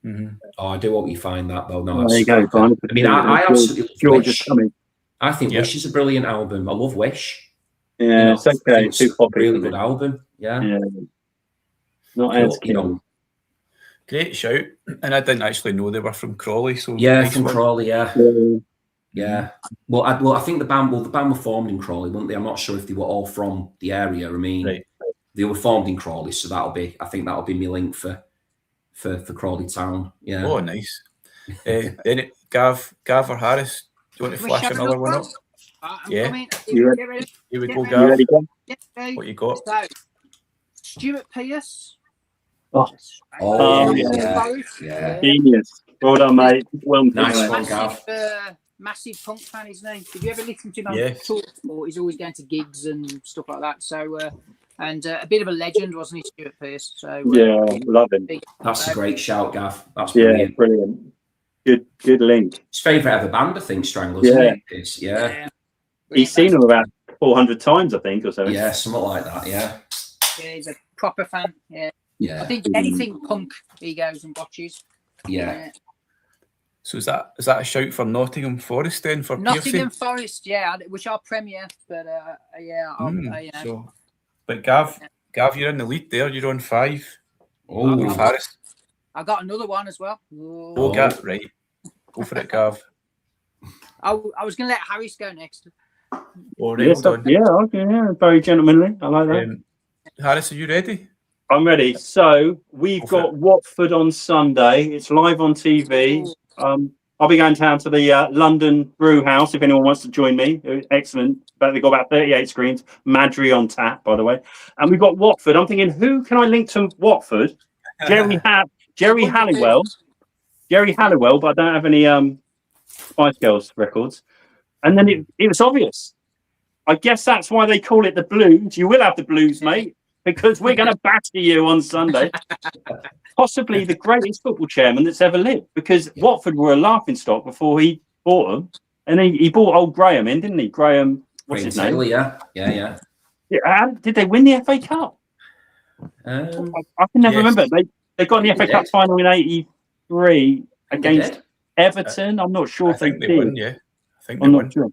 S1: Mm-hmm.
S4: Oh, I do hope you find that though. No,
S2: there you go.
S4: I mean, I absolutely love Wish.
S2: Coming.
S4: I think Wish is a brilliant album. I love Wish.
S2: Yeah, it's okay.
S4: It's a really good album. Yeah.
S2: Not as
S1: great shout. And I didn't actually know they were from Crawley. So
S4: from Crawley. Yeah. Well, I think the band were formed in Crawley, weren't they? I'm not sure if they were all from the area. I mean, they were formed in Crawley, so I think that'll be my link for Crawley Town. Yeah.
S1: Oh, nice. Then Gav or Harris, do you want to flash another one up?
S3: Here
S1: we go, Gav. What you got?
S3: So, Stuart Pearce.
S2: Genius. Well done, mate. Well done.
S4: Nice one, Gav.
S3: Massive punk fan, isn't he? Did you ever listen to him on tour? Or he's always going to gigs and stuff like that. So, and a bit of a legend, wasn't he, Stuart Pearce? So
S2: love him.
S4: That's a great shout, Gav. That's brilliant.
S2: Brilliant. Good link.
S4: His favourite ever band, I think, Stranglers. Yeah.
S2: He's seen them about 400 times, I think, or so.
S4: Yeah, something like that. Yeah,
S3: he's a proper fan.
S4: Yeah.
S3: I think anything punk he goes and watches.
S4: Yeah.
S1: So is that a shout for Nottingham Forest then for
S3: Nottingham Forest? Yeah, which are Premier, but
S1: But Gav, you're in the lead there. You're on 5.
S4: Oh,
S1: Harris.
S3: I got another one as well.
S1: Gav, right? Go for it, Gav.
S3: I was going to let Harris go next.
S2: Very gentlemanly. I like that.
S1: Harris, are you ready?
S2: I'm ready. So we've got Watford on Sunday. It's live on TV. I'll be going down to the London Brew House if anyone wants to join me. Excellent. But they've got about 38 screens. Madry on tap, by the way. And we've got Watford. I'm thinking, who can I link to Watford? Jerry Halliwell. Jerry Halliwell, but I don't have any Spice Girls records. And then it was obvious. I guess that's why they call it the Blues. You will have the Blues, mate, because we're going to batter you on Sunday. Possibly the greatest football chairman that's ever lived, because Watford were a laughing stock before he bought them. And he bought old Graham in, didn't he? Graham, what's his name?
S4: Yeah.
S2: Did they win the FA Cup? I can never remember. They got in the FA Cup final in '83 against Everton. I'm not sure if they did.
S1: Won, I think they won.
S2: Sure.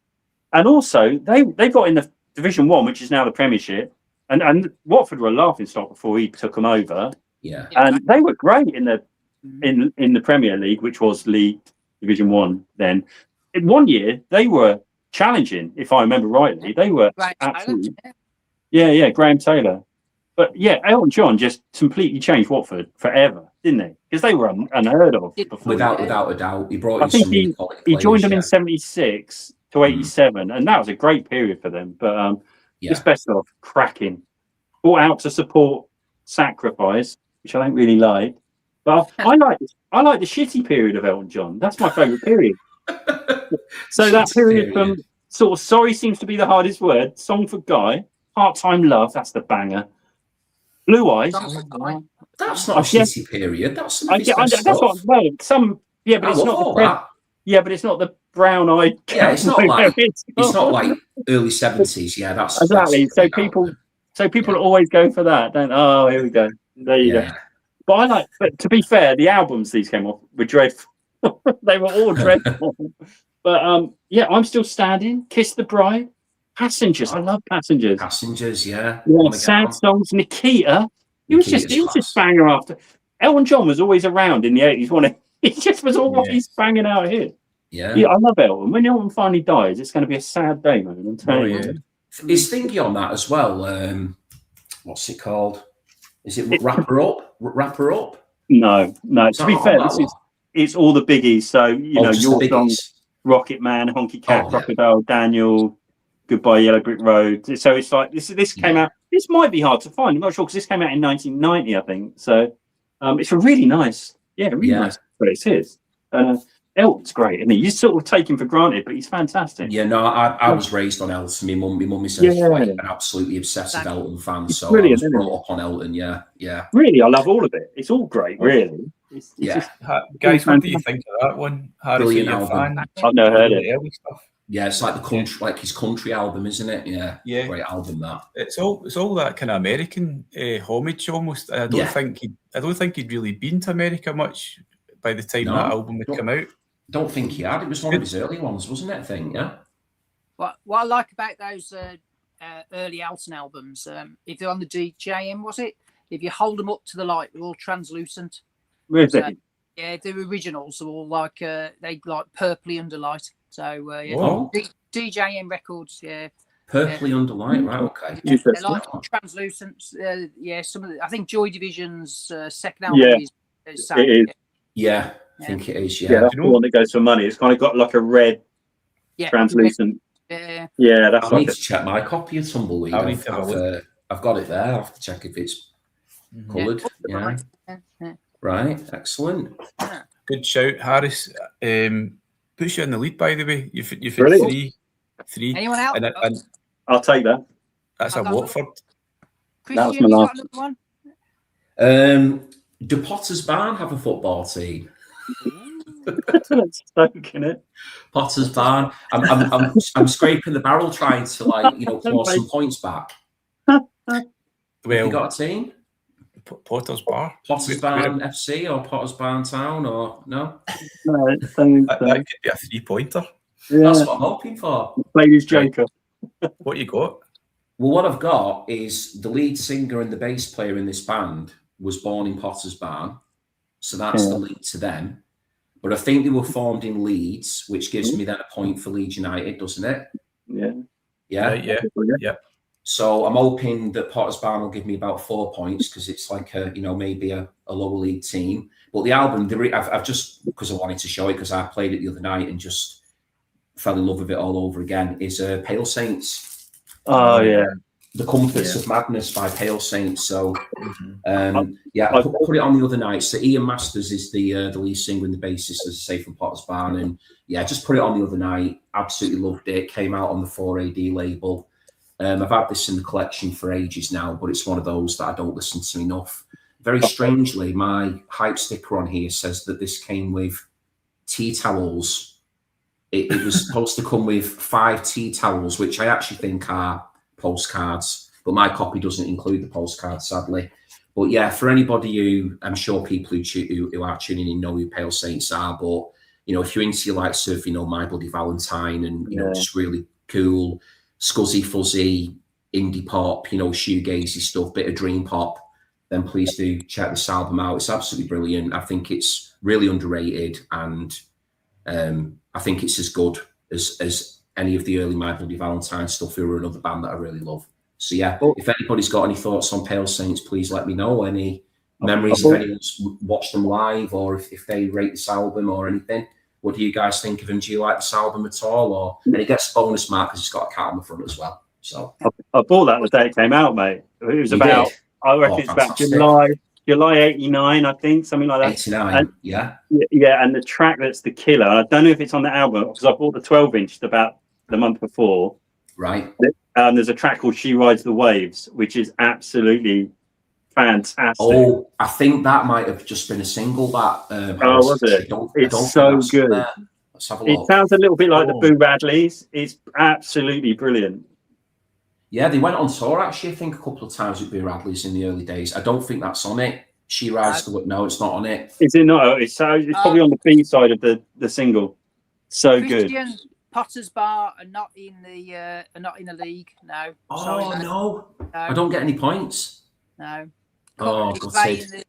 S2: And also, they got in the Division 1, which is now the Premiership. And Watford were a laughing stock before he took them over.
S4: Yeah.
S2: And they were great in the Premier League, which was League Division 1 then. In 1 year, they were challenging, if I remember rightly. They were absolutely... Yeah, Graham Taylor. But Elton John just completely changed Watford forever, didn't he? Because they were unheard of before.
S4: Without a doubt. He brought in
S2: he joined them in 76 to 87, and that was a great period for them. But just best of cracking. Brought out to support Sacrifice, which I don't really like. But I like the shitty period of Elton John. That's my favourite period. So that period from sort of Sorry seems to be the hardest word. Song for Guy, Part-Time Love, that's the banger. Blue Eyes.
S4: That's not a shitty period. That's
S2: but it's not the brown eyed.
S4: Yeah, it's not like early 70s. Yeah, that's
S2: exactly. So people always go for that. Oh, here we go. There you go. But to be fair, the albums these came off were dreadful. They were all dreadful. But yeah, I'm still standing. Kiss the Bride. Passengers. I love Passengers.
S4: Passengers, yeah.
S2: Sad Songs. Nikita. He was just banging after. Elton John was always around in the 80s, wasn't he? He just was always banging out here.
S4: Yeah.
S2: I love Elton. When Elton finally dies, it's going to be a sad day, man. I'm telling you.
S4: Is thingy on that as well? What's it called? Is it Wrap Her Up? Wrap Her Up?
S2: No. To be fair, it's all the biggies. So your songs, Rocket Man, Honky Cat, Crocodile, Daniel, Goodbye Yellow Brick Road. So it's like this came out. This might be hard to find. I'm not sure because this came out in 1990, I think. So it's a really nice, nice. But it's his. Elton's great, and you sort of take him for granted, but he's fantastic.
S4: Yeah, no, I was raised on Elton. My mum is an absolutely obsessive Elton fan, so I was brought up on Elton. Yeah.
S2: Really, I love all of it. It's all great, really. It's
S1: guys, what do you think of that one?
S4: Brilliant album.
S2: I've never heard it.
S4: Yeah, it's like the country, like his country album, isn't it? Yeah, great album that.
S1: It's all that kind of American homage almost. I don't think he'd really been to America much by the time that album had come out.
S4: Don't think he had. It was one of his early ones, wasn't it? I think, yeah.
S3: What I like about those early Elton albums, if they're on the DJM, was it? If you hold them up to the light, they're all translucent.
S2: Really?
S3: Yeah, the originals are all like they like purpley under light. So DJM records,
S4: Purpley under light, right? Okay.
S3: Yeah, they're like translucent. Some of the, I think Joy Division's second album is same.
S2: It is.
S4: Yeah. I think it is,
S2: that's the one that goes for money. It's kind of got like a red, translucent.
S3: Yeah,
S4: that's. I need to check my copy of Tumbleweed. I've got it there. I have to check if it's coloured. Yeah. Right, excellent.
S1: Good shout, Harris. Puts you in the lead, by the way. You've had three.
S3: Anyone else?
S1: And
S2: I'll take that.
S1: That's a Watford.
S2: That was my last
S3: one.
S4: Do Potter's Barn have a football team?
S2: Stoking it.
S4: Potter's Barn. I'm scraping the barrel trying to claw some points back.
S1: Well,
S4: you got a team?
S1: Potter's Bar.
S4: Potter's Barn FC or Potter's Barn Town or no?
S2: No,
S1: that could be a 3-pointer.
S2: Yeah.
S4: That's what I'm hoping for.
S2: Ladies Joker.
S1: What you got?
S4: Well, what I've got is the lead singer and the bass player in this band was born in Potter's Barn. So that's the link to them. But I think they were formed in Leeds, which gives me then a point for Leeds United, doesn't it?
S2: Yeah.
S4: Yeah. So I'm hoping that Potter's Barn will give me about 4 points because it's like maybe a lower league team. But the album, I've just, because I wanted to show it because I played it the other night and just fell in love with it all over again, is Pale Saints.
S2: Oh, yeah.
S4: The Comforts of Madness by Pale Saints. So, I put it on the other night. So Ian Masters is the lead singer and the bassist, as I say, from Potter's Barn. And just put it on the other night. Absolutely loved it. Came out on the 4AD label. I've had this in the collection for ages now, but it's one of those that I don't listen to enough. Very strangely, my hype sticker on here says that this came with tea towels. It was supposed to come with 5 tea towels, which I actually think are postcards, but my copy doesn't include the postcards, sadly. But yeah, for anybody who, I'm sure people who are tuning in know who Pale Saints are, but if you're into likes of My Bloody Valentine and just really cool, scuzzy fuzzy indie pop, shoegazy stuff, bit of dream pop, then please do check this album out. It's absolutely brilliant. I think it's really underrated, and I think it's as good as any of the early My Bloody Valentine stuff, who are another band that I really love. So if anybody's got any thoughts on Pale Saints, please let me know. Any memories if anyone's watched them live, or if they rate this album or anything. What do you guys think of them? Do you like this album at all? And it gets a bonus mark because it's got a cat on the front as well. So
S2: I bought that the day it came out, mate. It was about, I reckon it's about July 89, I think, something like that.
S4: 89,
S2: Yeah, and the track that's the killer, I don't know if it's on the album, because I bought the 12-inch about the month before.
S4: Right.
S2: There's a track called She Rides the Waves, which is absolutely fantastic.
S4: Oh, I think that might have just been a single that...
S2: was it? It's so good.
S4: Let's have a look.
S2: It sounds a little bit like the Boo Radleys. It's absolutely brilliant.
S4: Yeah, they went on tour, actually, I think, a couple of times with Boo Radleys in the early days. I don't think that's on it. She Rides the Waves. No, it's not on it.
S2: Is it not? It's probably on the B side of the single. So
S3: Christian
S2: good.
S3: Potter's Bar are not in the league. No.
S4: Oh
S3: Sorry,
S4: no, I don't get any points.
S3: No.
S4: Oh,
S3: Currently playing the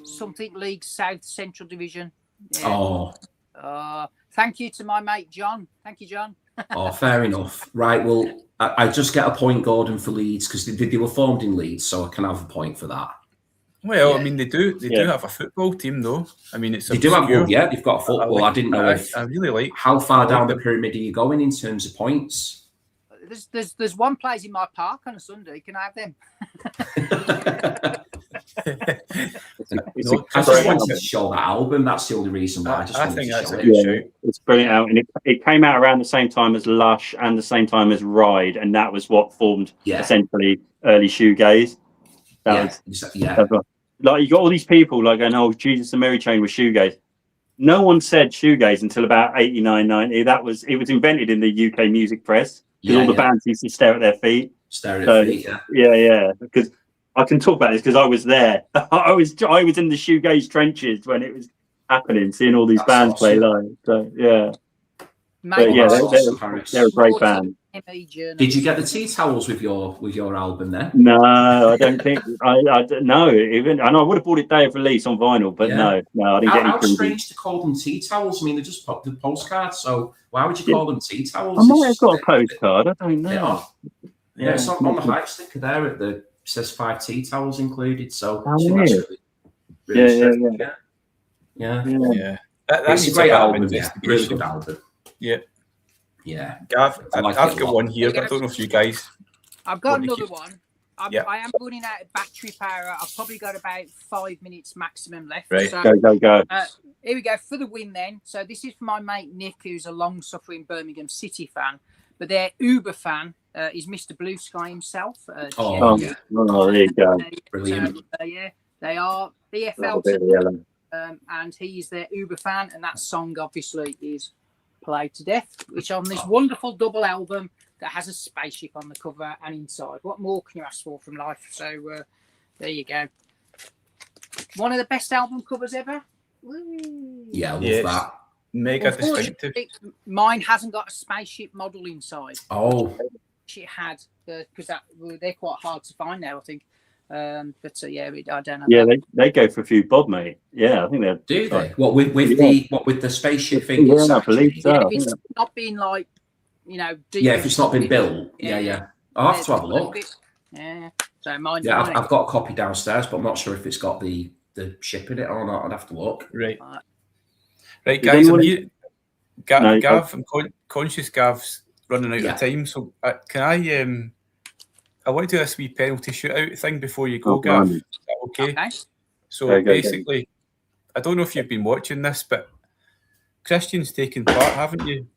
S3: something league South Central Division. Yeah.
S4: Oh.
S3: Thank you to my mate John. Thank you, John.
S4: Oh, fair enough. Right. Well, I just get a point, Gordon, for Leeds because they were formed in Leeds, so I can have a point for that.
S1: Well, I mean, they do have a football team, though. I mean, it's
S4: they do have one. Yeah, they've got a football. I didn't know if
S1: I really like.
S4: How far down the pyramid are you going in terms of points?
S3: There's one place in my park on a Sunday. Can I have them?
S4: I just wanted to show that album. That's the only reason why. I think that's
S2: a good show. It's brilliant out, and it came out around the same time as Lush and the same time as Ride, and that was what formed essentially early shoegaze. That was like you got all these people like going, "Oh, Jesus and Mary Chain was shoegaze." No one said shoegaze until about 89, 90. It was invented in the UK music press because all the bands used to stare at their feet. Yeah. Because I can talk about this because I was there. I was in the shoegaze trenches when it was happening, seeing all these bands play live. So yeah, they're a great band.
S4: Did you get the tea towels with your album there?
S2: No, I don't think. I don't know. Even I would have bought it day of release on vinyl, but no, I didn't get any.
S4: How strange to call them tea towels. I mean, they're just the postcards. So why would you call them tea towels?
S2: I might have got a postcard. I don't know.
S4: Yeah, it's on the hype sticker there. It says 5 tea towels included. So
S1: yeah.
S4: That's a great album. Yeah, really good album.
S1: Yeah.
S4: Yeah,
S1: Gav, I've got one here, but I don't know if you guys.
S3: I've got another one. I am running out of battery power. I've probably got about 5 minutes maximum left.
S1: Right.
S3: So,
S2: go.
S3: Here we go for the win then. So this is for my mate Nick, who's a long-suffering Birmingham City fan, but their Uber fan is Mr. Blue Sky himself.
S2: There you go.
S4: Brilliant.
S3: So, they are BFL, and he's their Uber fan, and that song obviously is Played to Death, which on this wonderful double album that has a spaceship on the cover and inside. What more can you ask for from life? So there you go. One of the best album covers ever. Woo.
S4: Yeah, I love that.
S1: Mega distinctive.
S3: Mine hasn't got a spaceship model inside.
S4: Oh,
S3: it had because they're quite hard to find now, I think. But I don't know.
S2: Yeah, they go for a few bob, mate. Yeah, I think they're.
S4: Do they? What with the spaceship thing?
S2: Yeah, I believe so.
S3: If it's not been like,
S4: if it's not been built. Yeah. I'll have to have a look.
S3: Yeah. So mine.
S4: Yeah, I've got a copy downstairs, but I'm not sure if it's got the ship in it or not. I'd have to look.
S1: Right, guys. Gav, I'm conscious Gav's running out of time, so can I want to do this wee penalty shootout thing before you go, Gav. Is that okay? So basically, I don't know if you've been watching this, but Christian's taken part, haven't you?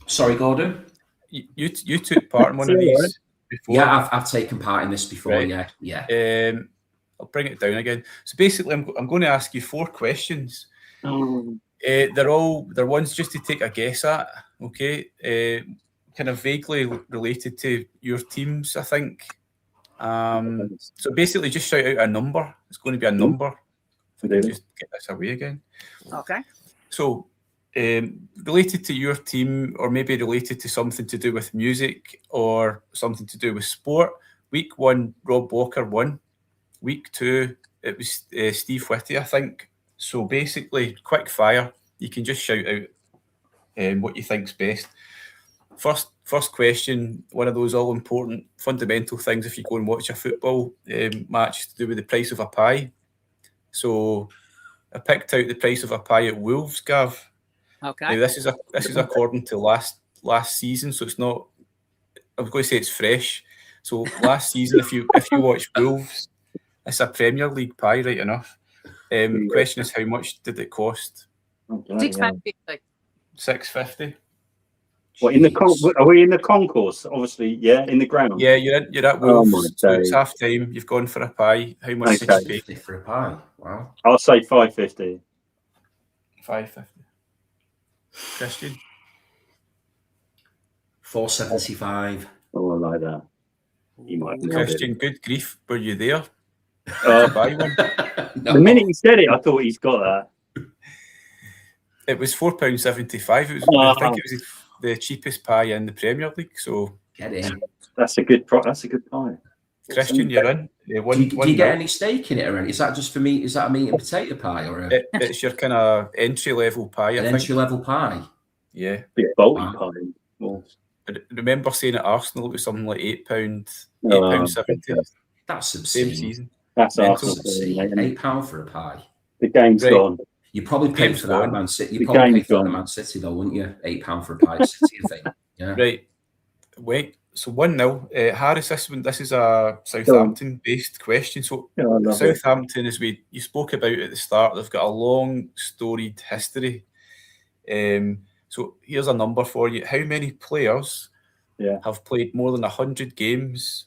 S4: Sorry, Gordon.
S1: You took part in one of these before.
S4: Yeah, I've taken part in this before. Right. Yeah.
S1: I'll bring it down again. So basically, I'm going to ask you 4 questions. They're ones just to take a guess at. Okay. Kind of vaguely related to your teams, I think. So basically, just shout out a number. It's going to be a number. If I can just get this away again.
S3: Okay.
S1: So, related to your team, or maybe related to something to do with music or something to do with sport. Week 1, Rob Walker won. Week 2, it was Steve Whitty, I think. So basically, quick fire. You can just shout out what you think's best. First question, one of those all-important fundamental things if you go and watch a football match to do with the price of a pie. So I picked out the price of a pie at Wolves, Gav.
S3: Okay.
S1: Now, this is according to last season, so it's not. I was going to say it's fresh. So last season, if you watch Wolves, it's a Premier League pie, right enough. Question is, how much did it cost?
S3: £6.50.
S1: £6.50.
S2: What are we in the concourse? Obviously, yeah, in the ground.
S1: Yeah, you're at Wolves. So it's half time. You've gone for a pie. How much did you pay
S4: for a pie? Wow.
S2: I'll say £5.50.
S1: £5.50. Christian.
S4: £4.75.
S2: Oh, I like that. You might.
S1: Christian, good grief. Were you there? Buy one.
S2: No. The minute he said it, I thought he's got
S1: It was £4.75. I think it was the cheapest pie in the Premier League. So
S4: get in.
S2: That's a good That's a good pie.
S1: Christian, you're in.
S4: Do you get any stake in it or anything? Is that just for me? Is that a meat and potato pie or
S1: it's your kind of entry level pie?
S4: An entry level pie.
S1: Yeah,
S2: big bulky pie. Well,
S1: I remember saying at Arsenal it was something like £8.70.
S4: That's obscene.
S1: Same season.
S2: That's
S1: Mental.
S2: Arsenal.
S4: £8 for a pie.
S2: The game's gone.
S4: You probably pay for that Man City. You probably pay for that Man City though, wouldn't you? £8 for a pie, City, I think. Yeah.
S1: Right. Wait. So 1-0. Harris, this is a Southampton-based question. So Southampton, as you spoke about at the start, they've got a long, storied history. So here's a number for you. How many players have played more than 100 games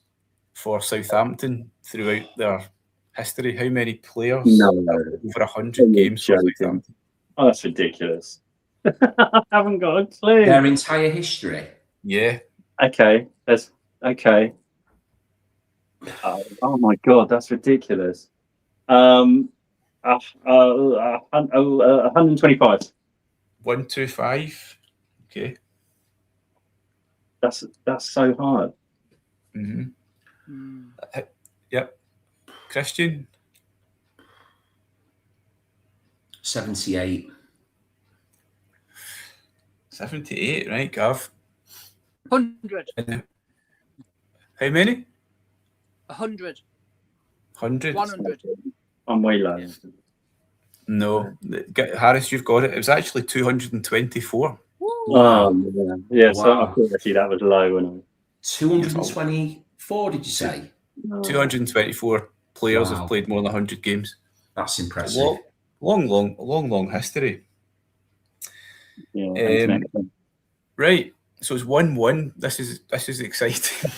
S1: for Southampton throughout their history? How many players have over 100 games for Southampton?
S2: Oh, that's ridiculous. I haven't got a clue.
S4: Their entire history?
S1: Yeah.
S2: Okay. Okay. Oh my God, that's ridiculous. 125.
S1: 125. Okay.
S2: That's so hard.
S1: Yep. Christian?
S4: 78.
S1: 78, right, Gav?
S3: 100.
S1: How many?
S3: 100.
S1: 100?
S3: 100.
S2: I'm way low.
S1: No. Harris, you've got it. It was actually 224.
S2: Yeah. So I thought actually that was low.
S4: 224, did you say?
S1: 224 players have played more than 100 games.
S4: That's impressive.
S1: Long history.
S2: Yeah.
S1: Right. So it's 1-1. This is exciting.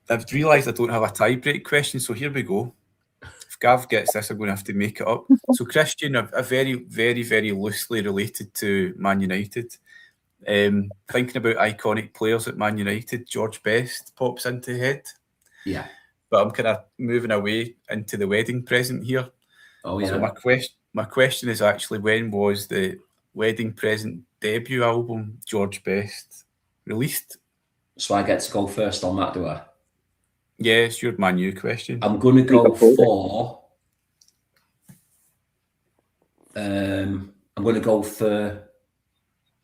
S1: I've realised I don't have a tie-break question, so here we go. If Gav gets this, I'm going to have to make it up. So Christian, a very, very, very loosely related to Man United. Thinking about iconic players at Man United, George Best pops into head.
S4: Yeah.
S1: But I'm kind of moving away into the wedding present here.
S4: Oh, yeah.
S1: So my question is actually, when was the wedding present debut album, George Best, released?
S4: So I get to go first on that, do I?
S1: Yeah, it's your Man U question.
S4: I'm going to go for... I'm going to go for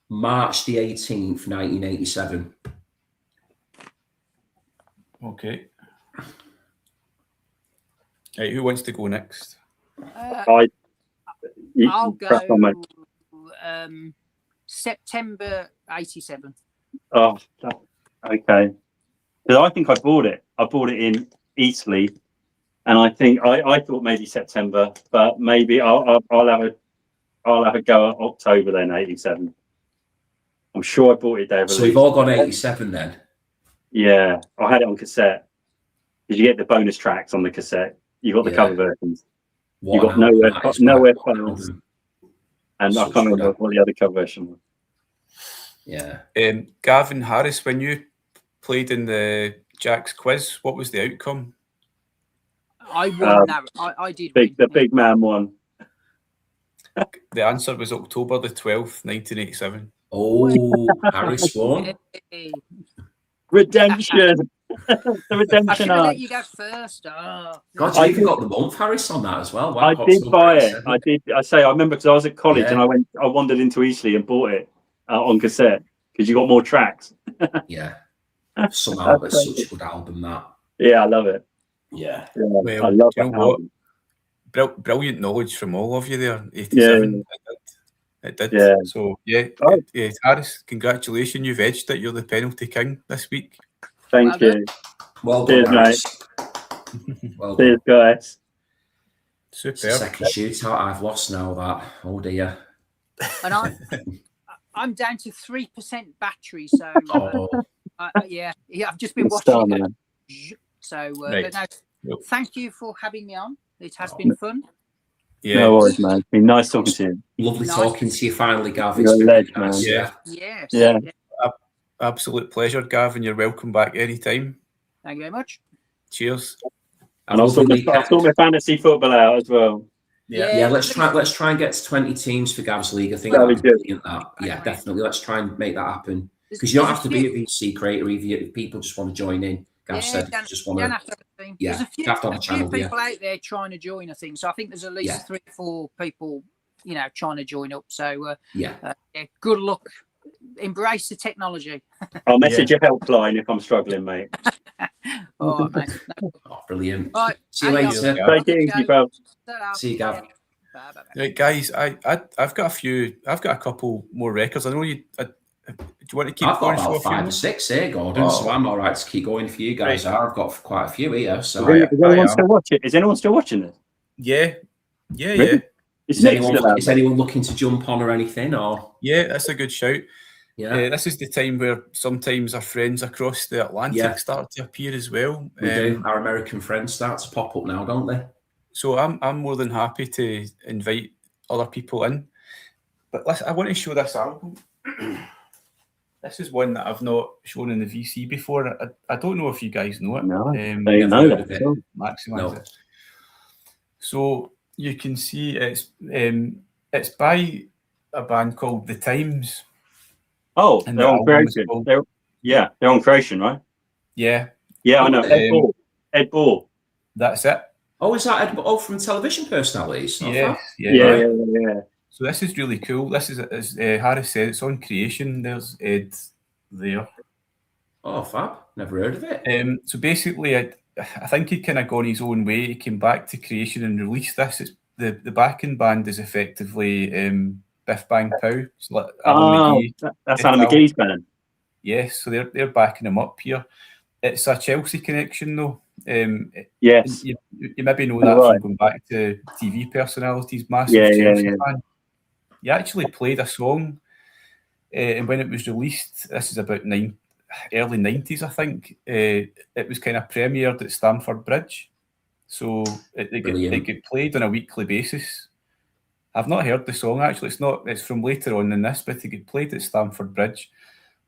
S4: March the 18th, 1987.
S1: Okay. Right, who wants to go next?
S3: I'll go September 87.
S2: Oh, okay. Because I think I bought it. I bought it in Eastleigh, and I think I thought maybe September, but maybe I'll have a go at October then, 87. I'm sure I bought it there.
S4: So we've all gone 87 then.
S2: Yeah, I had it on cassette. Because you get the bonus tracks on the cassette. You got the cover versions. You got nowhere files. And I can't remember what the other cover version was.
S4: Yeah.
S1: Gavin Harris, when you played in the Jack's quiz, what was the outcome?
S3: I won that. I did.
S2: The big man won.
S1: The answer was October the 12th, 1987.
S4: Oh, Harris won.
S2: Redemption. The redemption
S3: I should
S2: arc.
S3: let you go first. Oh.
S4: God, you even got the month, Harris, on that as well. Wow,
S2: I did buy it. I did. I remember because I was at college and I wandered into Eastleigh and bought it on cassette because you got more tracks.
S4: Yeah. Somehow it's such a good album, that.
S2: Yeah, I love it.
S4: Yeah.
S1: Well,
S2: I love
S1: you know
S2: album.
S1: what? Brilliant knowledge from all of you there. 87.
S2: Yeah.
S1: It did.
S2: Yeah.
S1: So, Harris, congratulations. You've edged it. You're the penalty king this week.
S2: Thank you.
S4: Well done,
S2: Cheers,
S4: mate. Well
S2: Cheers, guys.
S1: Superb.
S4: Second shootout I've lost now, that. Oh, dear.
S3: And I'm down to 3% battery, so I've just been watching it. So, but no, thank you for having me on. It has been fun.
S1: Yeah.
S2: No worries, man. It's been nice talking to you.
S4: Lovely talking to you finally, Gav.
S2: You're a legend, man.
S3: Yeah.
S1: Absolute pleasure, Gavin. You're welcome back anytime.
S3: Thank you very much.
S1: Cheers.
S2: And I'll sort my fantasy football out as well.
S4: Yeah, let's try and get to 20 teams for Gav's League. I think that'd be brilliant. Yeah, definitely. Let's try and make that happen. Because you don't have to be a VC creator if people just want to join in. Gav said just want to.
S3: There's a few people out there trying to join, I think. So I think there's at least 3 or 4 people, trying to join up. So good luck. Embrace the technology.
S2: I'll message your helpline if I'm struggling, mate.
S3: All right, mate.
S4: Brilliant.
S3: Right,
S4: see you later.
S2: Thank you, Gav.
S4: See you, Gav.
S1: Right, guys, I've got a couple more records. I know you. Do you want to keep going?
S4: I've got about 5 or 6 here, Gordon. So I'm all right to keep going for you guys. Right. I've got quite a few here. So
S2: is anyone still watching? Is anyone still watching this?
S1: Yeah.
S4: Really? Is anyone looking to jump on or anything? Or
S1: that's a good shout. Yeah, this is the time where sometimes our friends across the Atlantic start to appear as well.
S4: We do. Our American friends start to pop up now, don't they?
S1: So I'm more than happy to invite other people in. But listen, I want to show this album. This is one that I've not shown in the VC before. I don't know if you guys know it.
S2: No, they know it.
S1: Maximize it. So you can see it's by a band called The Times.
S2: Oh, and they're on Creation. They're on Creation, right?
S1: Yeah.
S2: Yeah, I know. Ed Ball.
S1: That's it.
S4: Oh, is that Ed Ball from television personalities?
S1: Yeah. So this is really cool. This is, as Harris said, it's on Creation. There's Ed there.
S4: Oh, fab. Never heard of it.
S1: So basically, I think he'd kind of gone his own way. He came back to Creation and released this. It's, the backing band is effectively Biff Bang Pow. So
S2: Alan McGee. That's Alan McGee's band.
S1: Yes, so they're backing him up here. It's a Chelsea connection, though.
S2: Yes.
S1: You maybe know that from going back to TV personalities. Massive Chelsea fan. He actually played a song, and when it was released, this is about early 90s, I think, it was kind of premiered at Stamford Bridge. So it get played on a weekly basis. I've not heard the song, actually. It's from later on in this, but it get played at Stamford Bridge.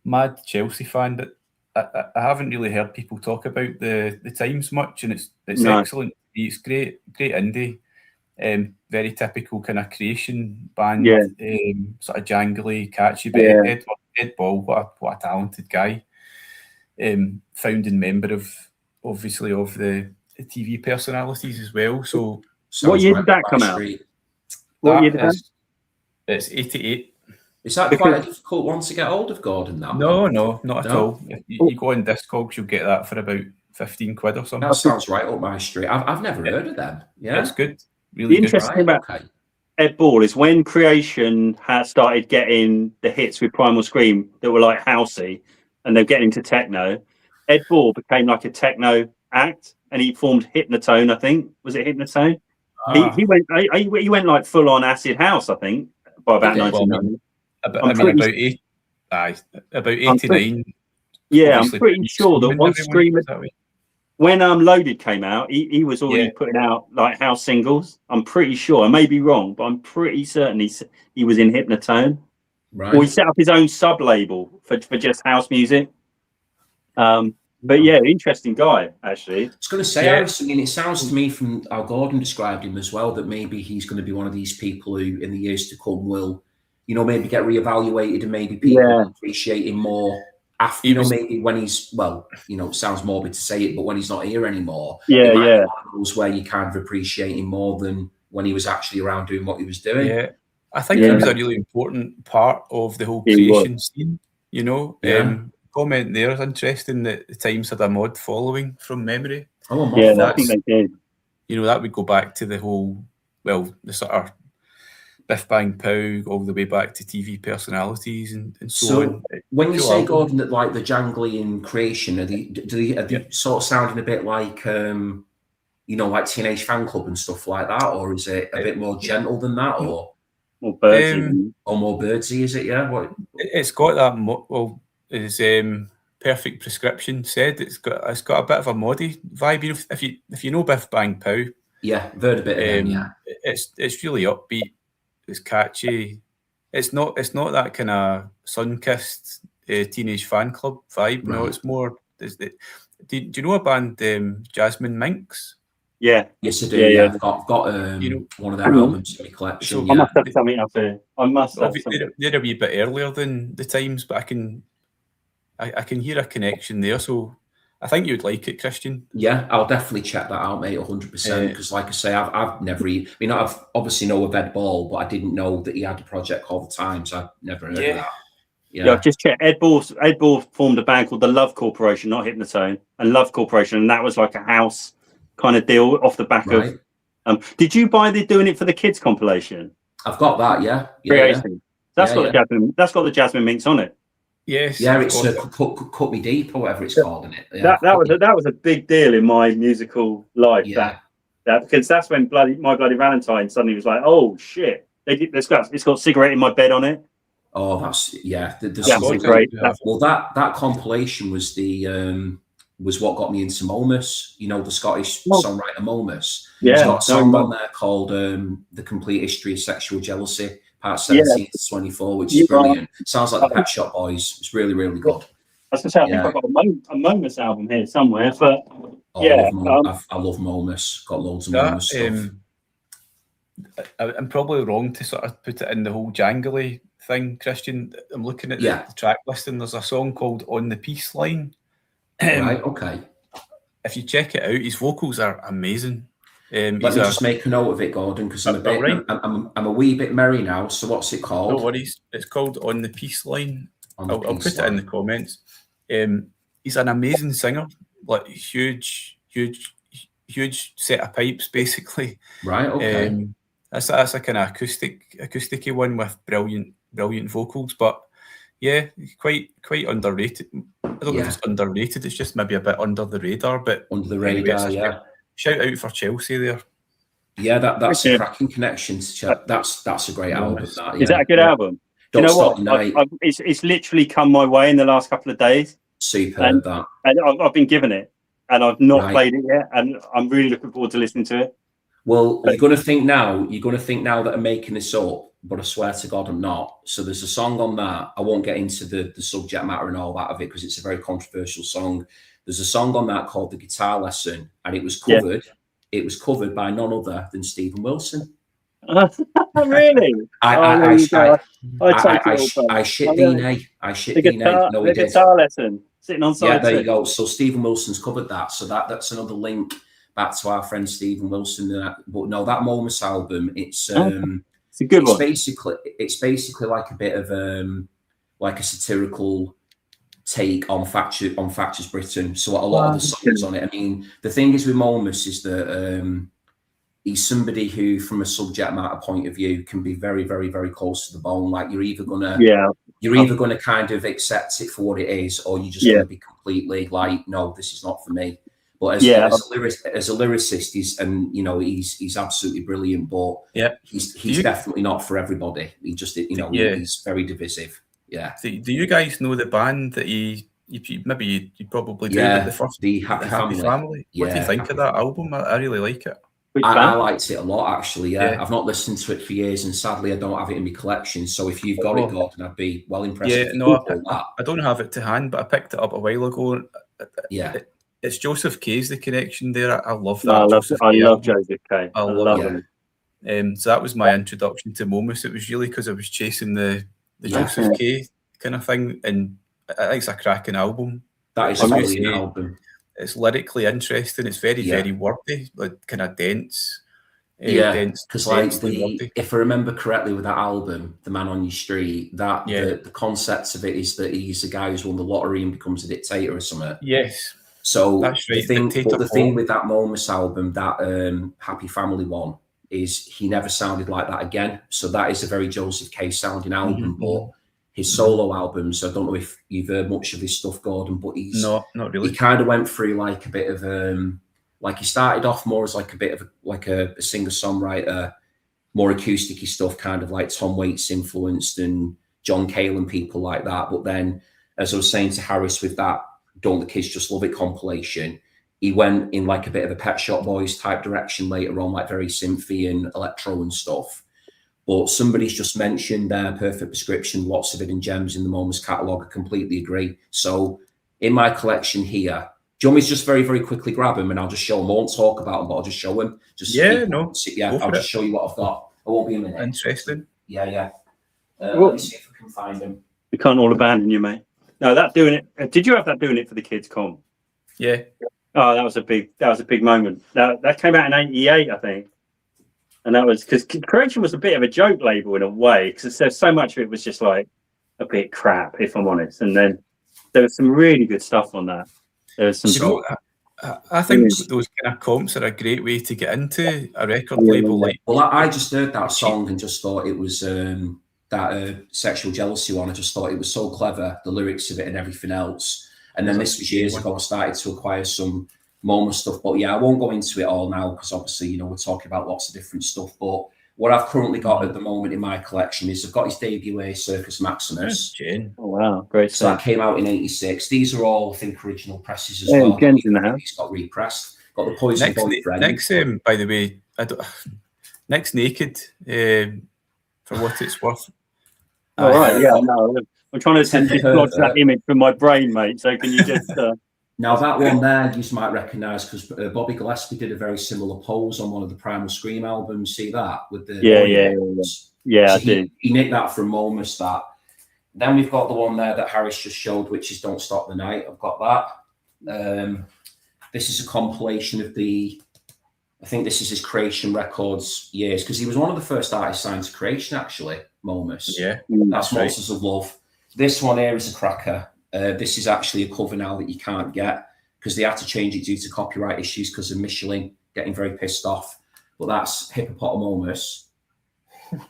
S1: Mad Chelsea fan, but I haven't really heard people talk about the Times much, and it's excellent. It's great indie. Very typical kind of Creation band, sort of jangly, catchy. But Ed Ball, what a talented guy. Founding member of the TV personalities as well. So
S2: what year did that come out? What year did that?
S1: It's 88.
S4: Is that quite a difficult one to get hold of, Gordon?
S1: No, not at all. If you go on Discogs, you'll get that for about 15 quid or something.
S4: That sounds right up my street. I've never heard of them. Yeah,
S1: it's good. Really
S2: the interesting thing about Ed Ball is when Creation had started getting the hits with Primal Scream that were like housey, and they're getting into techno. Ed Ball became like a techno act, and he formed Hypnotone. I think was it Hypnotone? He went like full on acid house. I think by about 1990.
S1: About 89.
S2: I'm pretty sure that once Scream, when Loaded came out, he was already putting out like house singles. I'm pretty sure. I may be wrong, but I'm pretty certain he was in Hypnotone.
S4: Right.
S2: Or he set up his own sub label for just house music. But interesting guy, actually. I
S4: was going to say, Harrison, it sounds to me from how Gordon described him as well that maybe he's going to be one of these people who, in the years to come, will, maybe get reevaluated and maybe people appreciate him more after, maybe when he's, it sounds morbid to say it, but when he's not here anymore. Where you kind of appreciate him more than when he was actually around doing what he was doing.
S1: Yeah, I think he was a really important part of the whole Creation scene, Comment there is interesting that the Times had a mod following from memory.
S2: Oh, I think they did.
S1: That would go back to the whole, the sort of Biff Bang Pow all the way back to TV personalities and so on.
S4: When you say, Gordon, that like the jangly in Creation, are they sort of sounding a bit like, like Teenage Fan Club and stuff like that, or is it a bit more gentle than that, or
S2: more birdsy?
S4: Or more birdsy, is it? Yeah. What?
S1: It's got that. As Perfect Prescription said, it's got a bit of a moddy vibe. If you know Biff Bang Pow,
S4: I've heard a bit of them.
S1: It's really upbeat. It's catchy. It's not that kind of sun-kissed Teenage Fan Club vibe. Right. No, it's more. Do you know a band, Jasmine Minx?
S2: Yeah.
S4: Yes, I do. Yeah. I've got one of their albums in my collection.
S2: I must have something up here. I must have something.
S1: They're a wee bit earlier than the Times, but I can hear a connection there. So I think you'd like it, Christian.
S4: Yeah, I'll definitely check that out, mate, 100%. Because, like I say, I've never. I've obviously know of Ed Ball, but I didn't know that he had a project called The Times. I've never heard of that.
S2: Yeah, I've just checked. Ed Ball formed a band called the Love Corporation, not Hypnotone, and Love Corporation, and that was like a house kind of deal off the back of. Did you buy the Doing It for the Kids compilation?
S4: I've got that. Yeah.
S2: That's got the Jasmine. That's got the Jasmine Minx on it.
S1: Yes.
S4: Yeah, it's Cut Me Deep or whatever it's called, isn't it?
S2: Yeah, that was a big deal in my musical life. Yeah. That because that's when My Bloody Valentine suddenly was like, oh shit, it's got Cigarette in My Bed on it.
S4: Oh, that's
S2: great.
S4: Well, that compilation was was what got me into Momus. You know, the Scottish songwriter Momus.
S2: Yeah,
S4: he's got a song on there called "The Complete History of Sexual Jealousy," part 17 to 24, which is brilliant. Sounds like the Pet Shop Boys. It's really, really good.
S2: I was gonna say, I think I've got a Momus album here somewhere, but
S4: I love Momus. Got loads of Momus stuff.
S1: I'm probably wrong to sort of put it in the whole jangly thing, Christian. I'm looking at the track list, and there's a song called "On the Peace Line."
S4: Right. Okay.
S1: If you check it out, his vocals are amazing.
S4: Let me just make a note of it, Gordon, because I'm a wee bit merry now. So what's it called?
S1: No worries. It's called "On the Peace Line." I'll put it in the comments. He's an amazing singer, like huge set of pipes, basically.
S4: Right. Okay.
S1: That's a kind of acousticy one with brilliant vocals, but yeah, quite underrated. I don't know if it's underrated. It's just maybe a bit under the radar. But
S4: under the radar,
S1: anyway, shout out for Chelsea there.
S4: Yeah, that's a cracking connection to Chelsea. That's a great album. Is
S2: that a good album? You know what? It's literally come my way in the last couple of days.
S4: Superb,
S2: and I've been given it, and I've not played it yet, and I'm really looking forward to listening to it.
S4: Well, you're going to think now that I'm making this up, but I swear to God I'm not. So there's a song on that. I won't get into the subject matter and all that of it because it's a very controversial song. There's a song on that called The Guitar Lesson, and it was covered. Yeah. It was covered by none other than Stephen Wilson.
S2: Really?
S4: I shit DNA.
S2: The Guitar Lesson sitting on side.
S4: Yeah, there you go. So Stephen Wilson's covered that. So that's another link back to our friend Stephen Wilson. But no, that Momus album, it's a good one. It's basically like a bit of like a satirical take on Thatcher's Britain. So a lot of the songs on it. I mean, the thing is with Momus is that he's somebody who, from a subject matter point of view, can be very, very, very close to the bone. Like you're either gonna kind of accept it for what it is, or you're just gonna be completely like, no, this is not for me. But as a lyricist, he's absolutely brilliant. But he's definitely not for everybody. He just he's very divisive. Yeah.
S1: Do you guys know the band that you probably do?
S4: The Happy Family.
S1: What do you think of that album? I really like it.
S4: I liked it a lot, actually. Yeah, I've not listened to it for years, and sadly, I don't have it in my collection. So if you've got it, Gordon, I'd be well impressed.
S1: Yeah, no, I don't have it to hand, but I picked it up a while ago. It's Joseph K's the connection there. I love that.
S2: I love Joseph K.
S1: I love him. So that was my introduction to Momus. It was really because I was chasing the Joseph K kind of thing, and I think it's a cracking album.
S4: That is a brilliant album.
S1: It's lyrically interesting. It's very, very wordy, like kind of dense.
S4: Because if I remember correctly with that album, The Man on Your Street, the concept of it is that he's a guy who's won the lottery and becomes a dictator or something.
S1: Yes.
S4: So that's right. The thing with that Momus album, that Happy Family one, is he never sounded like that again. So that is a very Joseph K sounding album, but his solo albums, I don't know if you've heard much of his stuff, Gordon, but
S1: not really.
S4: He kind of went through like a bit of like he started off more as like a bit of a singer-songwriter, more acoustic-y stuff, kind of like Tom Waits influenced and John Cale and people like that. But then, as I was saying to Harris with that Don't the Kids Just Love It compilation, he went in like a bit of a Pet Shop Boys type direction later on, like very synthy and electro and stuff. But somebody's just mentioned their Perfect Prescription, lots of hidden gems in the Momus catalogue. I completely agree. So in my collection here, you want me to just very, very quickly grab them and I'll just show them? I won't talk about them, but I'll just show them. I'll just show you what I've got. I won't be a minute.
S1: Interesting.
S4: Yeah. Let me see if I can find them.
S2: We can't all abandon you, mate. No, that doing it. Did you have that doing it for the kids, Com?
S1: Yeah.
S2: Oh, that was a big moment. That came out in '88, I think. And that was because Correction was a bit of a joke label in a way, because there's so much of it was just like a bit crap, if I'm honest. And then there was some really good stuff on that. There was some.
S1: I think those kind of comps are a great way to get into a record label. Like,
S4: well, I just heard that song and just thought it was that Sexual Jealousy one. I just thought it was so clever, the lyrics of it and everything else. And then this was years ago. I started to acquire some MoMA stuff, but yeah, I won't go into it all now because obviously, you know, we're talking about lots of different stuff. But what I've currently got at the moment in my collection is I've got his debut Circus Maximus.
S2: Oh wow, great!
S4: So that came out in '86. These are all, I think, original presses as well.
S2: Jen's in the house.
S4: He's got repressed. Got the Poison Boyfriend.
S1: Nick's, by the way, Nick's naked for what it's worth.
S2: All right, yeah, no, I'm trying to dislodge that image from my brain, mate. So can you just?
S4: Now that one there, you might recognise because Bobby Gillespie did a very similar pose on one of the Primal Scream albums. See that with the
S2: yeah,
S4: so
S2: I did.
S4: He nicked that from MoMA. That. Then we've got the one there that Harris just showed, which is "Don't Stop the Night." I've got that. This is a compilation of I think this is his Creation Records years because he was one of the first artists signed to Creation actually. MoMA.
S1: Yeah,
S4: that's Monsters of Love. This one here is a cracker. This is actually a cover now that you can't get because they had to change it due to copyright issues because of Michelin getting very pissed off. But that's Hippopotamus.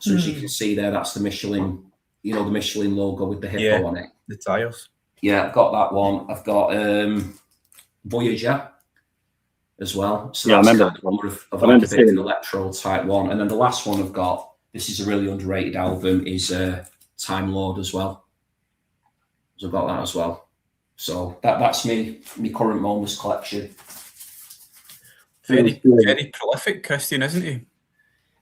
S4: So as you can see there, that's the Michelin, you know, the Michelin logo with the hippo on it.
S1: The tires.
S4: Yeah, I've got that one. I've got Voyager as well. So
S2: yeah, I remember
S4: kind of like a bit of an electro type one. And then the last one I've got, this is a really underrated album, is Time Lord as well. So I've got that as well. So that's me current MoMA's collection.
S1: Very prolific, Christian, isn't he?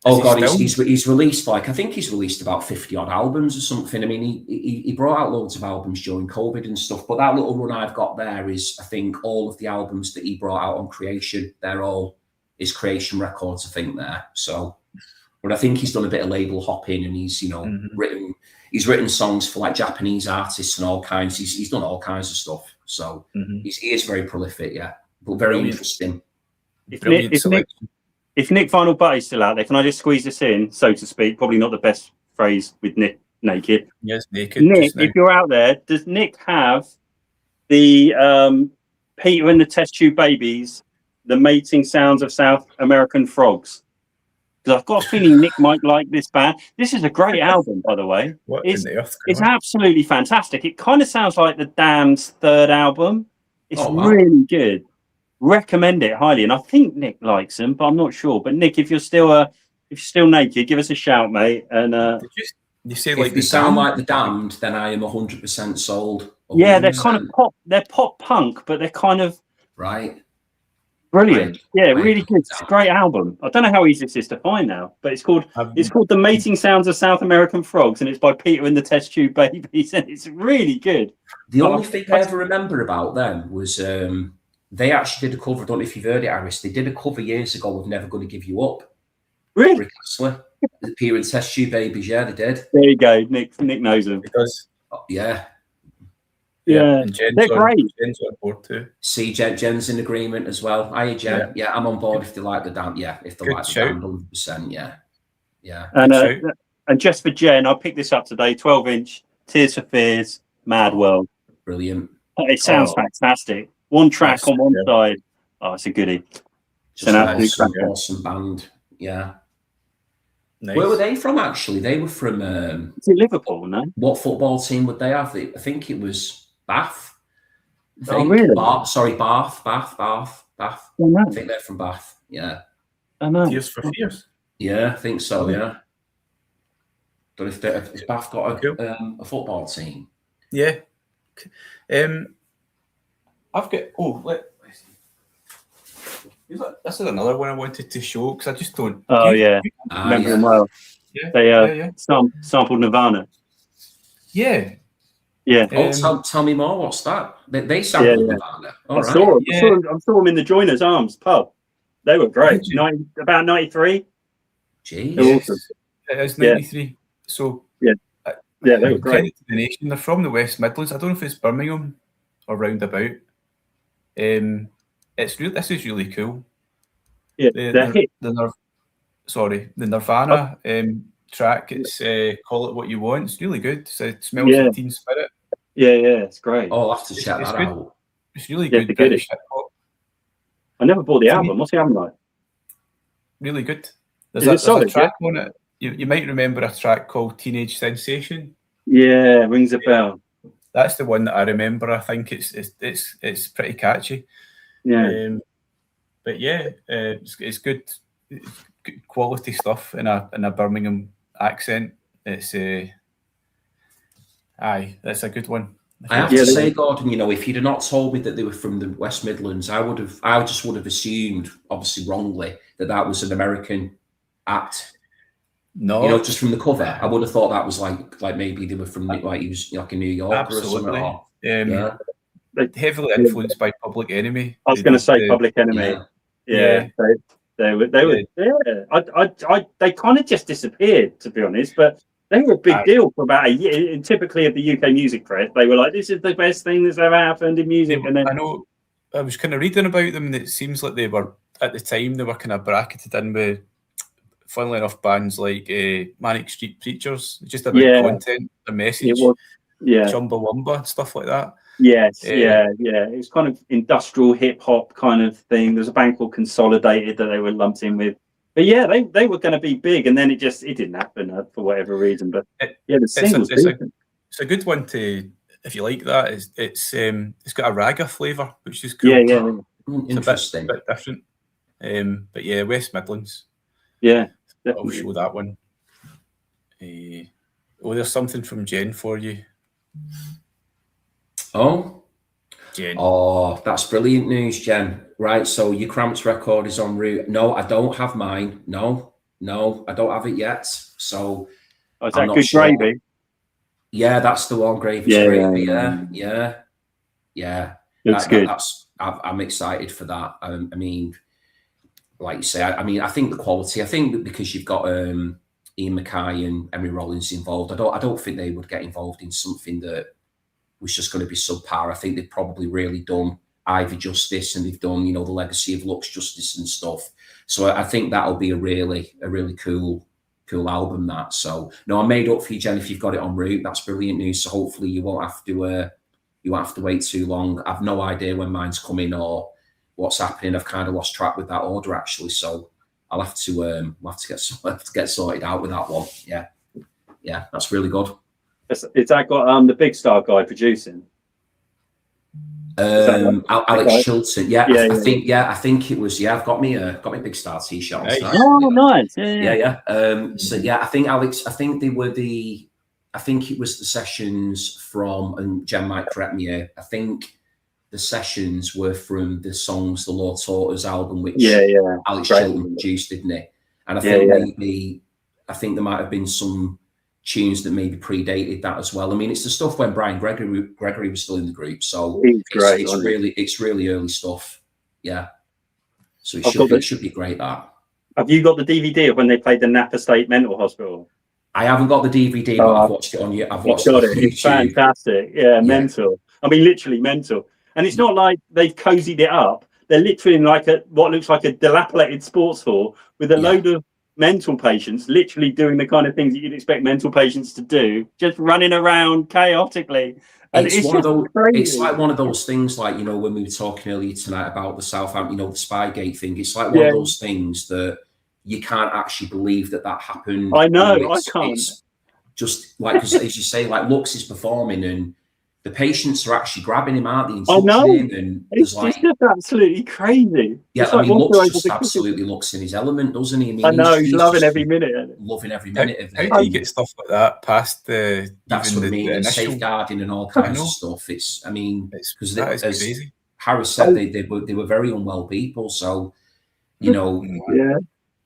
S4: Oh God, he's released I think he's released about 50 odd albums or something. I mean, he brought out loads of albums during COVID and stuff. But that little run I've got there is, I think, all of the albums that he brought out on Creation. They're all his Creation Records, I think. There. So, but I think he's done a bit of label hopping and he's written songs for like Japanese artists and all kinds. He's done all kinds of stuff. So he is very prolific, yeah, but very interesting.
S2: If Nick Vinyl Butty's still out there, can I just squeeze this in, so to speak? Probably not the best phrase with Nick naked.
S1: Yes, naked.
S2: Nick, if you're out there, does Nick have the Peter and the Test Tube Babies, the mating sounds of South American frogs? Because I've got a feeling Nick might like this band. This is a great album, by the way. It's absolutely fantastic. It kind of sounds like the Damned's third album. It's really good. Recommend it highly, and I think Nick likes them, but I'm not sure. But Nick, if you're still naked, give us a shout, mate. And
S1: you say
S4: like they sound like the Damned, then I am 100% sold. 100%.
S2: Yeah, they're kind of pop. They're pop punk, but they're kind of brilliant. Yeah, really good. It's a great album. I don't know how easy this is to find now, but it's called The Mating Sounds of South American Frogs, and it's by Peter and the Test Tube Babies, and it's really good.
S4: The only thing I ever remember about them was they actually did a cover. I don't know if you've heard it, Aris. They did a cover years ago of Never Gonna Give You Up.
S2: Really?
S4: Rick Astley. The Peter and Test Tube Babies, yeah, they did.
S2: There you go. Nick knows them.
S1: Because
S4: yeah.
S2: Yeah, they're great.
S1: Jen's on board too.
S4: See, Jen's in agreement as well. Hiya, Jen. Yeah, I'm on board if they like the Damned. Yeah, if they like the Damned, 100%. Yeah.
S2: And just for Jen, I picked this up today. 12-inch Tears for Fears, Mad World.
S4: Brilliant.
S2: It sounds fantastic. One track on one side. Oh, it's a goodie.
S4: It's an awesome band. Yeah. Nice. Where were they from, actually? They were from...
S2: Is it Liverpool, no?
S4: What football team would they have? I think it was Bath.
S2: Oh, really?
S4: Bath.
S2: Oh, no.
S4: I think they're from Bath. Yeah.
S2: I know.
S1: Tears for Fears.
S4: Yeah, I think so, yeah. But if Bath got a football team?
S1: Yeah. I've got... This is another one I wanted to show because I just don't...
S2: Oh, yeah. Remember them well.
S1: Yeah.
S2: They sampled Nirvana.
S1: Yeah.
S2: Yeah.
S4: Tell me more. What's that? They sampled Nirvana.
S2: I saw them in the Joiners Arms pub. They were great. About 93.
S4: Jeez.
S2: Awesome.
S1: It is 93. So
S2: yeah, they were great.
S1: To the nation. They're from the West Midlands. I don't know if it's Birmingham or roundabout. This is really cool.
S2: Yeah,
S1: the Nirvana track. It's Call It What You Want. It's really good. It smells like Teen Spirit.
S2: Yeah, it's great.
S4: Oh, I'll have to check that out.
S1: It's really good. British hip hop.
S2: I never bought the album. What's the album like?
S1: Really good. There's a track on it. You might remember a track called Teenage Sensation.
S2: Yeah, rings a bell.
S1: That's the one that I remember. I think it's pretty catchy.
S2: Yeah.
S1: But yeah, it's good. It's good quality stuff in a Birmingham accent. It's that's a good one.
S4: I have to say, Gordon, if you'd have not told me that they were from the West Midlands, I just would have assumed, obviously wrongly, that was an American act.
S1: No,
S4: just from the cover, I would have thought that was like maybe they were from he was like a New Yorker or something.
S1: They're heavily influenced by Public Enemy.
S2: I was going to say Public Enemy. Yeah. They were. Yeah. They kind of just disappeared, to be honest, but they were a big deal for about a year. And typically of the UK music press, they were like, "This is the best thing that's ever happened in music." And then
S1: I know I was kind of reading about them, and it seems like they were at the time they were kind of bracketed in with, funnily enough, bands like Manic Street Preachers, just about content, the message, Chumbawamba and stuff like that.
S2: Yes, it was kind of industrial hip hop kind of thing. There's a band called Consolidated that they were lumped in with, but yeah, they were going to be big, and then it didn't happen for whatever reason. But the singles,
S1: it's a good one to, if you like that. It's got a ragga flavour, which is cool.
S4: Interesting,
S1: a bit different. But yeah, West Midlands.
S2: Yeah,
S1: I'll show that one. There's something from Jen for you.
S4: Oh,
S1: Jen.
S4: Oh, that's brilliant news, Jen. Right, so your Cramps record is en route. No, I don't have mine. No, I don't have it yet. So,
S2: is that Good Gravy?
S4: Yeah, that's the one. Gravy's Gravy. Yeah.
S2: Looks good.
S4: I'm excited for that. I mean, like you say, I think the quality. I think that because you've got Ian Mackay and Emery Rollins involved, I don't think they would get involved in something that was just going to be subpar. I think they've probably really done Ivy justice, and they've done, the legacy of Lux justice and stuff. So I think that'll be a really cool album. That. So no, I made up for you, Jen, if you've got it en route. That's brilliant news. So hopefully you won't have to wait too long. I've no idea when mine's coming or what's happening. I've kind of lost track with that order actually. So I'll have to get sorted out with that one. Yeah, that's really good.
S2: Is that got the Big Star guy producing?
S4: Alex Chilton. I think it was. Yeah, I've got me Big Star t-shirt on.
S2: Nice. Oh, nice.
S4: Yeah. So yeah, I think they were I think it was the sessions from, and Jen might correct me here, I think the sessions were from the songs The Lord Taught Us album, which Alex Chilton produced, didn't he? And I think there might have been some tunes that maybe predated that as well. I mean, it's the stuff when Brian Gregory was still in the group, so it's really early stuff. Yeah, so it should be great. That.
S2: Have you got the DVD of when they played the Napa State Mental Hospital?
S4: I haven't got the DVD, but I've watched it on you. I've watched it on YouTube.
S2: It's fantastic. Yeah, mental. I mean, literally mental. And it's not like they've cozied it up. They're literally in like what looks like a dilapidated sports hall with a load of mental patients, literally doing the kind of things that you'd expect mental patients to do, just running around chaotically. And it's
S4: like one of those things, like, when we were talking earlier tonight about the Southampton, the Spygate thing. It's like one of those things that you can't actually believe that happened.
S2: I know, I can't.
S4: It's just like, as you say, like Lux is performing and the patients are actually grabbing him out, and touching him, and
S2: it's just absolutely crazy.
S4: Yeah, I mean, Lux just absolutely looks in his element, doesn't he?
S2: I know, he's loving every minute.
S4: Loving every minute of it.
S1: How do you get stuff like that past the?
S4: That's what I mean. And safeguarding and all kinds of stuff. It's because as Harris said, they were very unwell people. So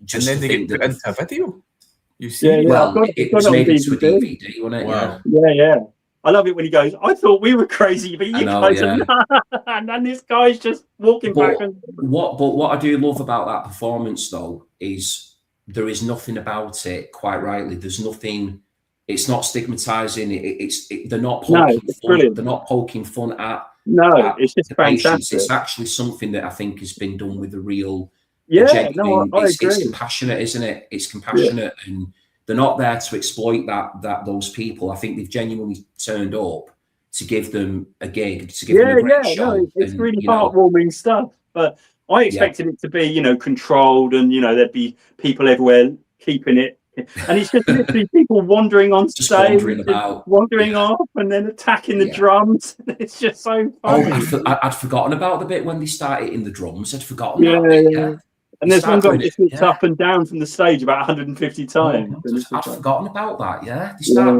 S1: just and then they get put into a video. You see,
S4: it was made into a DVD, wasn't it?
S2: Wow. Yeah. I love it when he goes, I thought we were crazy, but you guys are not. And then this guy's just walking back.
S4: What I do love about that performance, though, is there is nothing about it, quite rightly. There's nothing, it's not stigmatizing. They're not poking fun. They're not poking fun at.
S2: No, it's just fantastic.
S4: It's actually something that I think has been done with a real.
S2: I agree.
S4: It's compassionate, isn't it? It's compassionate, and they're not there to exploit those people. I think they've genuinely turned up to give them a gig, to give them a great show.
S2: No, it's really heartwarming stuff. But I expected it to be, controlled, and there'd be people everywhere keeping it. And it's just literally people wandering on stage, wandering off, and then attacking the drums. It's just so funny.
S4: I'd forgotten about the bit when they started in the drums. I'd forgotten that bit,
S2: And there's one guy just looks up and down from the stage about 150 times.
S4: I'd forgotten about that, They start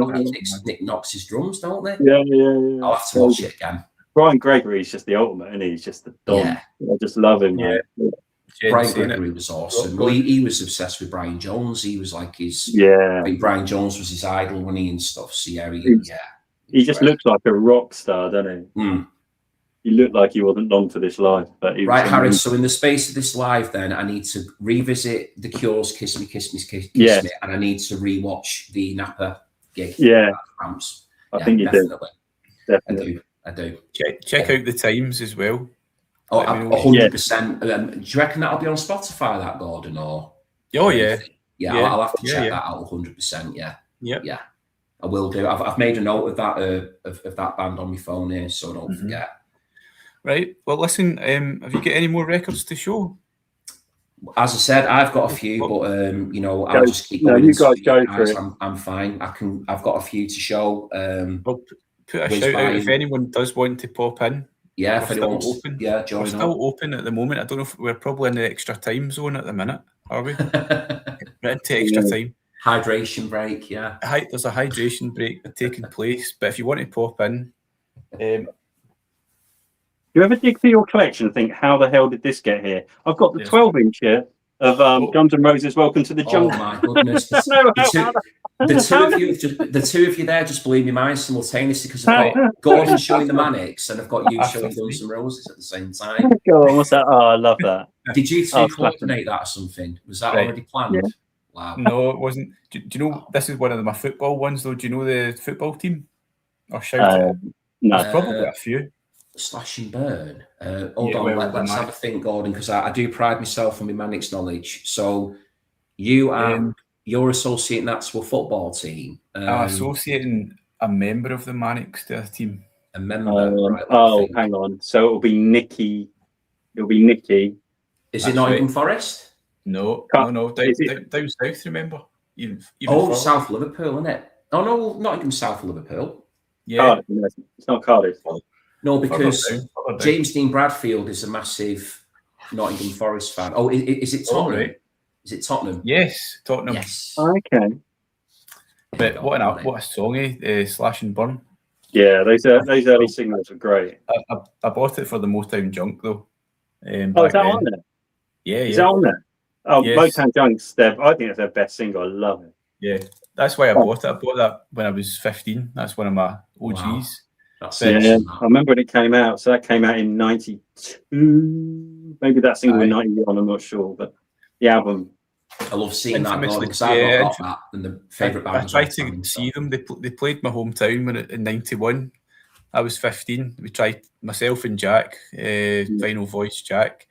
S4: Nick Knox's drums, don't they?
S2: Yeah.
S4: I'll have to watch it again.
S2: Brian Gregory's just the ultimate, and he's just the dom. I just love him.
S4: Brian Gregory was awesome. Well, he was obsessed with Brian Jones. He was like his... I think Brian Jones was his idol when he and stuff. So
S2: he just looks like a rock star, doesn't he?
S4: Mm.
S2: He looked like he wasn't long for this life. But
S4: Harry, so in the space of this live, then, I need to revisit The Cure's Kiss Me, Kiss Me, Kiss Me, and I need to rewatch the Napa gig.
S2: I think you do.
S4: Definitely. I do.
S1: Check out the times as well.
S4: Oh, 100%. Do you reckon that'll be on Spotify, that, Gordon? Or
S1: I'll have
S4: to check that out 100%. Yeah. I will do. I've made a note of that of that band on my phone here, so I don't forget.
S1: Right. Well, listen. Have you got any more records to show?
S4: As I said, I've got a few, but I'll just keep going.
S2: No, you guys go for it.
S4: I'm fine. I've got a few to show.
S1: Well, put a shout out if anyone does want to pop in.
S4: Yeah, if anyone's
S1: open.
S4: Join.
S1: We're still open at the moment. I don't know if we're probably in the extra time zone at the minute. Are we? We're into extra time.
S4: Hydration break.
S1: There's a hydration break taking place. But if you want to pop in,
S2: do you ever dig through your collection and think, how the hell did this get here? I've got the 12-inch here of Guns N' Roses' Welcome to the Jungle.
S4: Oh my goodness! The two of you there just blew my mind simultaneously, because I've got Gordon showing the Manics and I've got you showing Guns N' Roses at the same time.
S2: Go on, what's that? Oh, I love that.
S4: Did you two coordinate that or something? Was that already planned?
S2: Yeah.
S4: Wow.
S1: No, it wasn't. Do you know, this is one of my football ones though? Do you know the football team? Or shout it?
S2: No.
S1: There's probably a few.
S4: Slash and Burn. Hold on, let's have a think, Gordon, because I do pride myself on my Manics knowledge. So you're associating that to a football team.
S1: I'm associating a member of the Manics to a team.
S4: A member.
S2: Hang on. So it'll be Nicky.
S4: Is it Nottingham Forest?
S1: No. Down south, remember? Even
S4: South Liverpool, isn't it? Oh no, Nottingham, South Liverpool.
S2: Yeah. Cardiff, it's not Cardiff.
S4: No, because James Dean Bradfield is a massive Nottingham Forest fan. Oh, is it Tottenham?
S1: Right.
S4: Is it Tottenham?
S1: Yes, Tottenham.
S4: Yes.
S2: Okay.
S1: But what a song, Slash and Burn.
S2: Yeah, those early singles are great.
S1: I bought it for the Motown Junk though.
S2: Is that on there?
S1: Yeah.
S2: Is that on there? Oh, yes. Motown Junk's I think it's their best single. I love it.
S1: Yeah, that's why I bought it. I bought that when I was 15. That's one of my OGs.
S4: Wow.
S2: I remember when it came out. So that came out in 92. Maybe that single in 91, I'm not sure. But the album.
S4: I love seeing that because I've got that and the favourite band.
S1: I tried to see them. They played my hometown in 91. I was 15. We tried, myself and Jack, Final Voice Jack.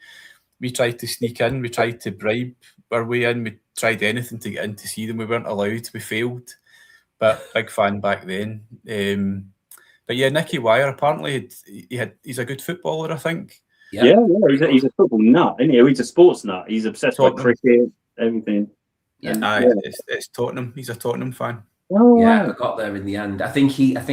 S1: We tried to sneak in. We tried to bribe our way in. We tried anything to get in to see them. We weren't allowed. We failed. But big fan back then. But yeah, Nicky Wire, apparently he's a good footballer, I think.
S2: Yeah, he's a football nut, isn't he? He's a sports nut. He's obsessed with cricket, everything.
S1: It's Tottenham. He's a Tottenham fan.
S2: Oh,
S4: yeah, I got there in the end. I think he had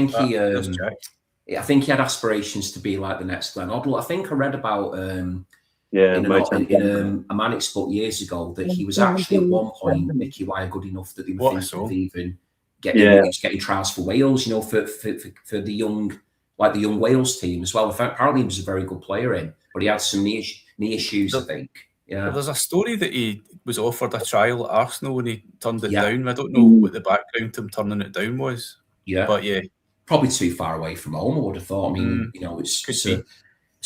S4: aspirations to be like the next Glenn Hoddle. I think I read about in a Manics book years ago that he was actually at one point Nicky Wire good enough that they were thinking of even getting trials for Wales, for the young Wales team as well. Apparently he was a very good player but he had some knee issues, I think. Yeah.
S1: Well, there's a story that he was offered a trial at Arsenal and he turned it down. I don't know what the background to him turning it down was.
S4: Yeah.
S1: But yeah,
S4: probably too far away from home, I would have thought. I mean, you know, it's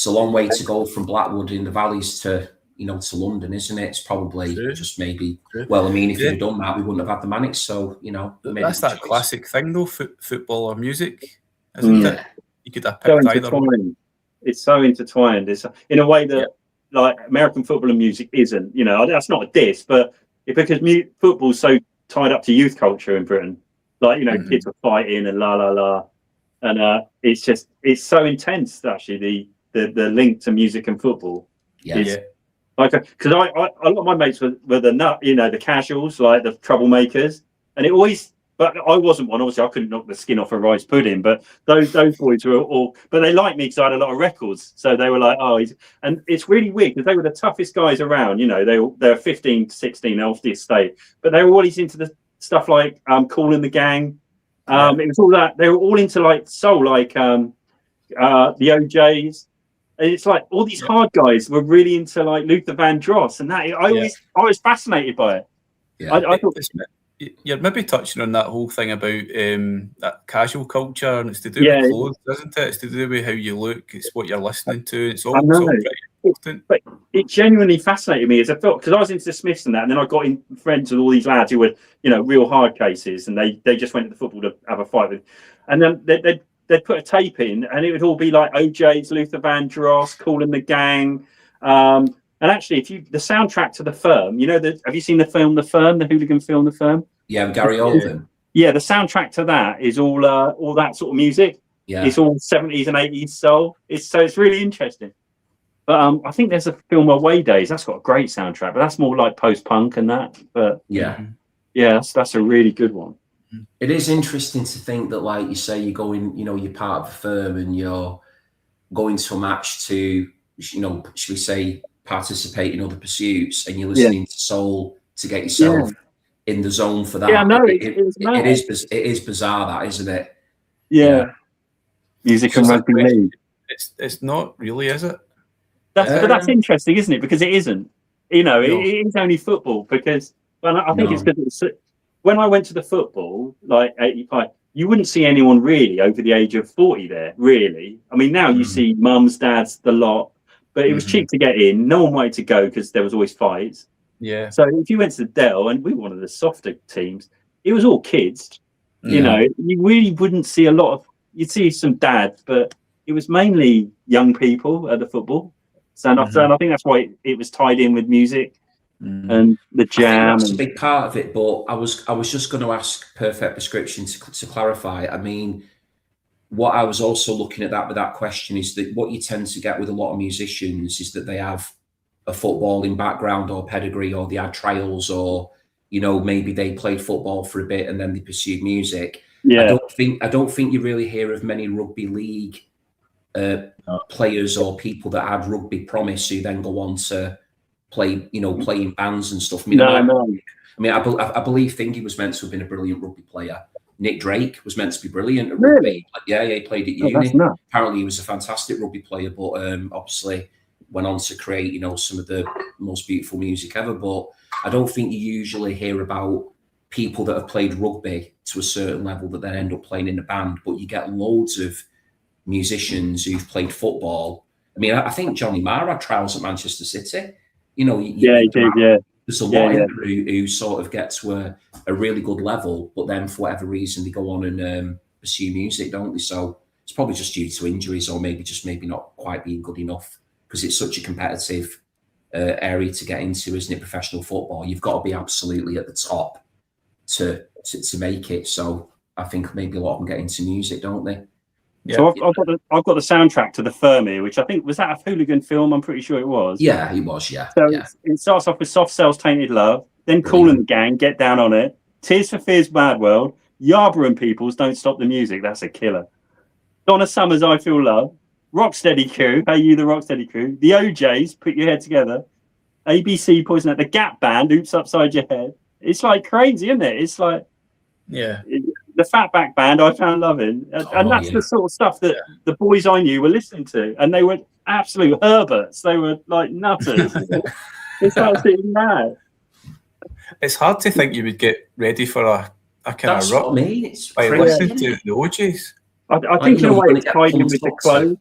S4: a long way to go from Blackwood in the valleys to, you know, to London, isn't it? It's probably just maybe. Well, I mean, if you'd have done that, we wouldn't have had the Mannix. So, you know,
S1: that's that classic thing, though. Football or music, isn't it? You could have picked either one.
S2: It's so intertwined. It's in a way that like American football and music isn't. You know, that's not a diss, but because football's so tied up to youth culture in Britain. Like, you know, kids are fighting and la la la, and it's so intense. Actually, the link to music and football. Like, because a lot of my mates were the casuals, like the troublemakers, and it always. But I wasn't one. Obviously, I couldn't knock the skin off a rice pudding. But those boys were all. But they liked me because I had a lot of records. So they were like, oh, and it's really weird because they were the toughest guys around. You know, they're 15 to 16 off the estate, but they were always into the stuff like Kool and the Gang. It was all that. They were all into like soul, like the OJs. And it's like all these hard guys were really into like Luther Vandross, and that I was fascinated by it. I thought.
S1: You're maybe touching on that whole thing about that casual culture, and it's to do with clothes, isn't it? It's to do with how you look. It's what you're listening to. It's all pretty important.
S2: But it genuinely fascinated me as I felt, because I was into the Smiths and that, and then I got in friends with all these lads who were, you know, real hard cases, and they just went to the football to have a fight with. And then they'd put a tape in, and it would all be like OJ's, Luther Vandross, Kool and the Gang. And actually, the soundtrack to The Firm, you know, have you seen the film The Firm, the hooligan film The Firm?
S4: Yeah, Gary Oldman.
S2: Yeah, the soundtrack to that is all that sort of music. Yeah, it's all 70s and 80s soul. It's really interesting. But I think there's a film Away Days that's got a great soundtrack, but that's more like post-punk and that. But that's a really good one.
S4: It is interesting to think that, like you say, you're going, you know, you're part of a firm and you're going to a match to, you know, should we say, participate in other pursuits, and you're listening to soul to get yourself in the zone for that.
S2: Yeah, no,
S4: it is bizarre, that, isn't it?
S2: Yeah. Music and rugby league.
S1: It's not really, is it?
S2: But that's interesting, isn't it? Because it isn't. You know, it is only football. Because I think it's because when I went to the football, like 85, you wouldn't see anyone really over the age of 40 there. Really, I mean, now you see mums, dads, the lot. But it was cheap to get in. No one wanted to go because there was always fights.
S1: Yeah.
S2: So if you went to the Dell, and we were one of the softer teams, it was all kids. You know, you really wouldn't see a lot of. You'd see some dads, but it was mainly young people at the football. So and I think that's why it was tied in with music and the jam.
S4: That's a big part of it. But I was just going to ask Perfect Prescription to clarify. I mean, what I was also looking at with that question is that what you tend to get with a lot of musicians is that they have a footballing background or pedigree, or they had trials, or, you know, maybe they played football for a bit and then they pursued music. Yeah. I don't think you really hear of many rugby league players or people that had rugby promise who then go on to play, you know, play in bands and stuff. I mean, I believe Thingy was meant to have been a brilliant rugby player. Nick Drake was meant to be brilliant at rugby. Yeah, he played at uni. Apparently, he was a fantastic rugby player, but obviously went on to create, you know, some of the most beautiful music ever. But I don't think you usually hear about people that have played rugby to a certain level that then end up playing in a band. But you get loads of musicians who've played football. I mean, I think Johnny Marr had trials at Manchester City. You know, he did. Yeah. There's a lot who sort of get to a really good level, but then for whatever reason they go on and pursue music, don't they? So it's probably just due to injuries, or maybe not quite being good enough, because it's such a competitive area to get into, isn't it? Professional football, you've got to be absolutely at the top to make it. So I think maybe a lot of them get into music, don't they?
S2: Yeah. So I've got the soundtrack to The Firm here, which I think was that a hooligan film. I'm pretty sure it was.
S4: Yeah, it was. Yeah.
S2: So it starts off with Soft Cells, Tainted Love, then Kool and the Gang, Get Down on It, Tears for Fears, Mad World, Yarborough and Peoples, Don't Stop the Music. That's a killer. Donna Summer's, I Feel Love, Rocksteady Crew, Hey You the Rocksteady Crew, the OJs, Put Your Head Together, ABC, Poison At, the Gap Band, Oops Upside Your Head. It's like crazy, isn't it? It's like the Fatback Band, I Found Loving, and that's the sort of stuff that the boys I knew were listening to, and they were absolute Herberts. They were like nutters. It's absolutely mad.
S1: It's hard to think you would get ready for a kind of rock
S4: by
S1: listening to the OJs.
S2: I think in a way it's tied in with the clothes.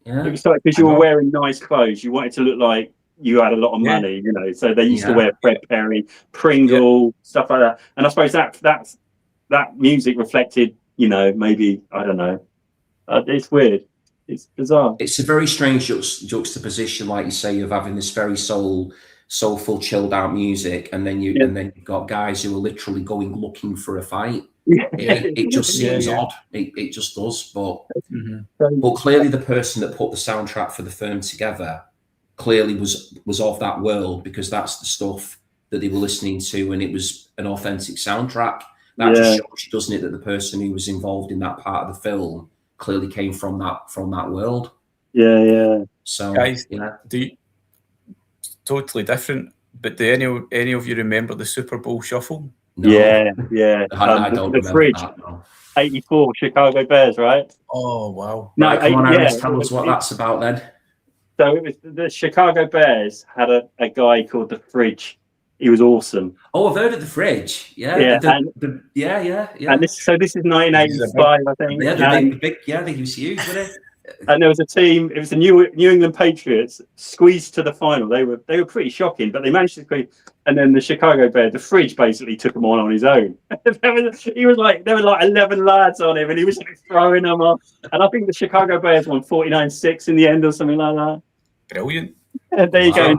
S4: Yeah.
S2: It was like because you were wearing nice clothes, you wanted to look like you had a lot of money, you know. So they used to wear Fred Perry, Pringle, stuff like that. And I suppose that music reflected, you know, maybe I don't know. It's weird. It's bizarre.
S4: It's a very strange juxtaposition, like you say, of having this very soulful, chilled out music, and then you've got guys who are literally going looking for a fight. It just seems odd. It just does. But clearly the person that put the soundtrack for the film together clearly was of that world, because that's the stuff that they were listening to, and it was an authentic soundtrack. That just shows you, doesn't it, that the person who was involved in that part of the film clearly came from that world. Yeah. So
S1: guys, totally different. But do any of you remember the Super Bowl shuffle?
S2: No. Yeah.
S4: I don't remember
S2: fridge.
S4: That, no.
S2: 84 Chicago Bears, right?
S1: Oh wow!
S4: No, come on, Aaron, tell us what that's about then.
S2: So it was the Chicago Bears had a guy called the Fridge. He was awesome.
S4: Oh, I've heard of the Fridge. Yeah. And this is 1985, I think. Yeah, I think he was huge, wasn't it?
S2: And there was a team. It was the New England Patriots squeezed to the final. They were pretty shocking, but they managed to squeeze. And then the Chicago Bears, the Fridge, basically took them on his own. There were like 11 lads on him, and he was like throwing them off. And I think the Chicago Bears won 49-6 in the end, or something like that.
S1: Brilliant.
S2: And there you go.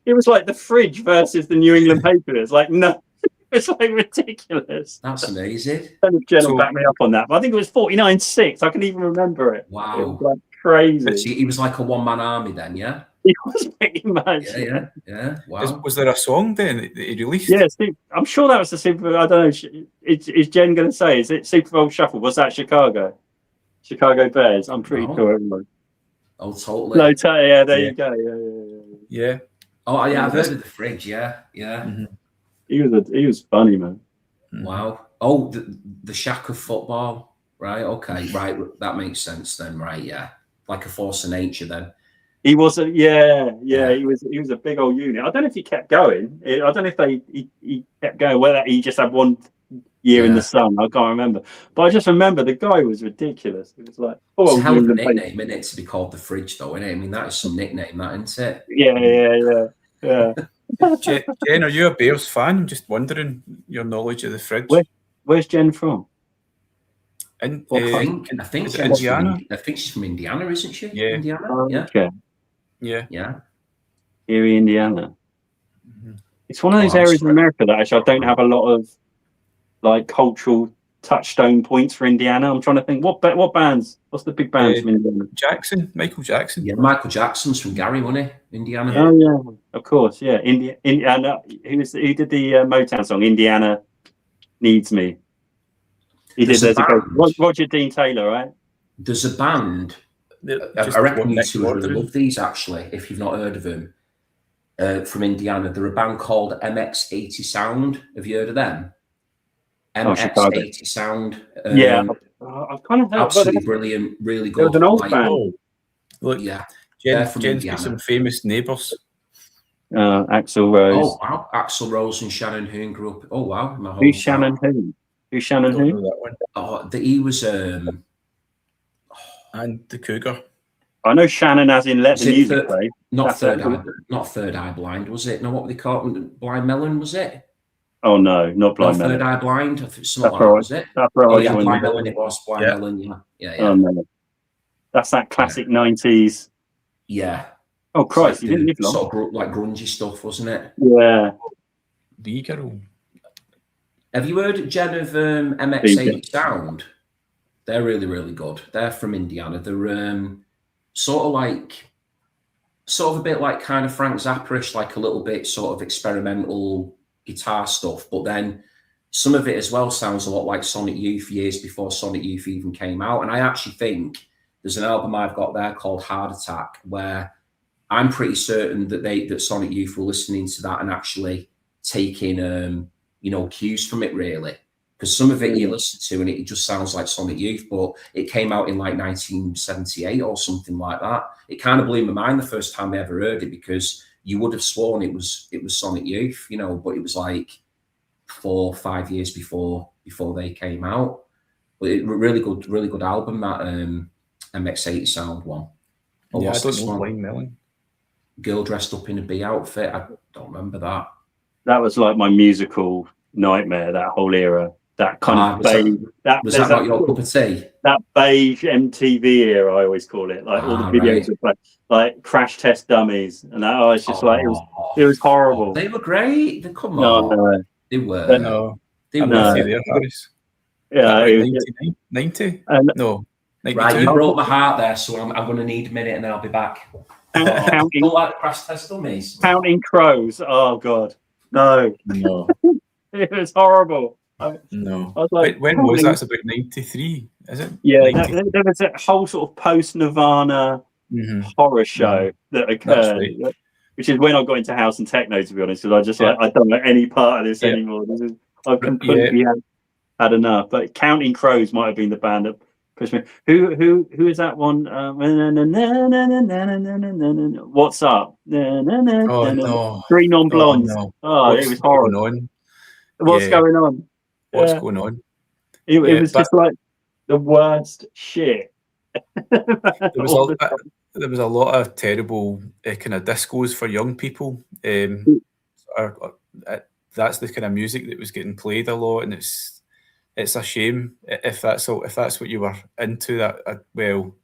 S2: It was like the Fridge versus the New England Patriots. Like, no, it's like ridiculous.
S4: That's amazing.
S2: I don't know if Jen will back me up on that, but I think it was 49-6. I can even remember it.
S4: Wow.
S2: It was like crazy.
S4: He was like a one-man army then, yeah?
S2: He was pretty much.
S4: Yeah. Wow.
S1: Was there a song then that he released?
S2: Yeah, I'm sure that was the Super Bowl. I don't know. Is Jen going to say, is it Super Bowl Shuffle? Was that Chicago Bears? I'm pretty sure it was.
S4: Oh, totally.
S2: No, there you go.
S1: Yeah.
S4: Oh, yeah, I've heard of the Fridge. Yeah.
S1: Mm-hmm.
S2: He was funny, man.
S4: Wow. Oh, the shack of football. Right. Okay. Right. That makes sense then. Right. Yeah. Like a force of nature then.
S2: He was he was a big old unit. I don't know if he kept going. I don't know if he kept going, whether he just had one year in the sun. I can't remember. But I just remember the guy was ridiculous. It was like,
S4: it's a hell of a nickname, isn't it, to be called the Fridge, though, isn't it? I mean, that is some nickname, that, isn't it?
S2: Yeah.
S1: Jen, are you a Bears fan? I'm just wondering your knowledge of the Fridge.
S2: Where's Jen from?
S4: I think she's Indiana. I think she's from Indiana, isn't she?
S1: Yeah.
S4: Indiana.
S2: Okay.
S1: Yeah.
S2: Erie, Indiana. Mm-hmm. It's one of those areas in America that actually I don't have a lot of like cultural touchstone points for Indiana. I'm trying to think what bands. What's the big bands from Indiana?
S1: Michael Jackson.
S4: Yeah, Michael Jackson's from Gary, wasn't he? Indiana.
S2: Oh yeah, of course. Yeah, Indiana. Who did the Motown song? Indiana Needs Me. He did. Roger Dean Taylor, right?
S4: There's a band. I reckon you two would love these, actually, if you've not heard of them. From Indiana, they're a band called MX80 Sound. Have you heard of them? MX80 Sound.
S2: Yeah, I've kind of heard.
S4: Absolutely brilliant, really good.
S2: It was an old band.
S1: Look,
S4: yeah,
S1: Jen's got some famous neighbours.
S2: Axl Rose.
S4: Oh wow, Axl Rose and Shannon Hoon grew up. Oh wow,
S2: who's Shannon Hoon? Who's Shannon Hoon?
S4: He was
S1: and the Cougar.
S2: I know Shannon as in Let the Music Play.
S4: Not Third Eye Blind, was it? No, what were they called? Blind Melon, was it?
S2: Oh no, not Blind Melon.
S4: Third Eye Blind. That's right. Was it?
S2: That's right.
S4: Oh, yeah, Blind Melon. It was Blind Melon. Yeah.
S2: Oh no, that's that classic '90s.
S4: Yeah.
S2: Oh Christ, you didn't live long.
S4: Sort of like grungy stuff, wasn't it?
S2: Yeah.
S1: Beagle.
S4: Have you heard, Jen, of MX80 Sound? They're really, really good. They're from Indiana. They're sort of a bit like kind of Frank Zappa-ish, like a little bit sort of experimental guitar stuff. But then some of it as well sounds a lot like Sonic Youth years before Sonic Youth even came out. And I actually think there's an album I've got there called Heart Attack, where I'm pretty certain that Sonic Youth were listening to that and actually taking cues from it, really. Because some of it you listen to and it just sounds like Sonic Youth, but it came out in like 1978 or something like that. It kind of blew my mind the first time I ever heard it, because you would have sworn it was Sonic Youth, but it was like 4 or 5 years before they came out. But really good album, that MX80 Sound one.
S1: Oh, yeah, I don't know. Blind Melon.
S4: Girl dressed up in a bee outfit. I don't remember that.
S2: That was like my musical nightmare. That whole era. That kind of beige.
S4: Was that not your cup of tea?
S2: That beige MTV era, I always call it. Like all the videos were like Crash Test Dummies, and that. Oh, it's just like it was horrible.
S4: They were great. Come on,
S2: no.
S4: They were.
S1: No,
S4: they were.
S1: There, Harris.
S2: Yeah,
S1: right, 90? No. 92?
S4: Right, you broke my heart there, so I'm going to need a minute and then I'll be back.
S2: Counting
S4: like Crash Test Dummies.
S2: Counting Crows. Oh God, no. It was horrible.
S1: No.
S2: I was like,
S1: when was that? It's about 93, is it?
S2: Yeah, there was a whole sort of post-Nirvana horror show that occurred, which is when I got into house and techno, to be honest, because I just I don't know any part of this anymore. I've completely had enough. But Counting Crows might have been the band that pushed me. Who is that one? What's up?
S1: No.
S2: Three Non-Blondes. It was horrible. What's going on?
S1: What's going on?
S2: It was just like the worst shit.
S1: There was a lot of terrible kind of discos for young people. That's the kind of music that was getting played a lot, and it's a shame if that's what you were into. That well,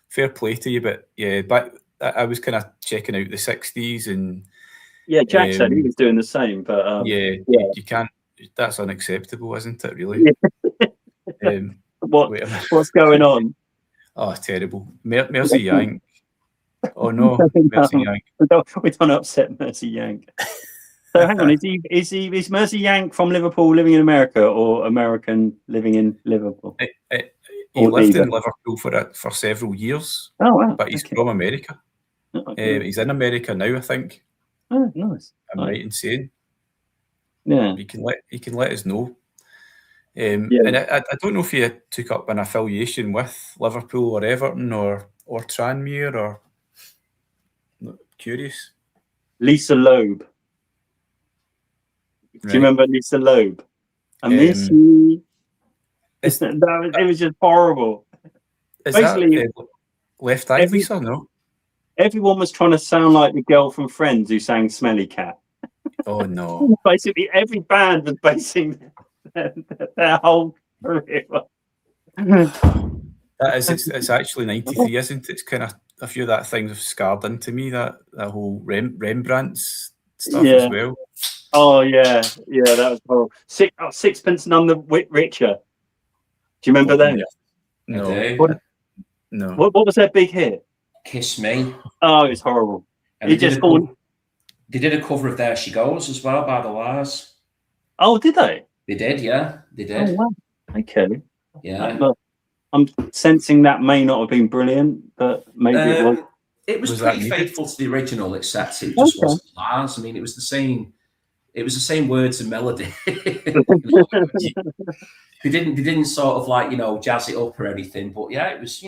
S1: fair play to you, but yeah, but I was kind of checking out the '60s and
S2: Jack said he was doing the same, but
S1: you can't. That's unacceptable, isn't it? Really.
S2: What's going on?
S1: Oh, terrible. Mercy Yank. Oh no, Mercy Yank.
S2: We don't upset Mercy Yank. So hang on, is Mercy Yank from Liverpool living in America or American living in Liverpool?
S1: He lived in Liverpool for several years.
S2: Oh wow!
S1: But he's from America. He's in America now, I think.
S2: Oh, nice.
S1: I'm right in saying.
S2: Yeah.
S1: He can let us know. And I don't know if he took up an affiliation with Liverpool or Everton or Tranmere or curious.
S2: Lisa Loeb. Do you remember Lisa Loeb? I miss you. It was just horrible.
S1: Basically, that Left Eye Lisa? No.
S2: Everyone was trying to sound like the girl from Friends who sang Smelly Cat.
S1: Oh no!
S2: Basically, every band was basing their whole career.
S1: It's actually 93, isn't it? It's kind of a few of that things have scarred into me. That whole Rembrandt's stuff as well.
S2: Oh yeah, that was horrible. Sixpence None the Richer. Do you remember that?
S1: No. No.
S2: What was their big hit?
S4: Kiss Me.
S2: Oh, it was horrible.
S4: They did a cover of There She Goes as well by the Lars.
S2: Oh, did they?
S4: They did, yeah. They did.
S2: Oh, wow. Okay.
S4: Yeah.
S2: I'm sensing that may not have been brilliant, but maybe it was.
S4: It was pretty faithful to the original, except it just wasn't Lars. I mean, it was the same words and melody. They didn't sort of like, jazz it up or anything, but yeah, it was.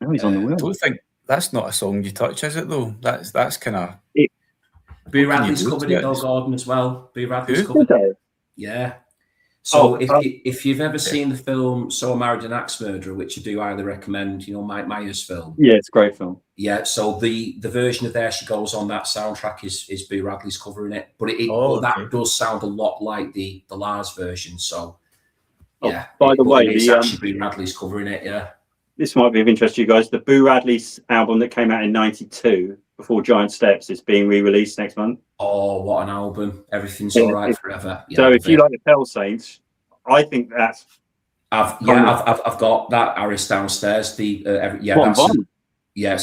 S2: Oh, he's on the wheel.
S1: I don't think that's not a song you touch, is it though? That's kind of.
S4: Boo Radley's covered it, though, Gordon, as well. Boo Radley's covered it. Yeah. So if you've ever seen the film So I Married an Axe Murderer, which I do highly recommend, Mike Myers' film.
S2: Yeah, it's a great film.
S4: Yeah, so the version of There She Goes on that soundtrack is Boo Radley's covering it. But that does sound a lot like the Lars version. So yeah.
S2: By the way,
S4: it's actually Boo Radley's covering it, yeah.
S2: This might be of interest to you guys. The Boo Radley's album that came out in '92 before Giant Steps is being re-released next month.
S4: Oh, what an album. Everything's All Right Forever. Yeah,
S2: so if you like the Pale Saints, I think that's...
S4: I've got that Aris downstairs. It's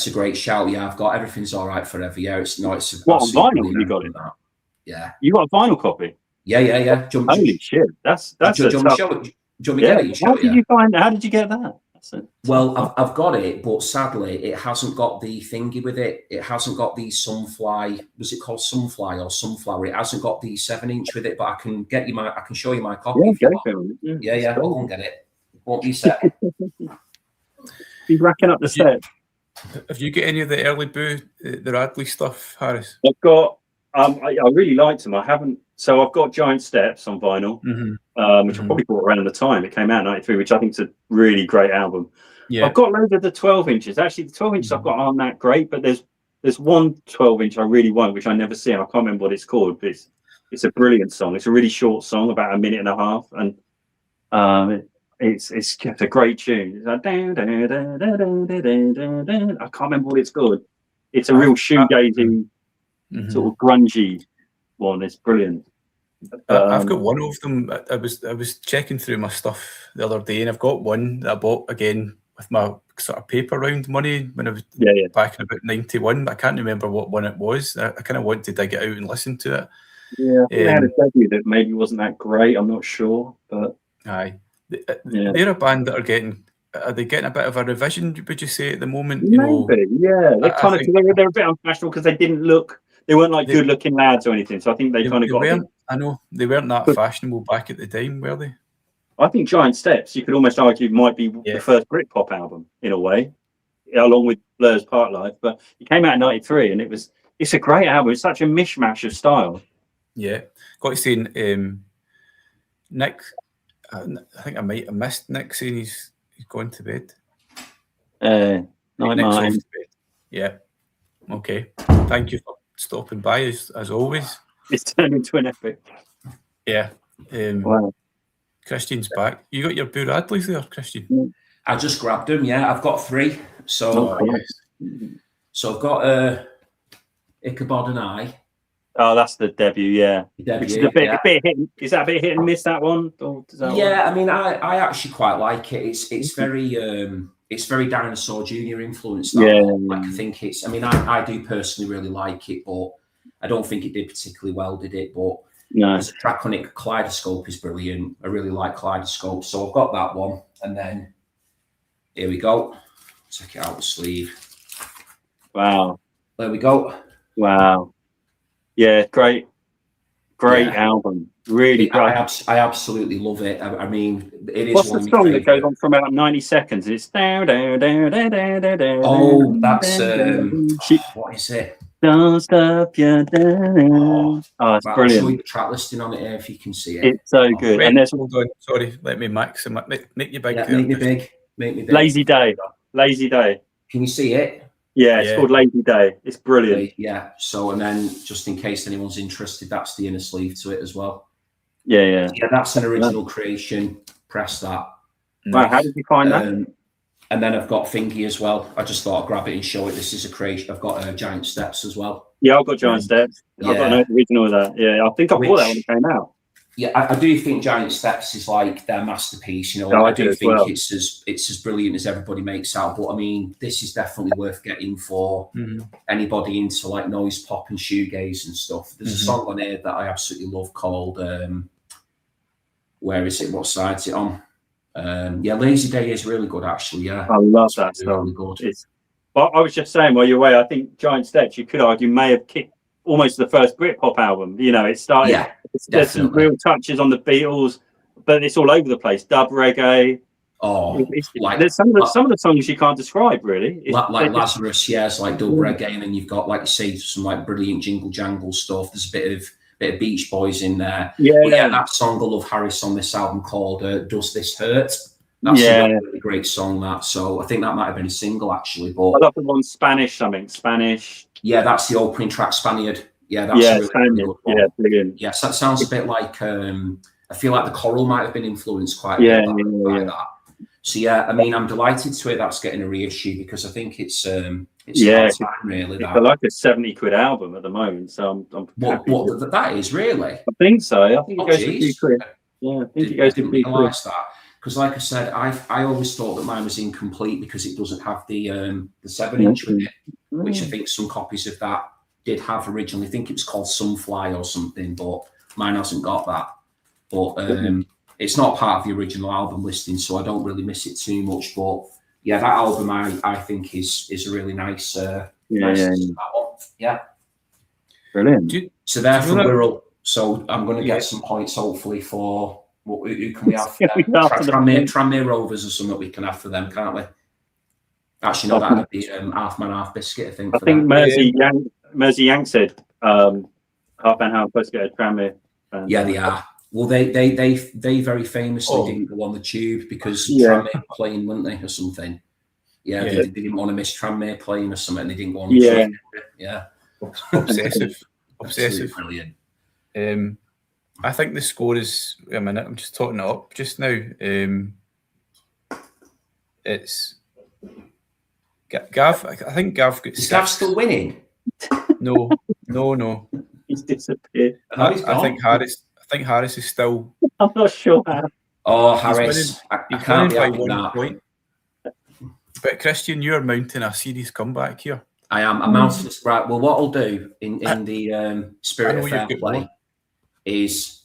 S4: a great shout. Yeah, I've got Everything's All Right Forever. Yeah, it's on
S2: vinyl you got it?
S4: Yeah.
S2: You got a vinyl copy?
S4: Yeah.
S2: Holy shit. That's
S4: do you want me to get it?
S2: How did you get that?
S4: Well, I've got it, but sadly, it hasn't got the thingy with it. It hasn't got the Sunfly. Was it called Sunfly or Sunflower? It hasn't got the 7-inch with it, but I can show you my copy. Yeah. I'll go and get it. Won't be set.
S2: He's racking up the set.
S1: Have you got any of the early Boo, the Radley stuff, Harris?
S2: I've got. I really liked him. I haven't So I've got Giant Steps on vinyl, which I probably bought around the time it came out in '93, which I think is a really great album. Yeah. I've got loads of the 12 inches. Actually, the 12 inches I've got aren't that great, but there's one 12 inch I really want, which I never see, and I can't remember what it's called, but it's a brilliant song. It's a really short song, about a minute and a half, and it's just a great tune. It's like, I can't remember what it's called. It's a real shoegazy, sort of grungy one. It's brilliant.
S1: I've got one of them. I was checking through my stuff the other day, and I've got one that I bought again with my sort of paper round money when I was back in about '91. I can't remember what one it was. I kind of want to dig it out and listen to it.
S2: Yeah, I think they had a debut that maybe wasn't that great. I'm not sure, but
S1: they're a band that are getting a bit of a revision, would you say, at the moment?
S2: Maybe, they're they're a bit unfashionable because they weren't like good looking lads or anything. So I think they kind of got.
S1: I know they weren't that fashionable back at the time, were they?
S2: I think Giant Steps, you could almost argue, might be the first Britpop album in a way, along with Blur's Park Life. But it came out in '93, and it's a great album. It's such a mishmash of style.
S1: Yeah, got to say, Nick. I think I might have missed Nick saying he's gone to bed.
S2: Night mine.
S1: Yeah. Okay. Thank you for stopping by as always.
S2: It's turned into an epic.
S1: Yeah.
S2: Wow.
S1: Christian's back. You got your Boo Radleys there, Christian?
S4: I just grabbed them. Yeah, I've got 3. So, so I've got Ichabod and I.
S2: Oh, that's the debut, yeah.
S4: Which
S2: is a bit hit. Is that a bit hit and miss, that one? Or does that
S4: I mean, I actually quite like it. It's very Dinosaur Jr. influenced. Like, I think it's. I mean, I do personally really like it, but I don't think it did particularly well, did it? But there's a track on it. Kaleidoscope is brilliant. I really like Kaleidoscope, so I've got that one. And then here we go. Take it out the sleeve.
S2: Wow.
S4: There we go.
S2: Wow. Yeah, great album. Really great.
S4: I absolutely love it. I mean, it is.
S2: What's the song that goes on for about 90 seconds? It's down.
S4: Oh, that's what is it?
S2: Don't stop your down. Oh, it's brilliant.
S4: I'll show you the track listing on it here if you can see it.
S2: It's so good.
S1: Wait, and there's hold on. Sorry, let me max him. Make you big.
S4: Yeah, make me big. Make me big.
S2: Lazy Day.
S4: Can you see it?
S2: Yeah, it's called Lazy Day. It's brilliant.
S4: Yeah. So, and then just in case anyone's interested, that's the inner sleeve to it as well.
S2: Yeah.
S4: Yeah, that's an original creation. Press that.
S2: Wow, how did you find that?
S4: And then I've got Thingy as well. I just thought I'd grab it and show it. This is a creation. I've got Giant Steps as well.
S2: Yeah, I've got Giant Steps. I've got an original of that. Yeah, I think I bought that when it came out.
S4: Yeah, I do think Giant Steps is like their masterpiece. You know, I do think it's as brilliant as everybody makes out. But I mean, this is definitely worth getting for anybody into like noise pop and shoegaze and stuff. There's a song on here that I absolutely love called where is it? What side's it on? Lazy Day is really good actually. Yeah,
S2: I love that song.
S4: Really good.
S2: I was just saying while you're away, I think Giant Steps, you could argue, may have kicked almost the first Britpop album. You know, it started. Yeah, there's some real touches on the Beatles, but it's all over the place. Dub reggae.
S4: Oh,
S2: there's some of the songs you can't describe really.
S4: Like Lazarus, it's like dub reggae, and then you've got, like you say, some like brilliant jingle jangle stuff. There's a bit of Beach Boys in there. Yeah, that song I love Harris on this album called "Does This Hurt." That's a really great song. That, so I think that might have been a single actually. But
S2: I love the one Spanish.
S4: Yeah, that's the opening track, Spaniard. Yeah, that's really good one.
S2: Yeah, brilliant.
S4: Yes, that sounds a bit like. I feel like the choral might have been influenced quite a bit by that. So yeah, I mean, I'm delighted to hear that's getting a reissue because I think it's time, really.
S2: It's like a 70 quid album at the moment. So I'm
S4: what that is really.
S2: I think so. I think it goes to a few quid. Yeah, I think it goes to a few quid.
S4: Because, like I said, I always thought that mine was incomplete because it doesn't have the 7-inch with it, which I think some copies of that did have originally. I think it was called Sunfly or something, but mine hasn't got that. But it's not part of the original album listing, so I don't really miss it too much. But yeah, that album I think is a really nice. Yeah.
S2: Brilliant.
S4: So therefore, Wirral. So I'm going to get some points hopefully for. Who can we have for them? Tranmere Rovers or something we can have for them, can't we? Actually, no, that'd be half man, half biscuit. I think.
S2: Mersey Yang said half man, half biscuit at Tranmere. And,
S4: yeah, they are. Well, they very famously didn't go on the tube because Tranmere were playing, weren't they, or something? Yeah, they didn't want to miss Tranmere playing or something. They didn't go on the tube. Yeah,
S1: obsessive,
S4: brilliant.
S1: I think the score is a minute. I'm just totting it up just now. It's Gav. I think Gav got.
S4: Is Gav still winning?
S1: No.
S2: He's disappeared.
S1: I think Harris is still.
S2: I'm not sure.
S4: Oh, Harris! I can't be having that.
S1: Point. But Christian, you're mounting a serious comeback here.
S4: I am. I'm mounting this. Right. Well, what I'll do in the spirit of fair play is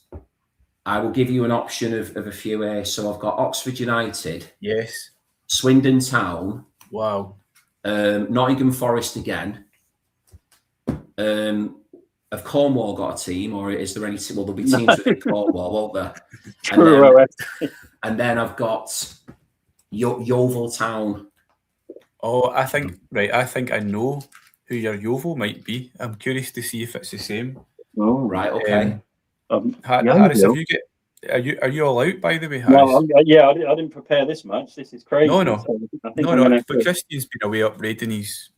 S4: I will give you an option of a few here. So I've got Oxford United.
S1: Yes.
S4: Swindon Town.
S1: Wow.
S4: Nottingham Forest again. Have Cornwall got a team, or is there any? Well, there'll be teams within Cornwall, won't there? And then I've got Yeovil Town.
S1: Oh, I think I know who your Yeovil might be. I'm curious to see if it's the same.
S4: Oh, right, okay.
S1: Harris, are you all out, by the way, Harris?
S2: No, I didn't prepare this much. This is crazy.
S1: No. But Christian's been away upgrading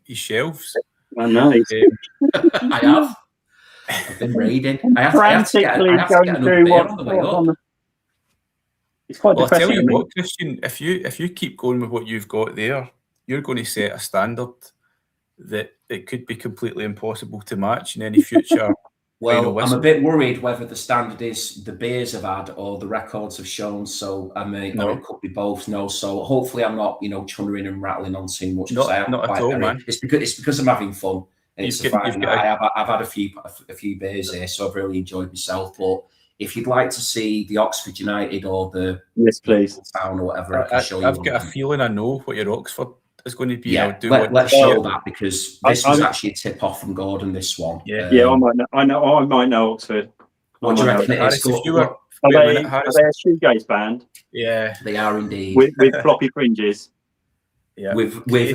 S1: his shelves.
S2: I know.
S4: I have. I've been raiding. I have to get another beer on the way up.
S2: It's quite depressing.
S1: I'll tell you what, Christian, if you keep going with what you've got there, you're going to set a standard that it could be completely impossible to match in any future.
S4: Well, I'm a bit worried whether the standard is the beers have had or the records have shown. So or it could be both. No, so hopefully I'm not, chunnering and rattling on too much.
S1: Not at all, man.
S4: It's because I'm having fun. And it's a Friday night. I've had a few beers here, so I've really enjoyed myself. But if you'd like to see the Oxford United or the Town or whatever, I can show you.
S1: I've got a feeling I know what your Oxford is going to be.
S4: Yeah, let's show that because this was actually a tip off from Gordon. This one.
S2: Yeah, I might know Oxford.
S4: What do you reckon it is?
S2: Are they a shoegaze band?
S1: Yeah,
S4: they are indeed.
S2: With floppy fringes.
S4: Yeah, with the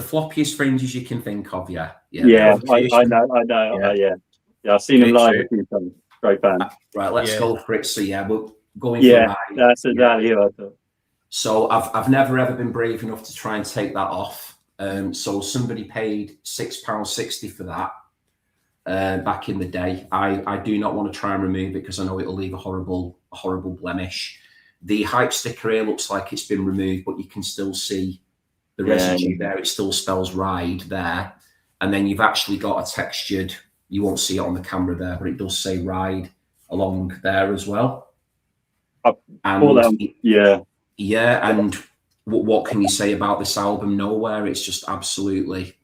S4: floppiest fringes you can think of. Yeah.
S2: I know. Yeah, I've seen them live a few times. Great band.
S4: Right, let's go for it. So we're going.
S2: Yeah, that's exactly what I thought.
S4: So I've never ever been brave enough to try and take that off. So somebody paid £6.60 for that back in the day. I do not want to try and remove it because I know it'll leave a horrible blemish. The hype sticker here looks like it's been removed, but you can still see the residue there. It still spells Ride there. And then you've actually got a textured, you won't see it on the camera there, but it does say Ride along there as well. Yeah, and what can you say about this album? Nowhere. It's just absolutely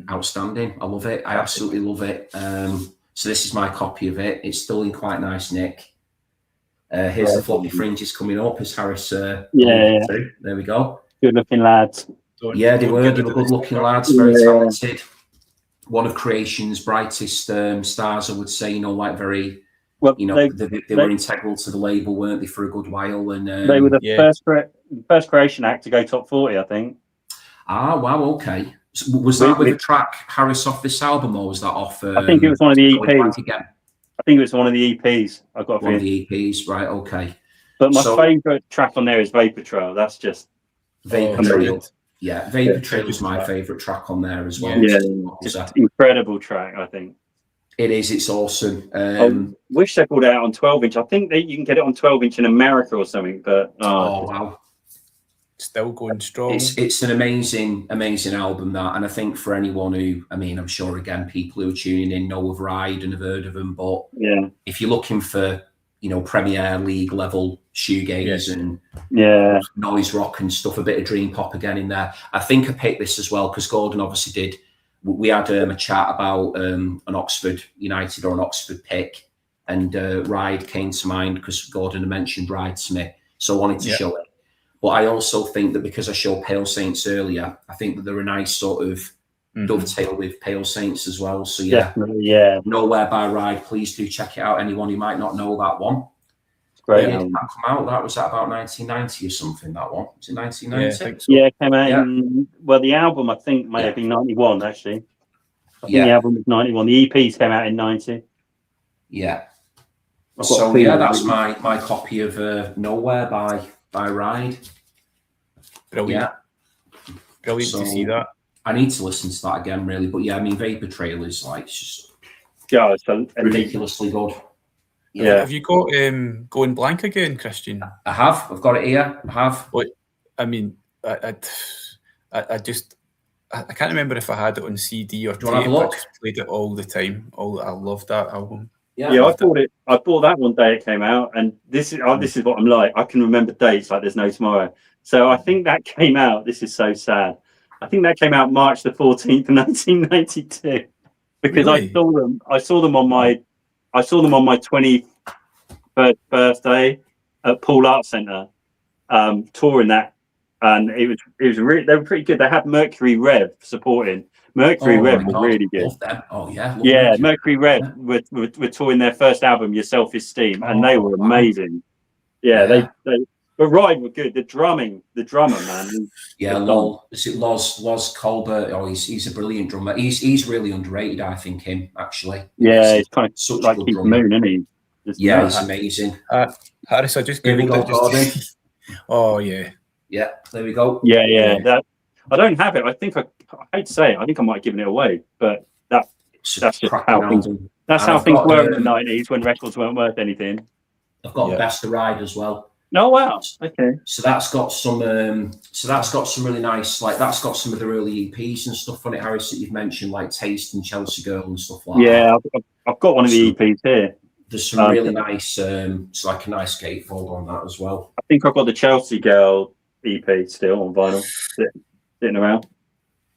S4: outstanding. I love it. I absolutely love it. So this is my copy of it. It's still in quite nice nick. Here's the floppy fringes coming up. As Harris, there we go.
S2: Good looking lads.
S4: They were good looking lads. Very talented. One of creation's brightest stars, I would say. Very. Well, they were integral to the label, weren't they, for a good while? And
S2: they were the first creation act to go top 40, I think.
S4: Ah, wow, okay. So was that with a track Harris off this album, or was that off?
S2: I think it was one of the EPs. I think it was one of the EPs. I got
S4: one of the EPs, right? Okay.
S2: But my favourite track on there is Vapor Trail. That's just
S4: Vapor Trail. Yeah, Vapor Trail is my favourite track on there as well.
S2: Yeah, just an incredible track, I think.
S4: It is. It's awesome.
S2: I wish they pulled it out on 12-inch. I think that you can get it on 12-inch in America or something. But
S4: wow,
S1: still going strong.
S4: It's an amazing album, that, and I think for anyone who, I'm sure again people who are tuning in know of Ride and have heard of them, but if you're looking for Premier League level shoegaze and noise rock and stuff, a bit of dream pop again in there, I think I picked this as well because Gordon obviously did. We had a chat about an Oxford United or an Oxford pick, and Ride came to mind because Gordon had mentioned Ride to me, so I wanted to show it. But I also think that because I showed Pale Saints earlier, I think that they're a nice sort of dovetail with Pale Saints as well. So Nowhere by Ride. Please do check it out. Anyone who might not know that one.
S2: It's great.
S4: When did that come out? That was at about 1990 or something. That one was it 1990?
S1: Yeah, I think so.
S2: Yeah, it came out. Well, the album I think may have been 91 actually. I think the album was 91. The EPs came out in 90.
S4: Yeah. So yeah, that's my copy of Nowhere by Ride.
S1: Brilliant.
S4: Yeah.
S1: Brilliant to see that.
S4: I need to listen to that again, really. But yeah, I mean, Vapor Trail is like just
S2: it's
S4: ridiculously good.
S1: Yeah. Have you got Going Blank again, Christian?
S4: I have. I've got it here. I have.
S1: What? I mean, I can't remember if I had it on CD or tape. I just played it all the time. I love that album.
S2: Yeah, I bought it. I bought that one day it came out, and this is what I'm like. I can remember dates like there's no tomorrow. So I think that came out. This is so sad. I think that came out March the 14th, 1992, because really? I saw them on my 21st birthday at Poole Arts Centre, touring that, and it was really, they were pretty good. They had Mercury Rev supporting. Mercury Rev was really good.
S4: Love them. Oh yeah.
S2: Yeah, Mercury Rev were touring their first album, Your Self Esteem, and they were amazing. Yeah, they but Ride were good. The drummer, man.
S4: Yeah, Is it Loz Colbert? Oh, he's a brilliant drummer. He's really underrated, I think, him actually.
S2: Yeah, he's kind of such like Keith Moon, isn't he?
S4: Yeah, he's amazing.
S1: Harris, I just googled it. Oh yeah.
S4: Yeah, there we go.
S2: Yeah. That I don't have it. I think I hate to say it. I think I might have given it away, but that's just how things. That's how things were in the 90s when records weren't worth anything.
S4: I've got Best of Ride as well.
S2: Oh wow! Okay.
S4: So that's got some. Really nice. Like that's got some of the early EPs and stuff on it, Harris, that you've mentioned, like Taste and Chelsea Girl and stuff like that.
S2: Yeah, I've got one of the EPs here.
S4: There's some really nice. It's like a nice gatefold on that as well.
S2: I think I've got the Chelsea Girl EP still on vinyl, sitting around.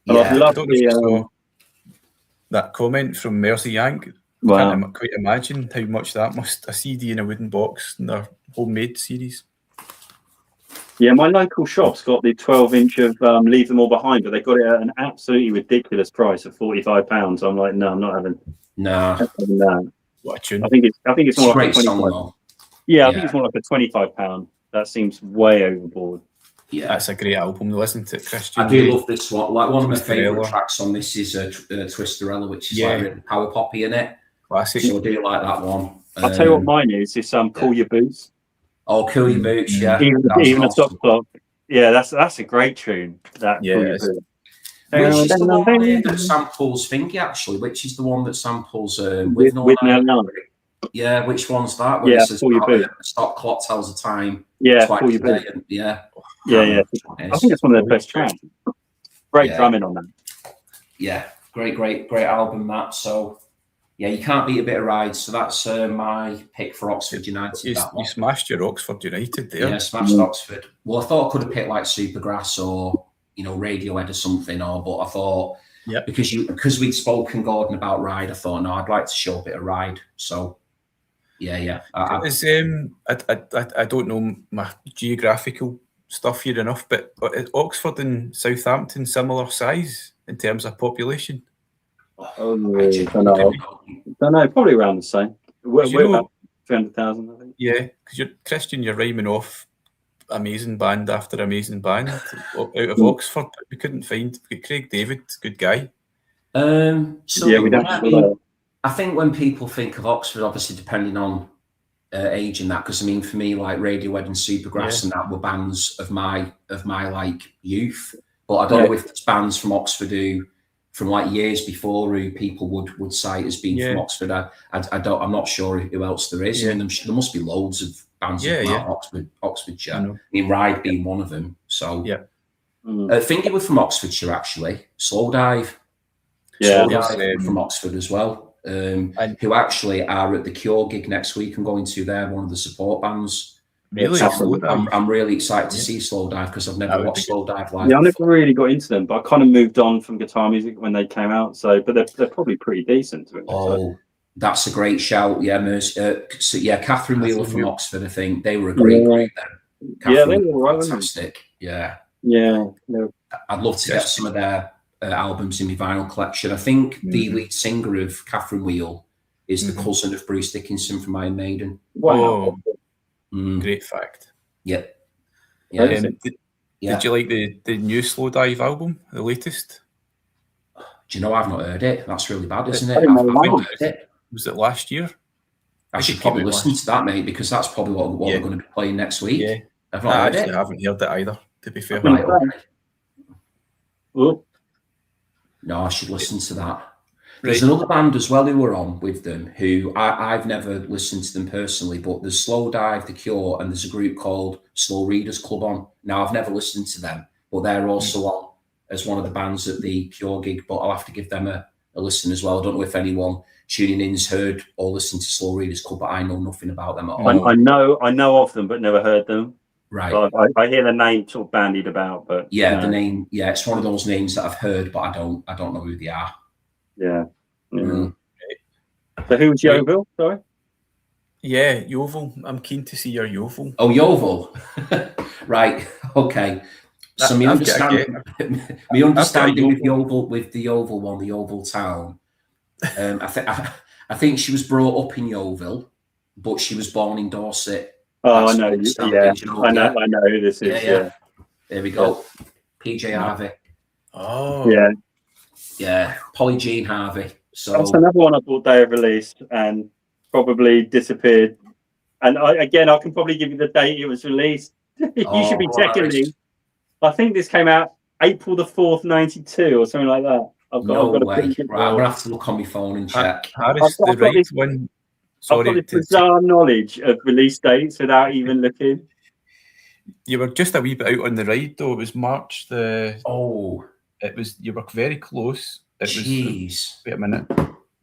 S2: And I've loved
S1: that comment from Mercy Yank.
S2: Wow.
S1: I can't quite imagine how much that a CD in a wooden box in their homemade series.
S2: Yeah, my local shop's got the 12-inch of Leave Them All Behind, but they got it at an absolutely ridiculous price of £45. I'm like, no, I'm not having.
S4: No.
S1: What a tune.
S2: I think it's more like a 25.
S4: Song,
S2: yeah, I think it's more like a £25. That seems way overboard.
S1: Yeah, that's a great album to listen to, Christian.
S4: I do love this one. Like one of my favourite tracks on this is Twisterella, which is like really power poppy in it.
S1: Classic.
S4: So I do like that one.
S2: I'll tell you what mine is Cool Your Boots.
S4: Oh, Cool Your Boots, yeah.
S2: Even a top clock. Yeah, that's a great tune. That Cool Your Boots.
S4: Which is the one that samples Thingy, actually, which is the one that samples with no. Yeah, which one's that?
S2: Where it says,
S4: Stop clock tells the time.
S2: Yeah, Cool Your Boots.
S4: Yeah.
S2: I think it's one of their best tracks. Great drumming on that.
S4: Yeah, great album that. So yeah, you can't beat a bit of Ride. So that's my pick for Oxford United.
S1: You smashed your Oxford United there.
S4: Yeah, smashed Oxford. Well, I thought I could have picked like Supergrass or Radiohead or something, but I thought because we'd spoken, Gordon, about Ride, I thought no, I'd like to show a bit of Ride. So yeah.
S1: I don't know my geographical stuff here enough, but is Oxford and Southampton similar size in terms of population?
S2: I don't know, probably around the same. We're about 300,000, I think.
S1: Yeah, because Christian, you're rhyming off amazing band after amazing band out of Oxford. We couldn't find Craig David, good guy.
S4: I think when people think of Oxford, obviously depending on age and that, because I mean for me, like Radiohead and Supergrass and that were bands of my like youth, but I don't know if it's bands from Oxford who from like years before who people would cite as being from Oxford. I'm not sure who else there is. I mean, there must be loads of bands from Oxfordshire. I mean, Ride being one of them. So I think it was from Oxfordshire actually. Slowdive.
S2: Yeah,
S4: Slowdive from Oxford as well. Who actually are at the Cure gig next week. I'm going to. They're one of the support bands.
S1: Really?
S4: I'm really excited to see Slowdive because I've never watched Slowdive live.
S2: Yeah, I never really got into them, but I kind of moved on from guitar music when they came out. But they're probably pretty decent to it.
S4: Oh, that's a great shout. Yeah, Catherine Wheeler from Oxford. I think they were a great group then.
S2: Yeah, they were
S4: fantastic. Yeah. I'd love to get some of their albums in my vinyl collection. I think the lead singer of Catherine Wheel is the cousin of Bruce Dickinson from Iron Maiden.
S1: Wow. Great fact.
S4: Yep.
S1: Did you like the new Slowdive album, the latest?
S4: Do you know I've not heard it? That's really bad, isn't it?
S1: Was it last year?
S4: I should probably listen to that, mate, because that's probably what we're going to be playing next week.
S1: Yeah.
S4: I've not heard it.
S1: I haven't heard it either, to be fair.
S4: Right, okay.
S2: Well,
S4: no, I should listen to that. There's another band as well who were on with them, who I've never listened to them personally, but there's Slow Dive, The Cure, and there's a group called Slow Readers Club on. Now, I've never listened to them, but they're also on as one of the bands at the Cure gig, but I'll have to give them a listen as well. I don't know if anyone tuning in's heard or listened to Slow Readers Club, but I know nothing about them at all.
S2: I know of them, but never heard them.
S4: Right.
S2: I hear the name sort of bandied about, but
S4: yeah, the name, it's one of those names that I've heard, but I don't know who they are.
S2: Yeah. So who was Yeovil? Sorry.
S1: Yeah, Yeovil. I'm keen to see your Yeovil.
S4: Oh, Yeovil. Right. Okay. So my understanding with the Yeovil one, the Yeovil town. I think she was brought up in Yeovil, but she was born in Dorset.
S2: Oh, I know. Yeah, I know who this is. Yeah.
S4: There we go. PJ Harvey.
S1: Oh.
S4: Yeah. Polly Jean Harvey. So
S2: that's another one I thought they had released and probably disappeared. And I can probably give you the date it was released. You should be checking these. I think this came out April the 4th, 92 or something like that. I've got
S4: way. Right, I'm gonna have to look on my phone and check.
S1: Harris, the right one. Sorry,
S2: I've got this bizarre knowledge of release dates without even looking.
S1: You were just a wee bit out on the ride, though. It was March the.
S4: Oh,
S1: it was. You were very close. It
S4: was.
S1: Wait a minute.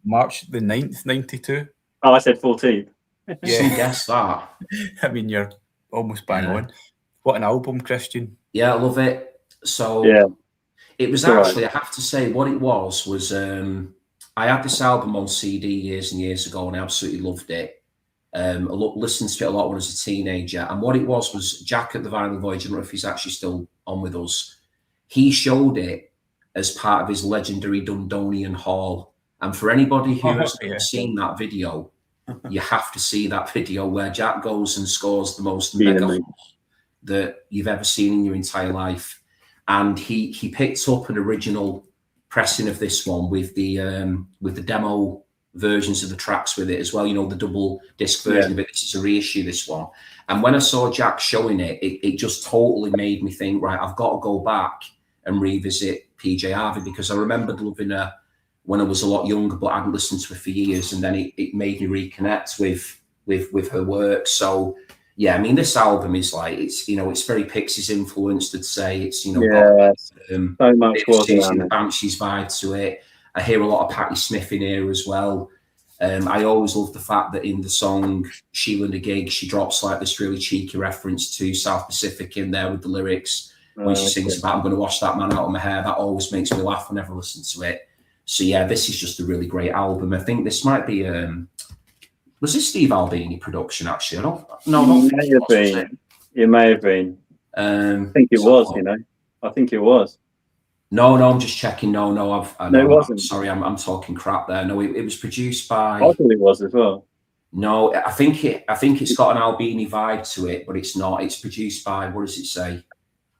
S1: March the 9th, 92.
S2: Oh, I said 14th.
S4: Yeah, guess that.
S1: I mean, you're almost bang on. What an album, Christian.
S4: Yeah, I love it. So it was actually, I have to say, what it was I had this album on CD years and years ago, and I absolutely loved it. I listened to it a lot when I was a teenager, and what it was Jack at the Vinyl Voyage. I don't know if he's actually still on with us. He showed it as part of his legendary Dundonian haul, and for anybody who hasn't seen that video, you have to see that video where Jack goes and scores the most mega that you've ever seen in your entire life. And he picked up an original pressing of this one with the demo versions of the tracks with it as well, the double disc version of it. This is a reissue, this one. And when I saw Jack showing it just totally made me think, right, I've got to go back and revisit PJ Harvey, because I remembered loving her when I was a lot younger, but I hadn't listened to her for years, and then it made me reconnect with her work. So yeah, I mean, this album is like, it's very Pixies influenced, I'd say. It's, got
S2: so much
S4: the Banshees vibe to it. I hear a lot of Patti Smith in here as well. I always love the fact that in the song Sheila and a Gig, she drops like this really cheeky reference to South Pacific in there with the lyrics. When she sings about, I'm going to wash that man out of my hair, that always makes me laugh whenever I listen to it. So yeah, this is just a really great album. I think this might be, was this Steve Albini production actually?
S2: It may have been. I think it was, I think it was.
S4: No, I'm just checking. No,
S2: it wasn't.
S4: Sorry, I'm talking crap there. No, it was produced by.
S2: I thought it was as well.
S4: No, I think it's got an Albini vibe to it, but it's not. It's produced by, what does it say?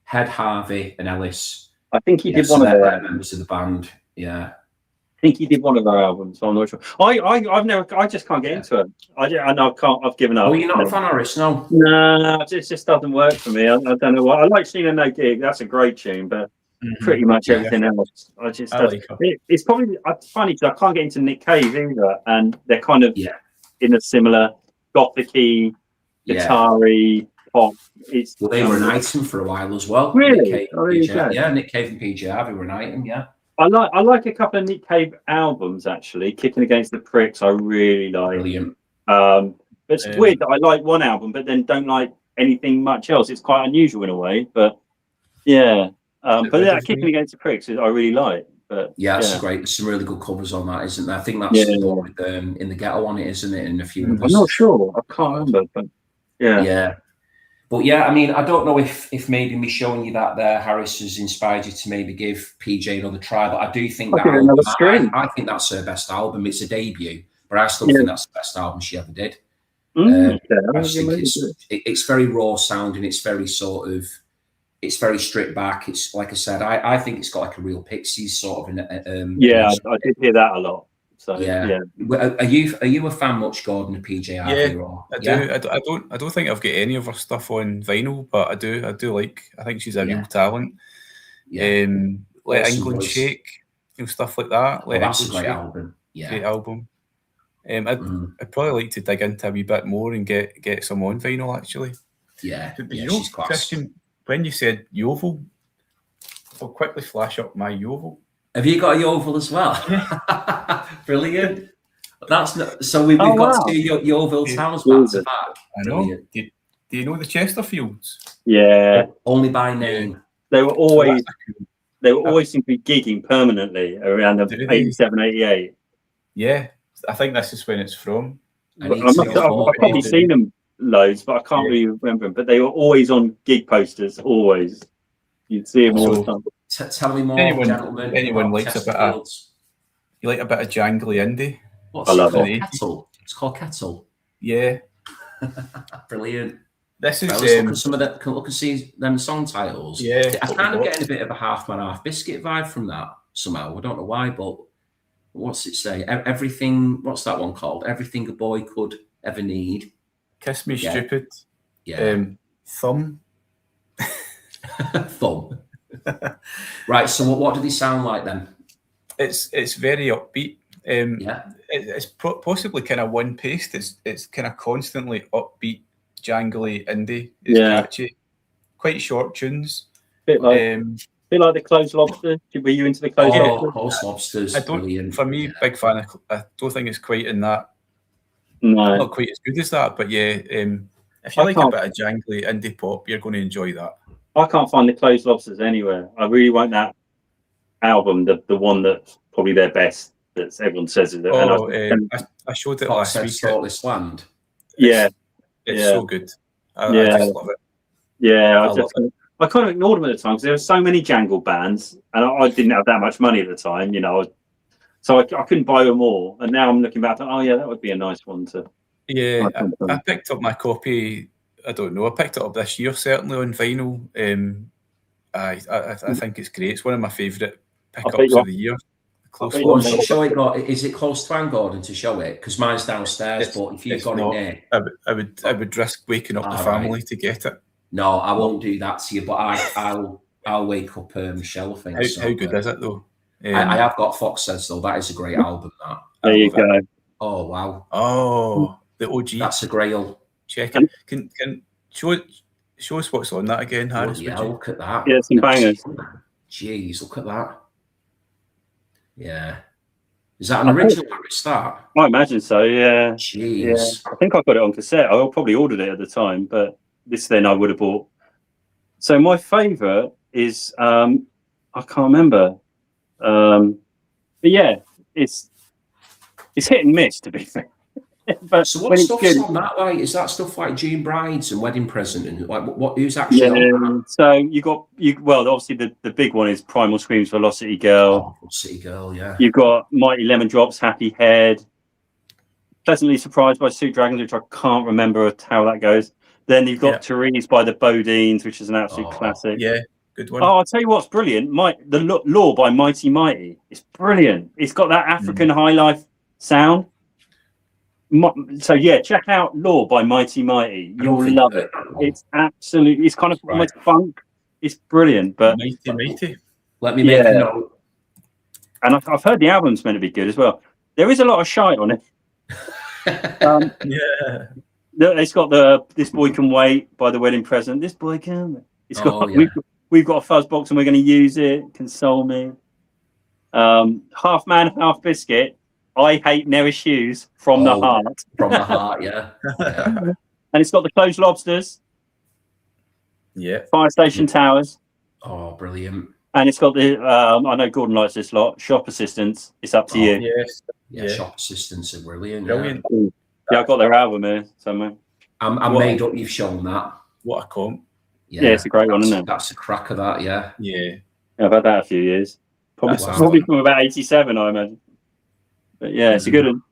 S4: Head, Harvey and Ellis.
S2: I think he did one of their
S4: members of the band. Yeah.
S2: I think he did one of their albums, so I'm not sure. I just can't get into it. I've given up.
S4: Oh, you're not a fan of Harris, no?
S2: No, it just doesn't work for me. I don't know why. I like Sheila No Gig. That's a great tune, but pretty much everything else, it's probably funny because I can't get into Nick Cave either, and they're kind of in a similar gothic-y, guitar-y pop.
S4: They were an item for a while as well.
S2: Really?
S4: Nick Cave and PJ Harvey were an item. Yeah.
S2: I like a couple of Nick Cave albums actually. Kicking Against the Pricks, I really like.
S4: Brilliant.
S2: But it's weird that I like one album, but then don't like anything much else. It's quite unusual in a way, but yeah. Kicking Against the Pricks, I really like. But
S4: it's great. There's some really good covers on that, isn't there? I think that's with In the Ghetto on it, isn't it? And a few others.
S2: I'm not sure. I can't remember, but
S4: yeah. But yeah, I mean, I don't know if maybe me showing you that there, Harris, has inspired you to maybe give PJ another try. But I do think I think that's her best album. It's a debut, but I still think that's the best album she ever did. I think it's very raw sounding. It's very it's very stripped back. It's like I said, I think it's got like a real Pixies sort of.
S2: I did hear that a lot. So
S4: yeah. Are you a fan much, Gordon, of PJ Harvey?
S1: Yeah, I do. I don't think I've got any of her stuff on vinyl, but I do like. I think she's a real talent.
S4: Yeah.
S1: Let
S4: Awesome
S1: England
S4: voice.
S1: Shake, stuff like that.
S4: That's a great album. Yeah,
S1: great album. I'd probably like to dig into a wee bit more and get some on vinyl actually.
S4: Yeah,
S1: she's class. Christian, when you said Yeovil, I'll quickly flash up my Yeovil.
S4: Have you got a Yeovil as well? Brilliant. That's not, so we've got two Yeovil towns back to back.
S1: I know. Do you know the Chesterfields?
S2: Yeah.
S4: Only by name.
S2: They were always seem to be gigging permanently around the 87, 88.
S1: Yeah, I think this is when it's from.
S2: I've probably seen them loads, but I can't really remember them. But they were always on gig posters, always. You'd see them all the time.
S4: Tell me more, gentlemen.
S1: Anyone likes a bit of jangly indie?
S4: I love it. Kettle. It's called Kettle.
S1: Yeah.
S4: Brilliant.
S1: This is
S4: look at some of that. Look and see them song titles.
S1: Yeah.
S4: I kind of getting a bit of a Half Man Half Biscuit vibe from that somehow. I don't know why, but what's it say? Everything. What's that one called? Everything a boy could ever need.
S1: Kiss Me Stupid.
S4: Yeah.
S1: Thumb.
S4: Thumb. Right. So what do they sound like then?
S1: It's very upbeat. It's possibly kind of one paced. It's kind of constantly upbeat, jangly indie. It's catchy. Quite short tunes.
S2: Bit like the Closed Lobster. Were you into the Closed Lobster?
S4: Closed Lobsters.
S1: Brilliant. For me, big fan. I don't think it's quite in that.
S2: No,
S1: not quite as good as that. But yeah, if you like a bit of jangly indie pop, you're going to enjoy that.
S2: I can't find the Closed Lobsters anywhere. I really want that album, the one that's probably their best. That everyone says it.
S1: I showed it last week.
S4: Saltless Land.
S1: It's so good. I just love it.
S2: Yeah, I kind of ignored them at the time because there were so many jangle bands, and I didn't have that much money at the time, so I couldn't buy them all. And now I'm looking back, that would be a nice one to.
S1: Yeah, I picked up my copy. I don't know. I picked it up this year, certainly on vinyl. I think it's great. It's one of my favourite pickups of the year.
S4: Is it close to Gordon to show it? Because mine's downstairs, but if you've got it there,
S1: I would risk waking up the family to get it.
S4: No, I won't do that to you, but I'll wake up Michelle. I think.
S1: How good is it though?
S4: I have got Fox Says though. That is a great album. That.
S2: There you go.
S4: Oh wow.
S1: Oh, the OG.
S4: That's a grail.
S1: Check it. Can show us what's on that again, Harris?
S4: Yeah, look at that.
S2: Yeah, some bangers.
S4: Jeez, look at that. Yeah. Is that an original start?
S2: I imagine so, yeah.
S4: Jeez.
S2: Yeah. I think I got it on cassette. I probably ordered it at the time, but this then I would have bought. So my favourite is I can't remember. But yeah, it's hit and miss to be fair.
S4: But so what stuff's on that? Like, is that stuff like June Brides and Wedding Present and like who's actually on that?
S2: So obviously the big one is Primal Scream's Velocity Girl.
S4: Velocity Girl, yeah.
S2: You've got Mighty Lemon Drops, Happy Head. Pleasantly Surprised by Sue Dragons, which I can't remember how that goes. Then you've got Therese by the Bodines, which is an absolute classic.
S1: Yeah, good one.
S2: Oh, I'll tell you what's brilliant. The Law by Mighty Mighty. It's brilliant. It's got that African high life sound. So yeah, check out Law by Mighty Mighty. You'll love it. It's absolutely. It's kind of almost funk. It's brilliant. But
S1: Mighty.
S4: Let me make a note.
S2: And I've heard the album's meant to be good as well. There is a lot of shite on it. It's got This Boy Can Wait by The Wedding Present. This boy can. It's got we've got a fuzz box and we're going to use it. Console Me. Half Man, Half Biscuit. I Hate Nerish Hughes from the heart.
S4: From the heart, yeah.
S2: And it's got the Closed Lobsters.
S1: Yeah.
S2: Fire Station Towers.
S4: Oh, brilliant.
S2: And it's got the I know Gordon likes this lot. Shop Assistants. It's up to you.
S1: Yes.
S4: Yeah, Shop Assistants are brilliant.
S2: Yeah, I've got their album here somewhere.
S4: I'm made up you've shown that.
S1: What a comp.
S2: Yeah, it's a great one, isn't it?
S4: That's a cracker, that, yeah.
S1: Yeah.
S2: I've had that a few years. Probably from about 87, I imagine. But yeah, it's a good one.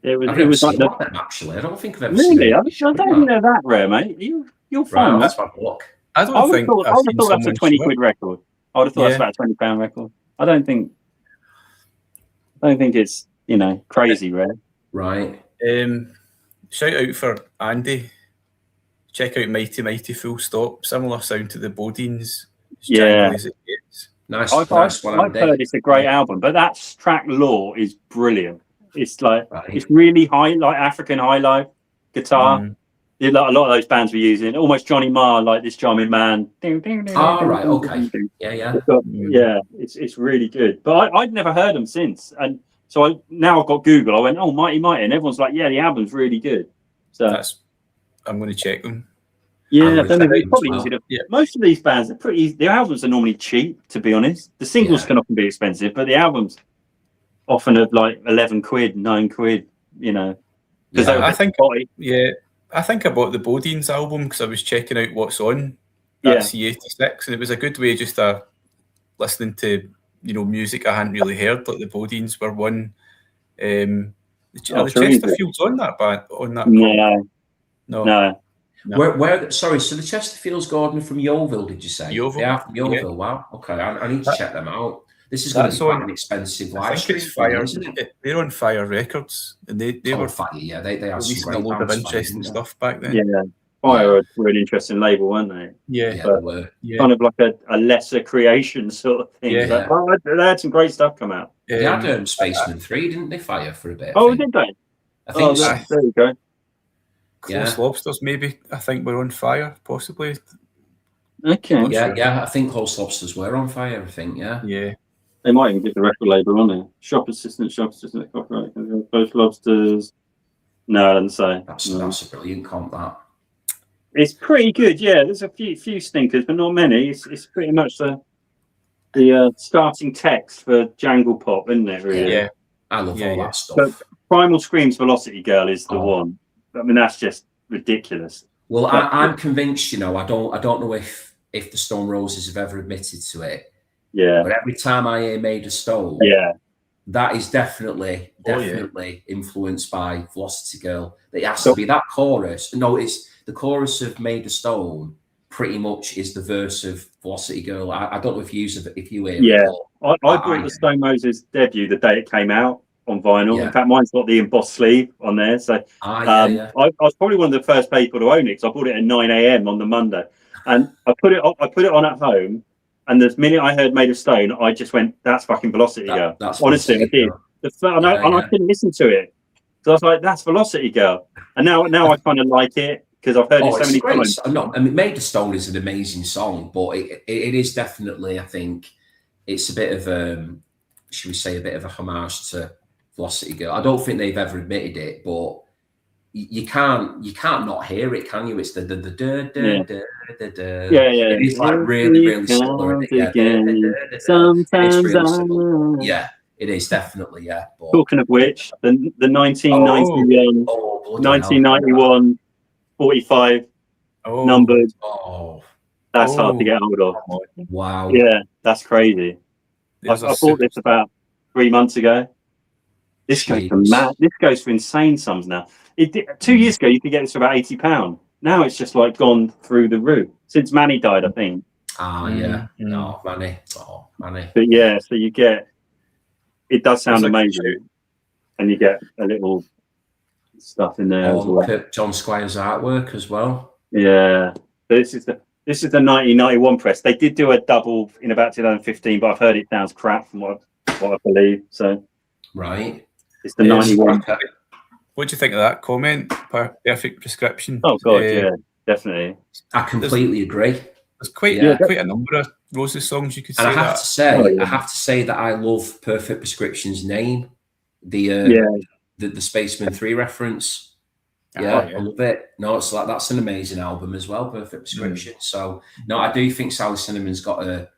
S2: It was like
S4: them, actually. I don't think I've ever seen
S2: them. I don't think they're that rare, mate. You'll find that.
S1: I would have thought
S2: that's a 20 quid record. I would have thought that's about a £20 record. I don't think it's crazy, right?
S4: Right.
S1: Shout out for Andy. Check out Mighty Mighty Full Stop. Similar sound to the Bodines. As jangly as it gets.
S4: Nice.
S2: I've heard it's a great album, but that track Law is brilliant. It's like it's really high, like African high life guitar. A lot of those bands were using almost Johnny Marr, like This Charming Man.
S4: Oh, right, okay. Yeah.
S2: It's really good. But I'd never heard them since, and so now I've got Google. I went, Mighty Mighty, and everyone's like, yeah, the album's really good. So
S1: I'm going to check them.
S2: Yeah, probably easy to. Yeah. Most of these bands are pretty easy. The albums are normally cheap, to be honest. The singles can often be expensive, but the albums often are like 11 quid, 9 quid. Because
S1: I think I bought the Bodines album because I was checking out what's on at C86, and it was a good way just listening to music I hadn't really heard. Like the Bodines were one. Are the Chesterfields on that band?
S2: No.
S4: Where? Sorry, so the Chesterfields, Gordon, from Yeovil, did you say?
S1: Yeovil.
S4: They are from Yeovil. Yeah. Wow. Okay, I need to check them out. This is going to be quite an expensive live stream, isn't it?
S1: They're on Fire Records, and they were
S4: Fire. Yeah, they had some
S1: a load of interesting stuff back then.
S2: Yeah, Fire were a really interesting label, weren't they?
S1: Yeah,
S2: they were. Kind of like a lesser creation sort of thing.
S1: Yeah,
S2: they had some great stuff come out.
S4: They had Spaceman 3, didn't they? Fire for a bit.
S2: Oh, did they?
S4: I think so.
S2: There you go.
S1: Close Lobsters, maybe. I think we're on Fire, possibly.
S2: Okay.
S4: Yeah. I think Close Lobsters were on Fire. I think.
S1: Yeah.
S2: They might even get the record label on there. Shop assistant, copyright. Close Lobsters. No, I didn't say.
S4: That's a brilliant comp. That.
S2: It's pretty good. Yeah, there's a few stinkers, but not many. It's pretty much the starting text for Jangle Pop, isn't it? Really.
S1: Yeah.
S4: I love all that stuff.
S2: But Primal Scream's Velocity Girl is the one. I mean, that's just ridiculous.
S4: Well, I'm convinced. I don't know if the Stone Roses have ever admitted to it.
S2: Yeah.
S4: But every time I hear Made of Stone, that is definitely influenced by Velocity Girl. It has to be that chorus. No, it's the chorus of Made of Stone. Pretty much is the verse of Velocity Girl. I don't know if you hear it.
S2: Yeah, I bought the Stone Roses debut the day it came out on vinyl. Yeah. In fact, mine's got the embossed sleeve on there. So I was probably one of the first people to own it because I bought it at 9 a.m. on the Monday, and I put it on at home. And the minute I heard Made of Stone, I just went, "That's fucking Velocity Girl." Honestly, I did. And I couldn't listen to it, so I was like, "That's Velocity Girl." And now I kind of like it because I've heard it so many times.
S4: Made of Stone is an amazing song, but it is definitely, I think, it's a bit of should we say, a bit of a homage to Velocity Girl. I don't think they've ever admitted it, but you can't not hear it, can you? It's the It is like really similar.
S2: Sometimes
S4: it is definitely. Yeah. But...
S2: Talking of which, the 1991 45 numbered. That's hard to get hold of.
S4: Wow.
S2: Yeah, that's crazy. I bought this about 3 months ago. This goes for mad. This goes for insane sums now. 2 years ago, you could get this for about £80. Now it's just like gone through the roof since Manny died, I think.
S4: No, Manny. Oh, Manny.
S2: But yeah, so you get. It does sound amazing, and you get a little stuff in there as well.
S4: John Squire's artwork as well.
S2: Yeah, this is the 1991 press. They did do a double in about 2015, but I've heard it sounds crap from what I believe. So
S4: right,
S2: it's the 91.
S1: What do you think of that comment? Perfect Prescription.
S2: Oh God, yeah, definitely.
S4: I completely agree.
S1: There's quite a number of Roses songs you could say.
S4: And I have to say that I love Perfect Prescription's name, the Spaceman 3 reference. I love it. No, it's like that's an amazing album as well, Perfect Prescription. So no, I do think Sally Cinnamon's got a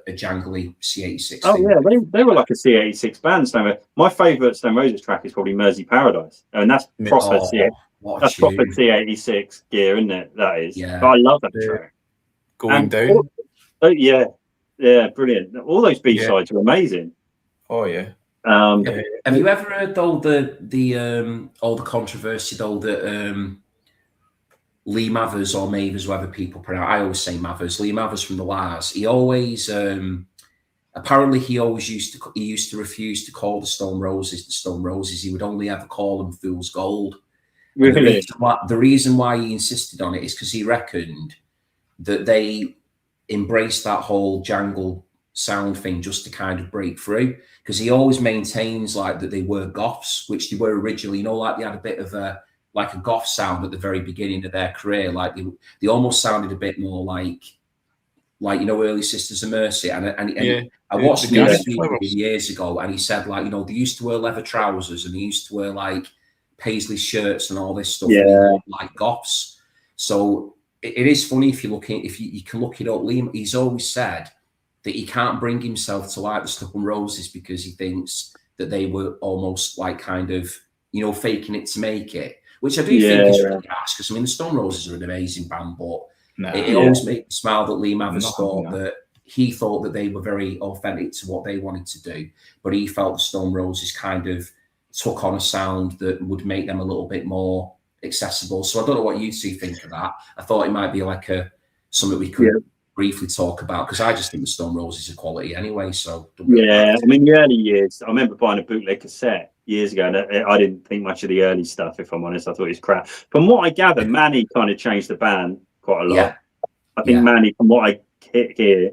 S4: jangly C86.
S2: Oh yeah, they were like a C86 band. My favourite Stone Roses track is probably Mersey Paradise, and that's proper proper C86 gear, isn't it? That is. Yeah. But I love that track.
S1: Going Down.
S2: Yeah, brilliant. All those B-sides are amazing.
S1: Oh yeah.
S4: Have you ever heard all the controversy that Lee Mathers or Mavers, whatever people pronounce? I always say Mathers. Lee Mathers from the Lars. He always apparently he used to refuse to call the Stone Roses the Stone Roses. He would only ever call them Fool's Gold.
S2: Really?
S4: The reason why he insisted on it is because he reckoned that they embraced that whole jangle sound thing just to kind of break through. Because he always maintains like that they were goths, which they were originally. You know, like they had a bit of a goth sound at the very beginning of their career. Like they almost sounded a bit more like you know, early Sisters of Mercy. And I watched the interview years ago, and he said like, you know, they used to wear leather trousers and they used to wear like paisley shirts and all this stuff, and they looked like goths. So it is funny if you can look it up. Liam, he's always said that he can't bring himself to like the Stone Roses because he thinks that they were almost like kind of, you know, faking it to make it, which I do think is really harsh, because I mean the Stone Roses are an amazing band, but it always made me smile that Liam Evans thought that he thought that they were very authentic to what they wanted to do, but he felt the Stone Roses kind of took on a sound that would make them a little bit more accessible. So I don't know what you two think of that. I thought it might be like something we could briefly talk about, because I just think the Stone Roses are quality anyway. So
S2: I mean, the early years, I remember buying a bootleg cassette years ago, and I didn't think much of the early stuff, if I'm honest. I thought it was crap. From what I gather, Manny kind of changed the band quite a lot. I think Manny, from what I hear,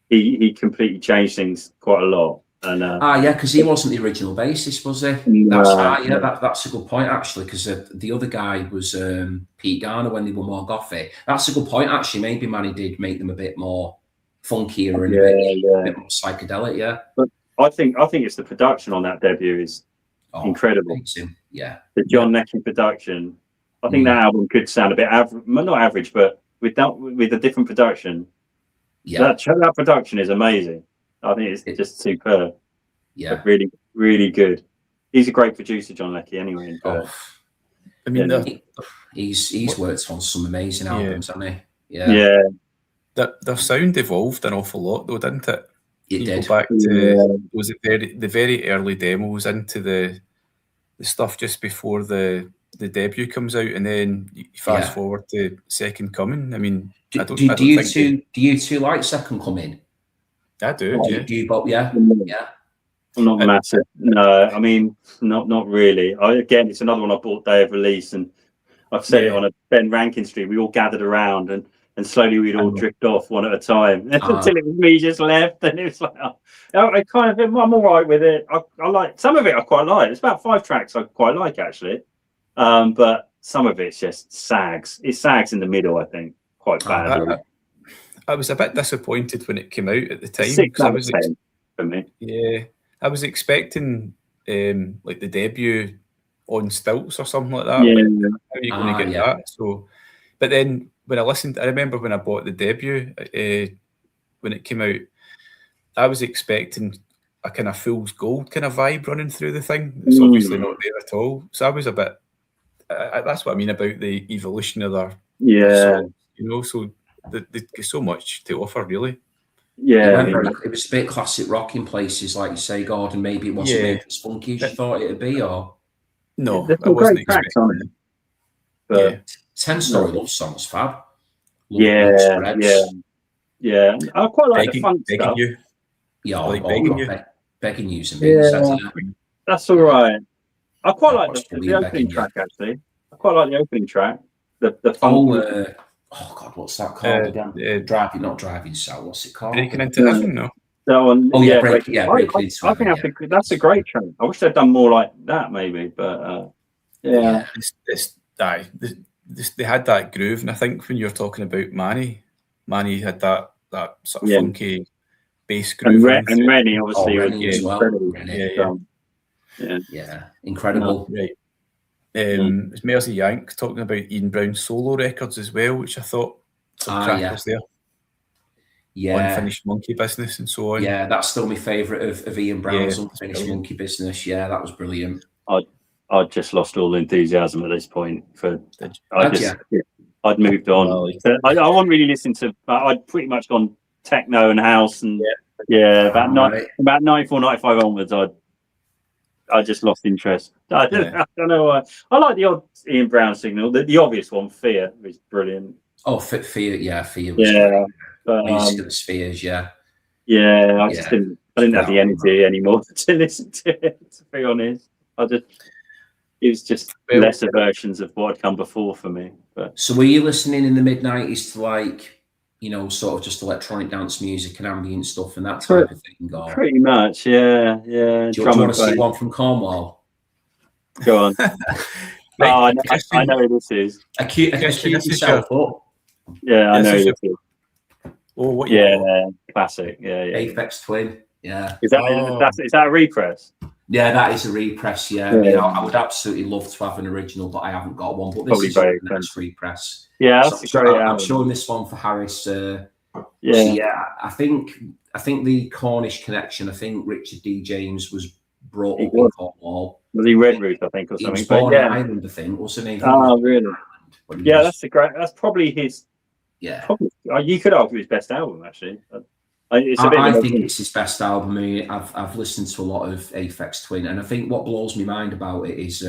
S2: he completely changed things quite a lot. And
S4: because he wasn't the original bassist, was he? That's a good point actually, because the other guy was Pete Garner when they were more gothic. That's a good point actually. Maybe Manny did make them a bit more funkier and a bit more psychedelic. Yeah,
S2: but I think it's the production on that debut is incredible.
S4: Yeah,
S2: the John Leckie production. I think that album could sound a bit average, not average, but with a different production. Yeah, that production is amazing. I think it's just superb.
S4: Yeah,
S2: really, really good. He's a great producer, John Leckie. Anyway,
S1: I mean,
S4: he's worked on some amazing albums, hasn't he?
S2: Yeah.
S1: Their sound evolved an awful lot, though, didn't it?
S4: It did.
S1: Go back to was it the very early demos into the stuff just before the debut comes out, and then you fast forward to Second Coming. I mean,
S4: do you two like Second Coming?
S1: I do.
S4: Do you both? Yeah.
S2: I'm not massive. No, I mean, not really. Again, it's another one I bought day of release, and I've said it on a Ben Rankin Street. We all gathered around, and slowly we'd all drift off one at a time until it was me just left, and it was like, I'm all right with it. I like some of it. I quite like. It's about 5 tracks I quite like actually, but some of it's just sags. It sags in the middle, I think, quite badly.
S1: I was a bit disappointed when it came out at the time.
S2: 6 out of 10 for me.
S1: Yeah, I was expecting like the debut on stilts or something like that.
S2: Yeah.
S1: Like, how are you going to get that? So, but then when I remember when I bought the debut when it came out, I was expecting a kind of Fool's Gold kind of vibe running through the thing. It's obviously not there at all. So I was a bit. That's what I mean about the evolution of their songs, you know. So they get so much to offer, really.
S2: Yeah,
S4: it was a bit classic rock in places, like you say, Gordon. Maybe it wasn't made as funky as you thought it'd be, or
S1: no, I wasn't expecting it.
S2: But
S4: 10 Story Love Song's fab.
S2: Yeah. I quite like the funk stuff.
S1: You.
S4: Yeah,
S1: like Begging You.
S4: Begging You's amazing.
S2: That's all right. I quite like the opening track actually. I quite like the opening track. The funk.
S4: Oh God, what's that called again? Not Driving South. What's it called?
S1: Breaking Into Heaven, no?
S2: That one.
S4: Oh yeah, Breaking Into Heaven.
S2: I think that's a great track. I wish they'd done more like that, maybe. But
S1: they had that groove, and I think when you're talking about Manny had that sort of funky bass groove.
S2: And Rennie obviously
S4: as well. Incredible.
S1: Right. It's Mersey Yank talking about Ian Brown's solo records as well, which I thought some crackers there.
S4: Yeah.
S1: Unfinished Monkey Business and so on.
S4: Yeah, that's still my favourite of Ian Brown's Unfinished Monkey Business. Yeah, that was brilliant.
S2: I just lost all enthusiasm at this point. I'd moved on. I wasn't really listening to. I'd pretty much gone techno and house, and about 94, 95 onwards, I just lost interest. I don't know why. I like the odd Ian Brown signal. The obvious one, Fear, is brilliant.
S4: Oh, Fear, Fear was great. Music of the Spheres,
S2: Yeah, I just didn't have the energy anymore to listen to it, to be honest. It was just lesser versions of what had come before for me. But
S4: so were you listening in the mid-90s to like, you know, sort of just electronic dance music and ambient stuff and that type of thing? Or?
S2: Pretty much, yeah.
S4: Do you want to see one from Cornwall?
S2: Go on.
S1: Right,
S2: I know who this is.
S4: Accuse yourself up.
S2: Yeah, I know who this is.
S1: Oh, what?
S2: Classic. Yeah.
S4: Aphex Twin. Yeah.
S2: Is that a repress?
S4: Yeah, that is a repress. Yeah, I mean, I would absolutely love to have an original, but I haven't got one. But this is the next repress.
S2: Yeah, that's
S4: so
S2: great.
S4: I'm showing this one for Harris. So I think the Cornish connection. I think Richard D. James was brought up in Cornwall.
S2: Was he Red Roof, I think, or something?
S4: He was born in Ireland, I think. What's the name?
S2: Oh, really? Yeah, that's probably his.
S4: Yeah,
S2: probably, you could argue his best album, actually.
S4: I think it's his best album. I mean, I've listened to a lot of Aphex Twin, and I think what blows my mind about it is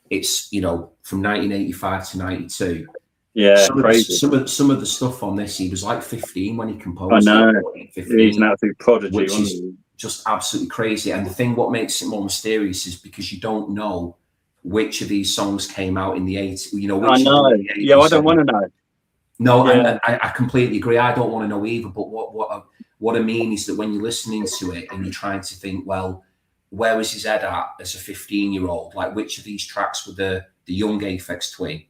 S4: it's, you know, from 1985 to 92.
S2: Yeah,
S4: some of the stuff on this, he was like 15 when he composed.
S2: I know. He's an absolute prodigy,
S4: which is just absolutely crazy. And the thing, what makes it more mysterious is because you don't know which of these songs came out in the 80s. You know, which
S2: I know. Yeah, I don't want to know.
S4: No, and I completely agree. I don't want to know either. But what I mean is that when you're listening to it and you're trying to think, well, where was his head at as a 15-year-old? Like, which of these tracks were the young Aphex Twin?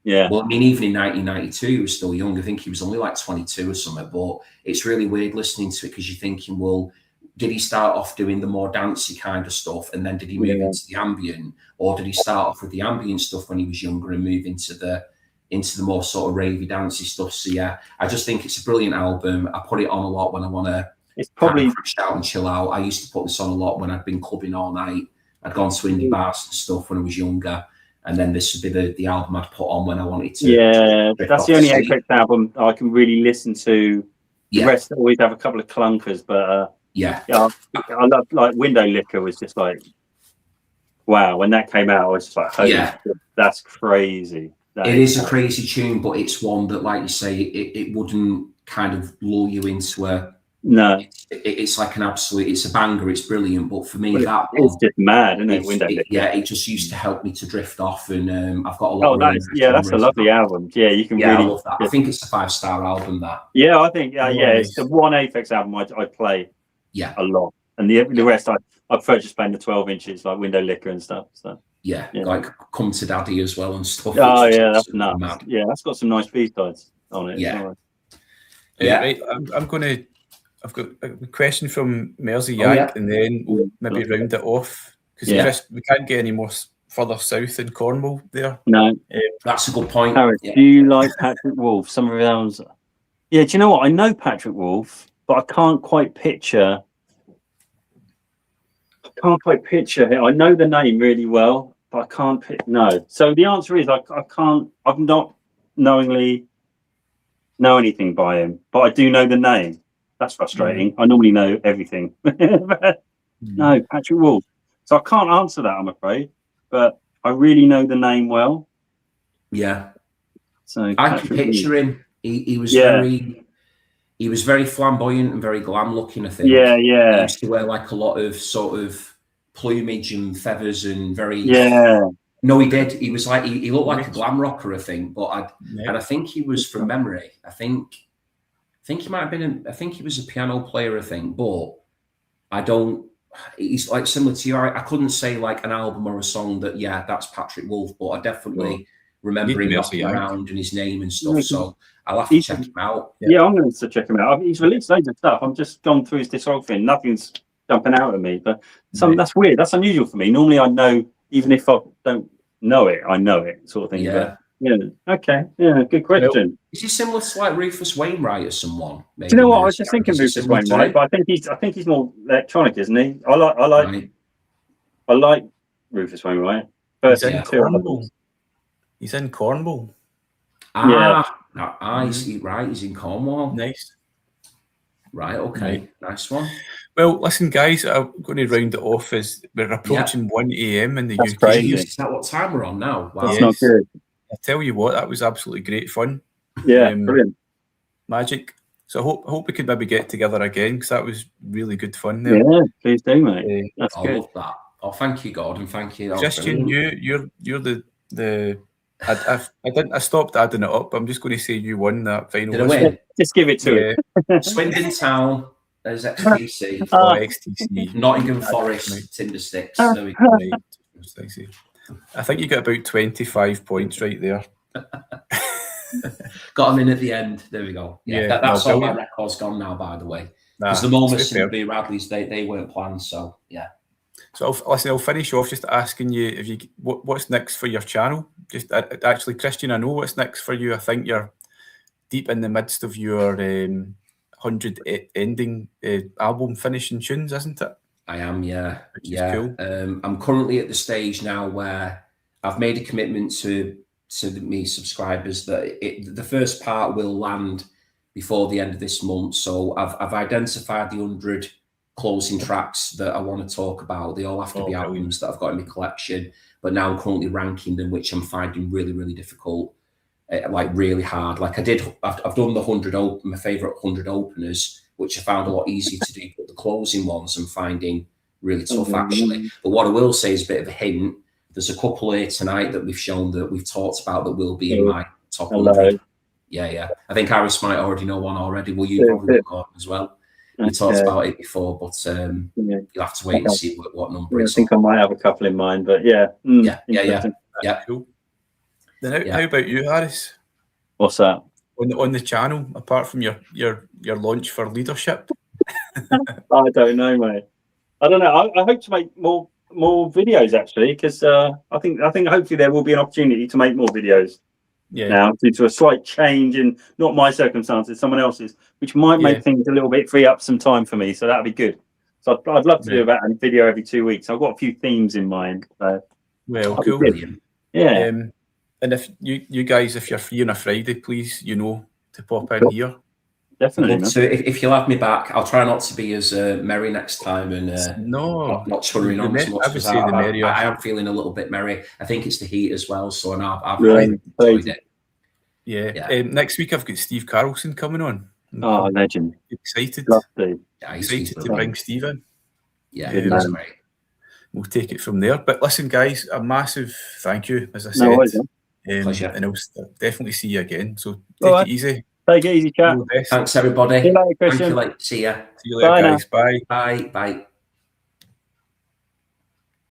S2: Yeah.
S4: Well, I mean, even in 1992, he was still young. I think he was only like 22 or something. But it's really weird listening to it because you're thinking, well, did he start off doing the more dancey kind of stuff and then did he move into the ambient, or did he start off with the ambient stuff when he was younger and move into the more sort of ravey dancey stuff? So yeah, I just think it's a brilliant album. I put it on a lot when I want to. It's probably crash out and chill out. I used to put this on a lot when I'd been clubbing all night. I'd gone to indie bars and stuff when I was younger, and then this would be the album I'd put on when I wanted to.
S2: Yeah, that's the only Aphex album I can really listen to. The rest always have a couple of clunkers, but I love, like, Window Liquor was just like, wow. When that came out, I was just like, holy shit, that's crazy.
S4: It is a crazy tune, but it's one that, like you say, it wouldn't kind of lull you into a.
S2: No,
S4: it's like an absolute. It's a banger. It's brilliant, but for me,
S2: it's just mad, isn't it? Window Liquor.
S4: Yeah, it just used to help me to drift off, and I've got a lot.
S2: That's a lovely album. Yeah, you can really.
S4: I love that. I think it's a 5-star album. That.
S2: Yeah, I think it's the one Aphex album I play.
S4: Yeah,
S2: a lot, and the rest I prefer just playing the 12 inches like Window Liquor and stuff. So. Yeah,
S4: like Come to Daddy as well and stuff.
S2: Oh yeah, that's nuts. Mad. Yeah, that's got some nice B-sides on it.
S4: Yeah,
S1: right. I've got a question from Mersey Yank, and then we'll maybe round it off because we can't get any more further south in Cornwall there.
S2: No,
S4: that's a good point.
S2: Harris, do you like Patrick Wolf? Some of those. Yeah, do you know what? I know Patrick Wolf, but I can't quite picture. I know the name really well, but I can't no. So the answer is I can't. I've not knowingly know anything by him, but I do know the name. That's frustrating. I normally know everything. No, Patrick Wolf. So I can't answer that, I'm afraid. But I really know the name well.
S4: Yeah.
S2: So
S4: I can picture him. He was very flamboyant and very glam looking, I think.
S2: Yeah.
S4: He used to wear like a lot of sort of plumage and feathers and very.
S2: Yeah.
S4: No, he did. He was like he looked like a glam rocker, I think. But and I think he was, from memory. I think he might have been. I think he was a piano player, I think. But I don't. He's like similar to you. I couldn't say like an album or a song that that's Patrick Wolf, but I definitely remember him walking around and his name and stuff. So I'll have to check him out.
S2: Yeah, I'm going to check him out. He's released loads of stuff. I've just gone through his discography and nothing's jumping out at me. But that's weird. That's unusual for me. Normally I know, even if I don't know it, I know it, sort of thing.
S4: Yeah.
S2: Yeah. Okay. Yeah. Good question.
S4: Well, is he similar to like Rufus Wainwright or someone? Maybe?
S2: Do you know what? I was just thinking Rufus Wainwright, but I think he's more electronic, isn't he? I like Rufus Wainwright.
S1: He's in Cornwall. He's in Cornwall.
S4: He's in Cornwall.
S1: Nice.
S4: Right. Okay. Nice one.
S1: Well, listen, guys, I'm going to round it off as we're approaching 1 a.m. in the UK.
S2: Crazy.
S4: Is that what time we're on now?
S2: Wow. That's not good.
S1: I tell you what, that was absolutely great fun.
S2: Yeah, brilliant.
S1: Magic. So I hope we could maybe get together again, because that was really good fun there.
S2: Yeah, please do, mate. That's
S4: I
S2: good.
S4: love that. Oh, thank you, Gordon. Thank you.
S1: Christian, you're the. I stopped adding it up. I'm just going to say you won that final.
S4: Did I win?
S2: Just give it to
S4: it. Swindon Town as XTC.
S1: XTC.
S4: Nottingham Forest, Tinder Sticks. There we go.
S1: I think you got about 25 points right there.
S4: Got them in at the end. There we go. Yeah, that's all my records gone now, by the way. Because the moments in the Radleys, they weren't planned. So yeah.
S1: So I'll finish off just asking you if what's next for your channel. Just actually, Christian, I know what's next for you. I think you're deep in the midst of your 100 ending album finishing tunes, isn't it?
S4: I am, yeah.
S1: Which is cool.
S4: I'm currently at the stage now where I've made a commitment to me subscribers that the first part will land before the end of this month. So I've identified the 100 closing tracks that I want to talk about. They all have to be albums that I've got in my collection, but now I'm currently ranking them, which I'm finding really, really difficult, like really hard. Like I've done the 100 my favorite 100 openers, which I found a lot easier to do, but the closing ones I'm finding really tough actually. But what I will say is a bit of a hint. There's a couple here tonight that we've shown that we've talked about that will be in my top 100. Yeah. I think Harris might already know one already. Will you probably go as well? We talked about it before, but you'll have to wait and see what number it's.
S2: I think I might have a couple in mind, but yeah.
S4: Yeah.
S1: Cool. Then how about you, Harris?
S2: What's that?
S1: On the channel, apart from your launch for leadership?
S2: I don't know, mate. I don't know. I hope to make more videos actually, because I think hopefully there will be an opportunity to make more videos.
S1: Yeah.
S2: Now, due to a slight change in not my circumstances, someone else's, which might make things a little bit free up some time for me. So that'd be good. So I'd love to do about a video every 2 weeks. I've got a few themes in mind. So
S1: well, cool.
S2: Yeah.
S1: And if you guys, if you're free on a Friday, please, to pop in here.
S2: Definitely.
S4: So if you'll have me back, I'll try not to be as merry next time and not churning on so much. I am feeling a little bit merry. I think it's the heat as well. So I've really enjoyed it.
S1: Yeah. Next week I've got Steve Carlson coming on.
S2: Oh, legend!
S1: Excited. Excited to bring Steve in.
S4: Yeah, that's great.
S1: We'll take it from there. But listen, guys, a massive thank you, as I said.
S4: Pleasure.
S1: And I'll definitely see you again. So take it easy.
S2: Take it easy, chat.
S4: Thanks, everybody.
S2: See you later, Christian.
S4: Thank you. See ya.
S1: See you later, guys. Bye.
S4: Bye.